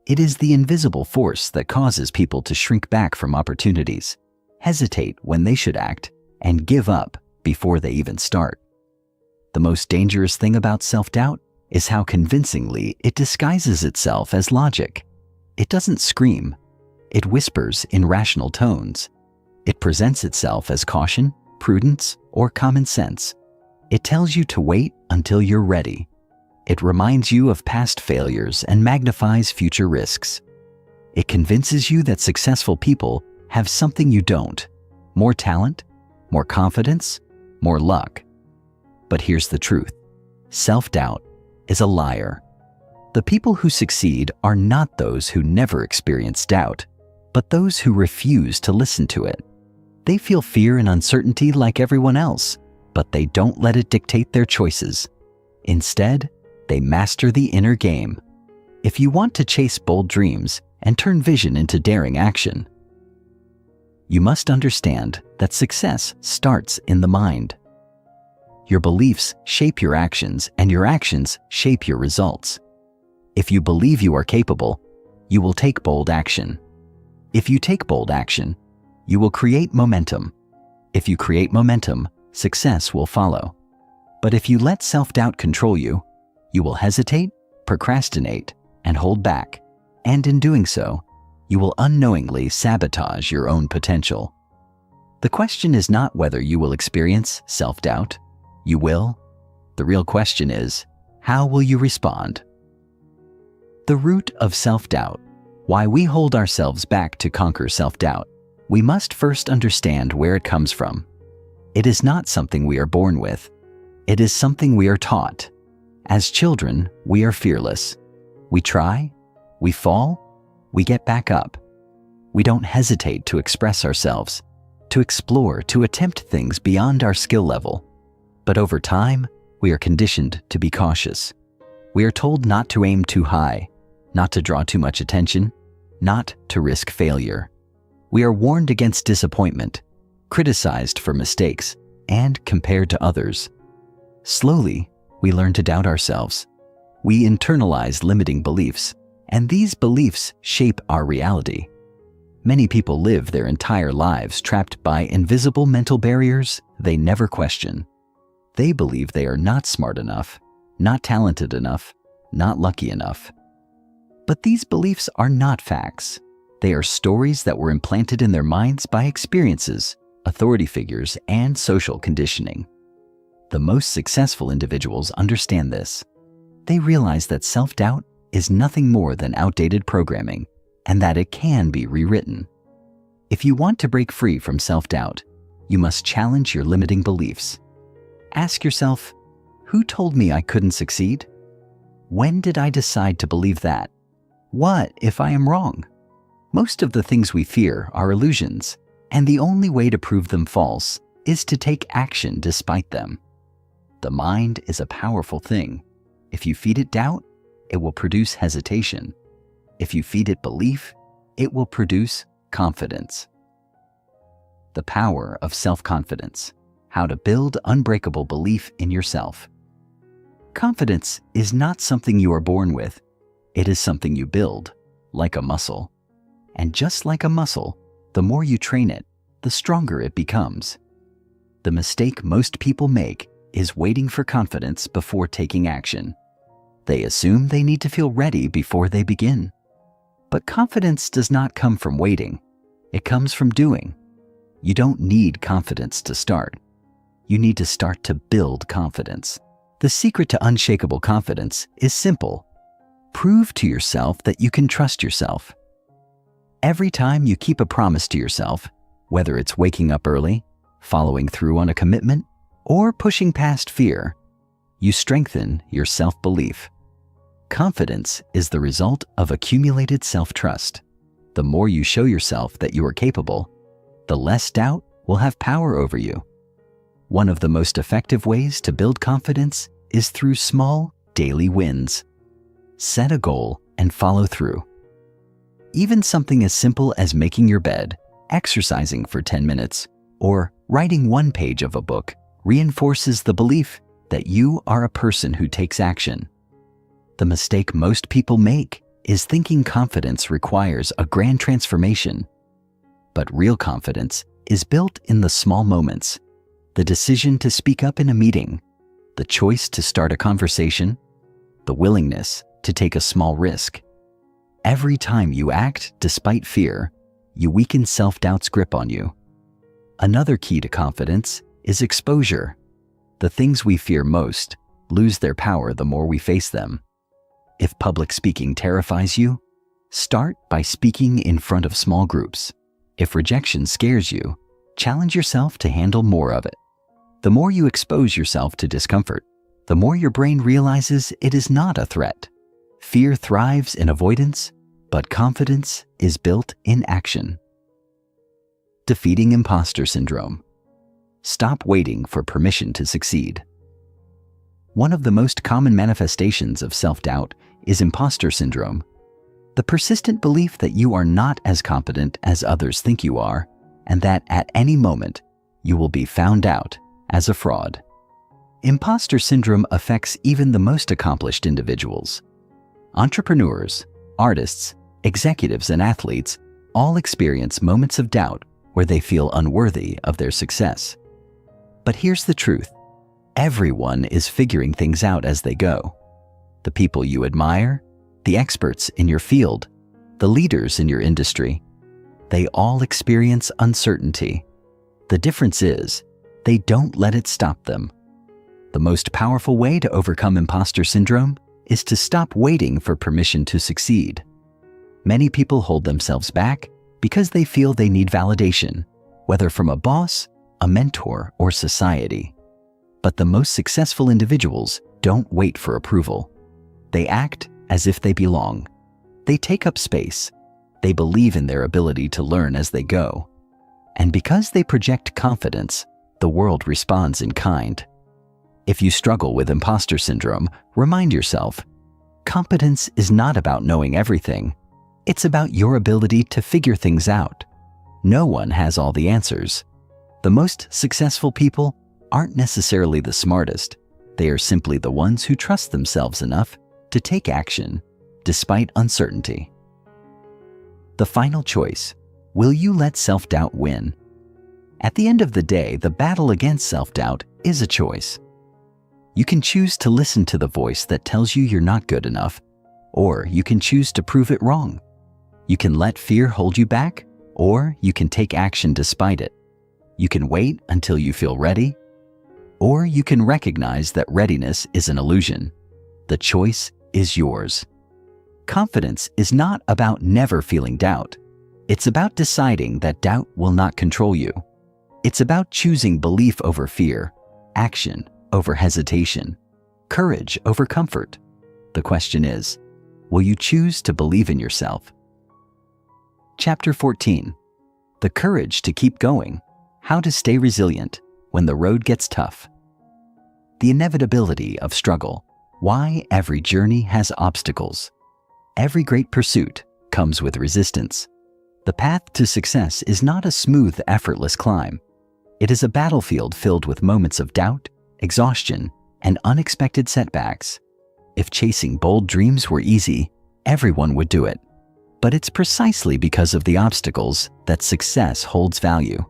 It is the invisible force that causes people to shrink back from opportunities, hesitate when they should act, and give up before they even start. The most dangerous thing about self-doubt is how convincingly it disguises itself as logic. It doesn't scream. It whispers in rational tones. It presents itself as caution, prudence, or common sense. It tells you to wait until you're ready. It reminds you of past failures and magnifies future risks. It convinces you that successful people have something you don't: more talent, more confidence, more luck. But here's the truth. Self-doubt is a liar. The people who succeed are not those who never experience doubt, but those who refuse to listen to it. They feel fear and uncertainty like everyone else, but they don't let it dictate their choices. Instead, they master the inner game. If you want to chase bold dreams and turn vision into daring action, you must understand that success starts in the mind. Your beliefs shape your actions, and your actions shape your results. If you believe you are capable, you will take bold action. If you take bold action, you will create momentum. If you create momentum, success will follow. But if you let self-doubt control you, you will hesitate, procrastinate, and hold back. And in doing so, you will unknowingly sabotage your own potential. The question is not whether you will experience self-doubt. You will. The real question is, how will you respond? The root of self-doubt. Why we hold ourselves back to conquer self-doubt. We must first understand where it comes from. It is not something we are born with. It is something we are taught. As children, we are fearless. We try, we fall, we get back up. We don't hesitate to express ourselves, to explore, to attempt things beyond our skill level. But over time, we are conditioned to be cautious. We are told not to aim too high, not to draw too much attention, not to risk failure. We are warned against disappointment, criticized for mistakes, and compared to others. Slowly, we learn to doubt ourselves. We internalize limiting beliefs, and these beliefs shape our reality. Many people live their entire lives trapped by invisible mental barriers they never question. They believe they are not smart enough, not talented enough, not lucky enough. But these beliefs are not facts. They are stories that were implanted in their minds by experiences, authority figures, and social conditioning. The most successful individuals understand this. They realize that self-doubt is nothing more than outdated programming, and that it can be rewritten. If you want to break free from self-doubt, you must challenge your limiting beliefs. Ask yourself, who told me I couldn't succeed? When did I decide to believe that? What if I am wrong? Most of the things we fear are illusions, and the only way to prove them false is to take action despite them. The mind is a powerful thing. If you feed it doubt, it will produce hesitation. If you feed it belief, it will produce confidence. The power of self-confidence. How to build unbreakable belief in yourself. Confidence is not something you are born with. It is something you build, like a muscle. And just like a muscle, the more you train it, the stronger it becomes. The mistake most people make is waiting for confidence before taking action. They assume they need to feel ready before they begin. But confidence does not come from waiting. It comes from doing. You don't need confidence to start. You need to start to build confidence. The secret to unshakable confidence is simple. Prove to yourself that you can trust yourself. Every time you keep a promise to yourself, whether it's waking up early, following through on a commitment, or pushing past fear, you strengthen your self-belief. Confidence is the result of accumulated self-trust. The more you show yourself that you are capable, the less doubt will have power over you. One of the most effective ways to build confidence is through small, daily wins. Set a goal and follow through. Even something as simple as making your bed, exercising for 10 minutes, or writing one page of a book reinforces the belief that you are a person who takes action. The mistake most people make is thinking confidence requires a grand transformation. But real confidence is built in the small moments. The decision to speak up in a meeting, the choice to start a conversation, the willingness to take a small risk. Every time you act despite fear, you weaken self-doubt's grip on you. Another key to confidence is exposure. The things we fear most lose their power the more we face them. If public speaking terrifies you, start by speaking in front of small groups. If rejection scares you, challenge yourself to handle more of it. The more you expose yourself to discomfort, the more your brain realizes it is not a threat. Fear thrives in avoidance, but confidence is built in action. Defeating imposter syndrome. Stop waiting for permission to succeed. One of the most common manifestations of self-doubt is imposter syndrome. The persistent belief that you are not as competent as others think you are, and that at any moment you will be found out as a fraud. Imposter syndrome affects even the most accomplished individuals. Entrepreneurs, artists, executives, and athletes all experience moments of doubt where they feel unworthy of their success. But here's the truth. Everyone is figuring things out as they go. The people you admire, the experts in your field, the leaders in your industry, they all experience uncertainty. The difference is, they don't let it stop them. The most powerful way to overcome imposter syndrome is to stop waiting for permission to succeed. Many people hold themselves back because they feel they need validation, whether from a boss, a mentor, or society. But the most successful individuals don't wait for approval. They act as if they belong. They take up space. They believe in their ability to learn as they go. And because they project confidence, the world responds in kind. If you struggle with imposter syndrome, remind yourself, competence is not about knowing everything. It's about your ability to figure things out. No one has all the answers. The most successful people aren't necessarily the smartest. They are simply the ones who trust themselves enough to take action despite uncertainty. The final choice. Will you let self-doubt win? At the end of the day, the battle against self-doubt is a choice. You can choose to listen to the voice that tells you you're not good enough, or you can choose to prove it wrong. You can let fear hold you back, or you can take action despite it. You can wait until you feel ready, or you can recognize that readiness is an illusion. The choice is yours. Confidence is not about never feeling doubt. It's about deciding that doubt will not control you. It's about choosing belief over fear, action over hesitation, courage over comfort. The question is, will you choose to believe in yourself? Chapter 14. The courage to keep going. How to stay resilient when the road gets tough. The inevitability of struggle. Why every journey has obstacles. Every great pursuit comes with resistance. The path to success is not a smooth, effortless climb. It is a battlefield filled with moments of doubt, exhaustion, and unexpected setbacks. If chasing bold dreams were easy, everyone would do it. But it's precisely because of the obstacles that success holds value.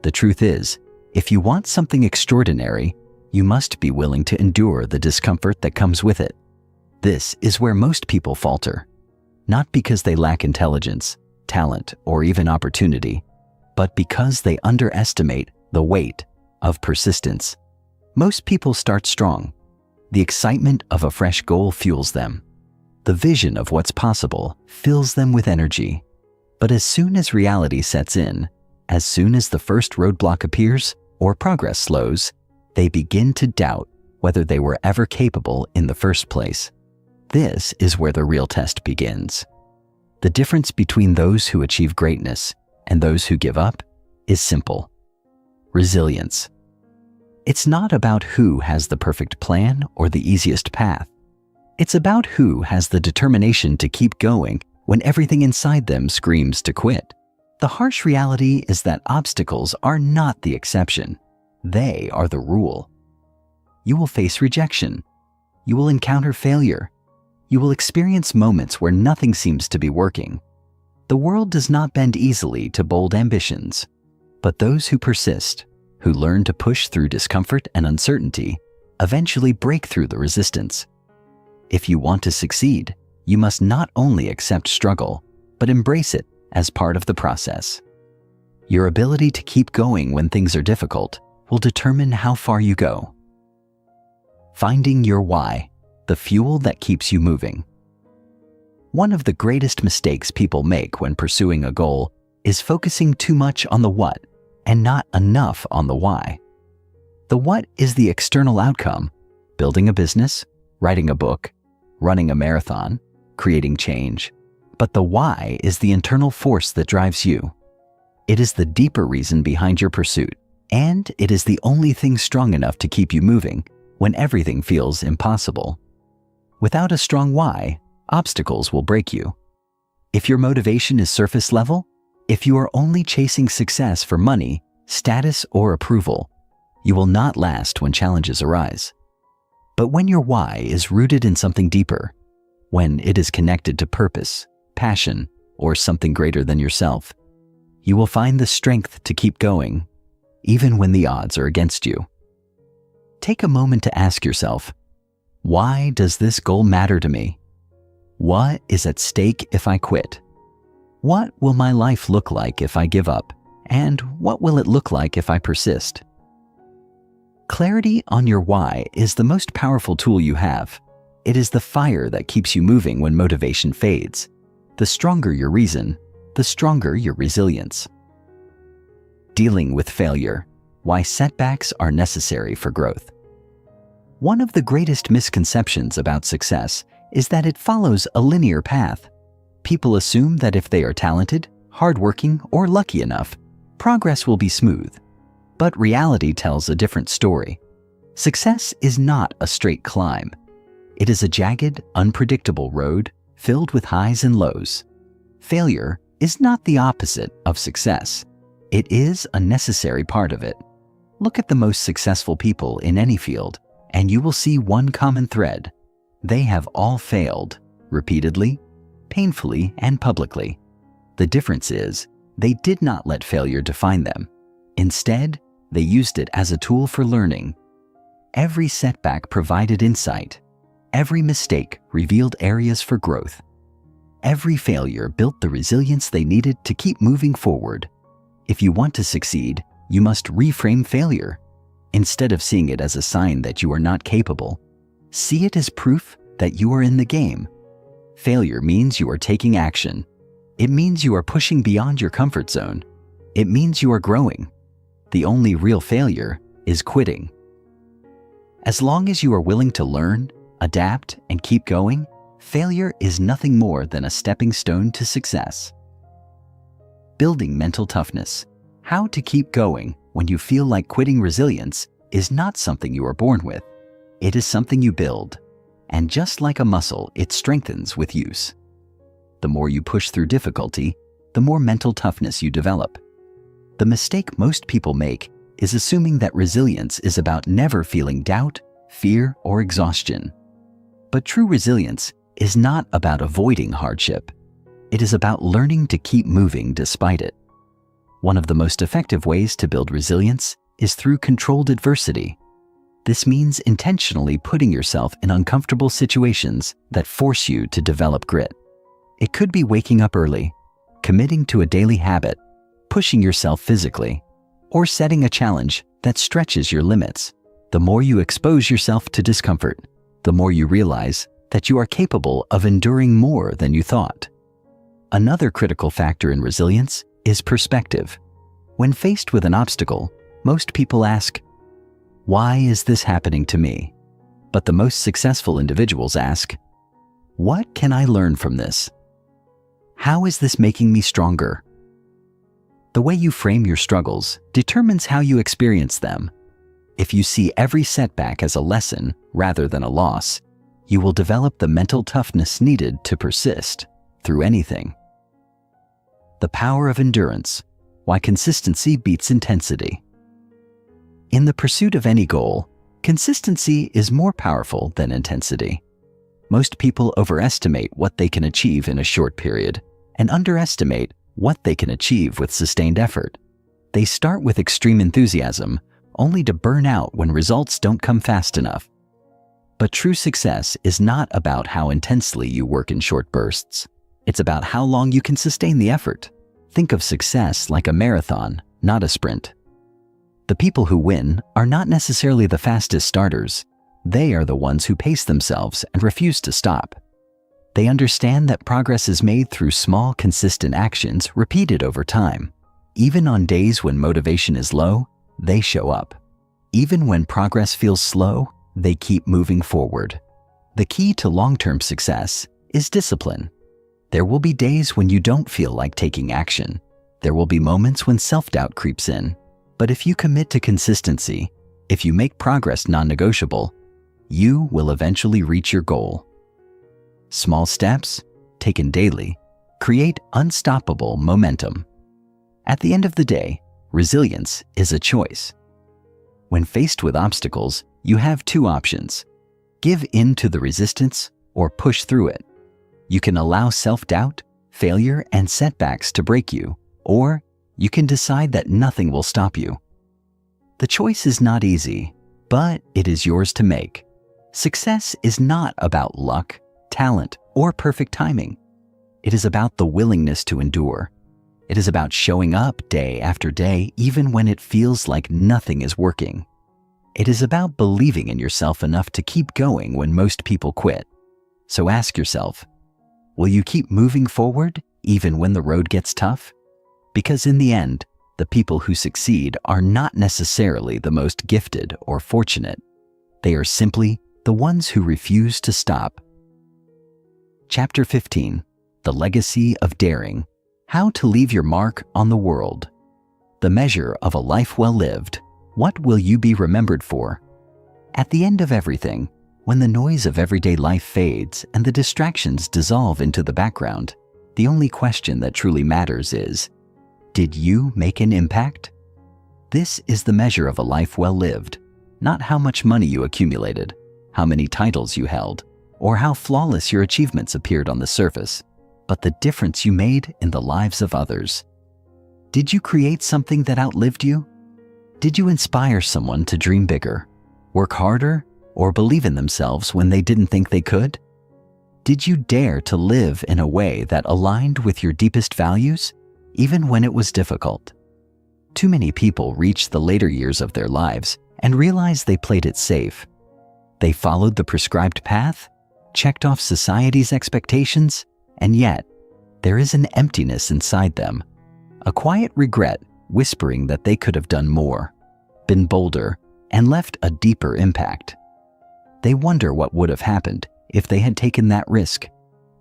The truth is, if you want something extraordinary, you must be willing to endure the discomfort that comes with it. This is where most people falter, not because they lack intelligence, talent, or even opportunity, but because they underestimate the weight of persistence. Most people start strong. The excitement of a fresh goal fuels them. The vision of what's possible fills them with energy. But as soon as reality sets in, as soon as the first roadblock appears or progress slows, they begin to doubt whether they were ever capable in the first place. This is where the real test begins. The difference between those who achieve greatness and those who give up is simple. Resilience. It's not about who has the perfect plan or the easiest path. It's about who has the determination to keep going when everything inside them screams to quit. The harsh reality is that obstacles are not the exception. They are the rule. You will face rejection. You will encounter failure. You will experience moments where nothing seems to be working. The world does not bend easily to bold ambitions, but those who persist, who learn to push through discomfort and uncertainty, eventually break through the resistance. If you want to succeed, you must not only accept struggle, but embrace it as part of the process. Your ability to keep going when things are difficult will determine how far you go. Finding your why. The fuel that keeps you moving. One of the greatest mistakes people make when pursuing a goal is focusing too much on the what and not enough on the why. The what is the external outcome: building a business, writing a book, running a marathon, creating change. But the why is the internal force that drives you. It is the deeper reason behind your pursuit, and it is the only thing strong enough to keep you moving when everything feels impossible. Without a strong why, obstacles will break you. If your motivation is surface level, if you are only chasing success for money, status, or approval, you will not last when challenges arise. But when your why is rooted in something deeper, when it is connected to purpose, passion, or something greater than yourself, you will find the strength to keep going, even when the odds are against you. Take a moment to ask yourself, why does this goal matter to me? What is at stake if I quit? What will my life look like if I give up? And what will it look like if I persist? Clarity on your why is the most powerful tool you have. It is the fire that keeps you moving when motivation fades. The stronger your reason, the stronger your resilience. Dealing with failure. Why setbacks are necessary for growth. One of the greatest misconceptions about success is that it follows a linear path. People assume that if they are talented, hardworking, or lucky enough, progress will be smooth. But reality tells a different story. Success is not a straight climb. It is a jagged, unpredictable road filled with highs and lows. Failure is not the opposite of success. It is a necessary part of it. Look at the most successful people in any field, and you will see one common thread. They have all failed, repeatedly, painfully, and publicly. The difference is, they did not let failure define them. Instead, they used it as a tool for learning. Every setback provided insight. Every mistake revealed areas for growth. Every failure built the resilience they needed to keep moving forward. If you want to succeed, you must reframe failure. Instead of seeing it as a sign that you are not capable, see it as proof that you are in the game. Failure means you are taking action. It means you are pushing beyond your comfort zone. It means you are growing. The only real failure is quitting. As long as you are willing to learn, adapt, and keep going, failure is nothing more than a stepping stone to success. Building mental toughness. How to keep going when you feel like quitting. Resilience is not something you are born with. It is something you build. And just like a muscle, it strengthens with use. The more you push through difficulty, the more mental toughness you develop. The mistake most people make is assuming that resilience is about never feeling doubt, fear, or exhaustion. But true resilience is not about avoiding hardship. It is about learning to keep moving despite it. One of the most effective ways to build resilience is through controlled adversity. This means intentionally putting yourself in uncomfortable situations that force you to develop grit. It could be waking up early, committing to a daily habit, pushing yourself physically, or setting a challenge that stretches your limits. The more you expose yourself to discomfort, the more you realize that you are capable of enduring more than you thought. Another critical factor in resilience is perspective. When faced with an obstacle, most people ask, "Why is this happening to me?" But the most successful individuals ask, "What can I learn from this? How is this making me stronger?" The way you frame your struggles determines how you experience them. If you see every setback as a lesson rather than a loss, you will develop the mental toughness needed to persist through anything. The power of endurance. Why consistency beats intensity. In the pursuit of any goal, consistency is more powerful than intensity. Most people overestimate what they can achieve in a short period and underestimate what they can achieve with sustained effort. They start with extreme enthusiasm, only to burn out when results don't come fast enough. But true success is not about how intensely you work in short bursts. It's about how long you can sustain the effort. Think of success like a marathon, not a sprint. The people who win are not necessarily the fastest starters. They are the ones who pace themselves and refuse to stop. They understand that progress is made through small, consistent actions repeated over time. Even on days when motivation is low, they show up. Even when progress feels slow, they keep moving forward. The key to long-term success is discipline. There will be days when you don't feel like taking action. There will be moments when self-doubt creeps in. But if you commit to consistency, if you make progress non-negotiable, you will eventually reach your goal. Small steps, taken daily, create unstoppable momentum. At the end of the day, resilience is a choice. When faced with obstacles, you have two options: give in to the resistance or push through it. You can allow self-doubt, failure, and setbacks to break you, or you can decide that nothing will stop you. The choice is not easy, but it is yours to make. Success is not about luck, talent, or perfect timing. It is about the willingness to endure. It is about showing up day after day, even when it feels like nothing is working. It is about believing in yourself enough to keep going when most people quit. So ask yourself, will you keep moving forward even when the road gets tough? Because in the end, the people who succeed are not necessarily the most gifted or fortunate. They are simply the ones who refuse to stop. Chapter 15. The Legacy of Daring. How to leave your mark on the world. The measure of a life well lived. What will you be remembered for? At the end of everything, when the noise of everyday life fades and the distractions dissolve into the background, the only question that truly matters is, did you make an impact? This is the measure of a life well lived, not how much money you accumulated, how many titles you held, or how flawless your achievements appeared on the surface, but the difference you made in the lives of others. Did you create something that outlived you? Did you inspire someone to dream bigger, work harder, or believe in themselves when they didn't think they could? Did you dare to live in a way that aligned with your deepest values, even when it was difficult? Too many people reach the later years of their lives and realize they played it safe. They followed the prescribed path, checked off society's expectations, and yet there is an emptiness inside them, a quiet regret whispering that they could have done more, been bolder, and left a deeper impact. They wonder what would have happened if they had taken that risk,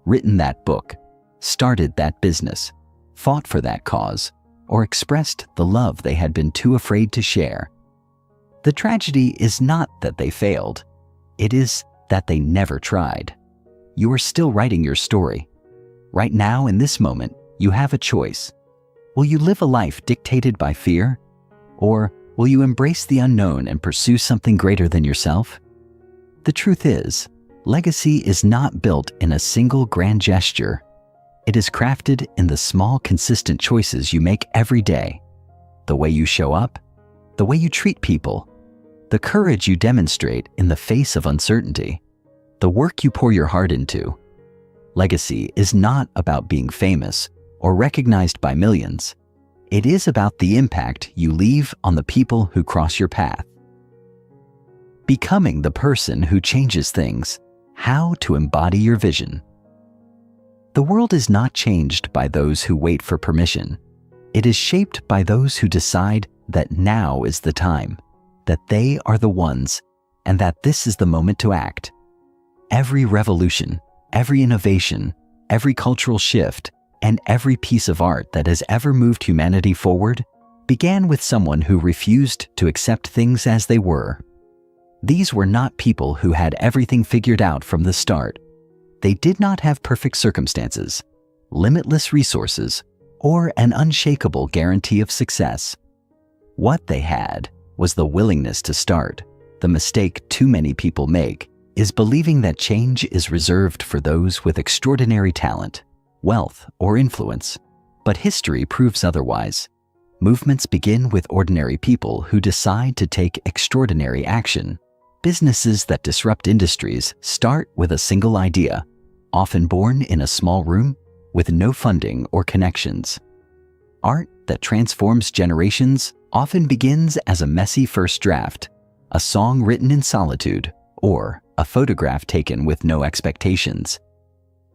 written that book, started that business, fought for that cause, or expressed the love they had been too afraid to share. The tragedy is not that they failed. It is that they never tried. You are still writing your story. Right now, in this moment, you have a choice. Will you live a life dictated by fear? Or will you embrace the unknown and pursue something greater than yourself? The truth is, legacy is not built in a single grand gesture. It is crafted in the small, consistent choices you make every day. The way you show up, the way you treat people, the courage you demonstrate in the face of uncertainty, the work you pour your heart into. Legacy is not about being famous or recognized by millions. It is about the impact you leave on the people who cross your path. Becoming the person who changes things. How to embody your vision. The world is not changed by those who wait for permission. It is shaped by those who decide that now is the time, that they are the ones, and that this is the moment to act. Every revolution, every innovation, every cultural shift, and every piece of art that has ever moved humanity forward began with someone who refused to accept things as they were. These were not people who had everything figured out from the start. They did not have perfect circumstances, limitless resources, or an unshakable guarantee of success. What they had was the willingness to start. The mistake too many people make is believing that change is reserved for those with extraordinary talent, wealth, or influence. But history proves otherwise. Movements begin with ordinary people who decide to take extraordinary action. Businesses that disrupt industries start with a single idea, often born in a small room with no funding or connections. Art that transforms generations often begins as a messy first draft, a song written in solitude, or a photograph taken with no expectations.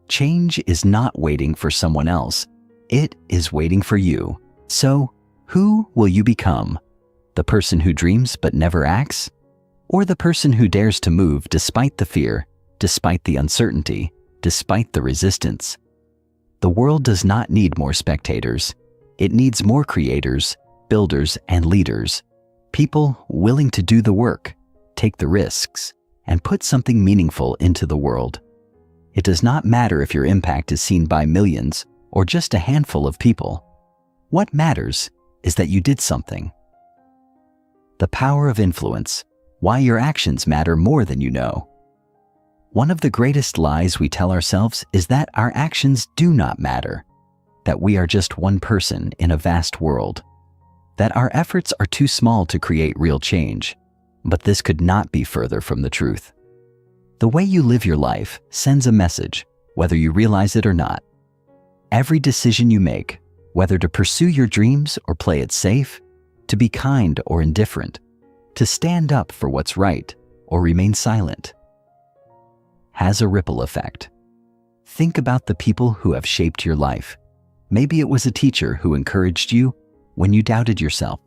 Change is not waiting for someone else. It is waiting for you. So, who will you become? The person who dreams but never acts? Or the person who dares to move despite the fear, despite the uncertainty, despite the resistance? The world does not need more spectators. It needs more creators, builders, and leaders. People willing to do the work, take the risks, and put something meaningful into the world. It does not matter if your impact is seen by millions or just a handful of people. What matters is that you did something. The power of influence. Why your actions matter more than you know. One of the greatest lies we tell ourselves is that our actions do not matter, that we are just one person in a vast world, that our efforts are too small to create real change. But this could not be further from the truth. The way you live your life sends a message, whether you realize it or not. Every decision you make, whether to pursue your dreams or play it safe, to be kind or indifferent, to stand up for what's right or remain silent, has a ripple effect. Think about the people who have shaped your life. Maybe it was a teacher who encouraged you when you doubted yourself.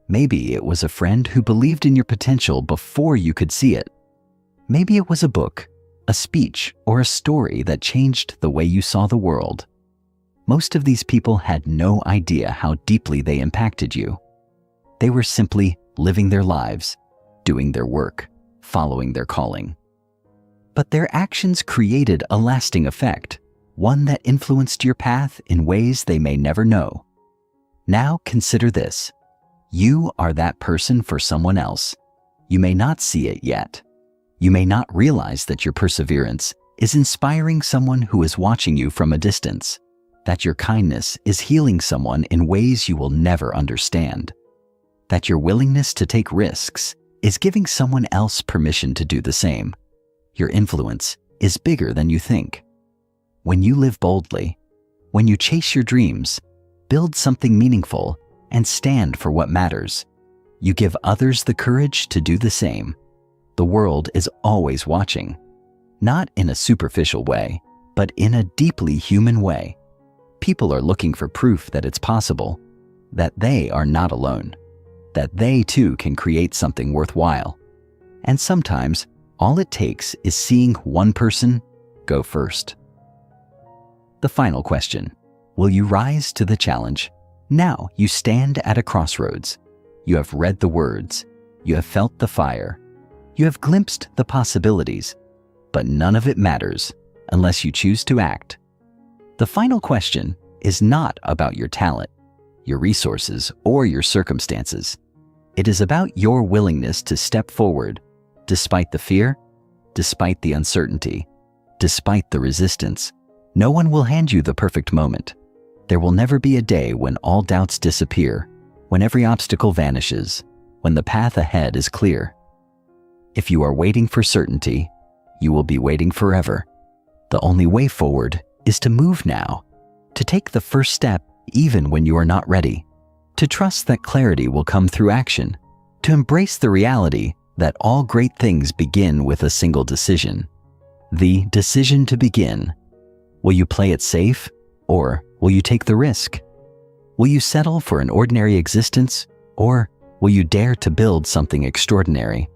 Maybe it was a friend who believed in your potential before you could see it. Maybe it was a book, a speech, or a story that changed the way you saw the world. Most of these people had no idea how deeply they impacted you. They were simply living their lives, doing their work, following their calling. But their actions created a lasting effect, one that influenced your path in ways they may never know. Now consider this. You are that person for someone else. You may not see it yet. You may not realize that your perseverance is inspiring someone who is watching you from a distance, that your kindness is healing someone in ways you will never understand, that your willingness to take risks is giving someone else permission to do the same. Your influence is bigger than you think. When you live boldly, when you chase your dreams, build something meaningful, and stand for what matters, you give others the courage to do the same. The world is always watching. not in a superficial way, but in a deeply human way. People are looking for proof that it's possible, that they are not alone, that they too can create something worthwhile. And sometimes, all it takes is seeing one person go first. The final question: will you rise to the challenge? Now you stand at a crossroads. You have read the words. You have felt the fire. You have glimpsed the possibilities. But none of it matters unless you choose to act. The final question is not about your talent, your resources, or your circumstances. It is about your willingness to step forward, despite the fear, despite the uncertainty, despite the resistance. No one will hand you the perfect moment. There will never be a day when all doubts disappear, when every obstacle vanishes, when the path ahead is clear. If you are waiting for certainty, you will be waiting forever. The only way forward is to move now, to take the first step even when you are not ready, to trust that clarity will come through action, to embrace the reality that all great things begin with a single decision. The decision to begin. Will you play it safe, or will you take the risk? Will you settle for an ordinary existence, or will you dare to build something extraordinary?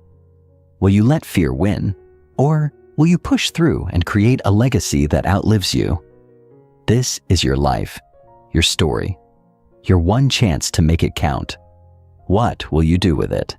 Will you let fear win, or will you push through and create a legacy that outlives you? This is your life, your story, your one chance to make it count. What will you do with it?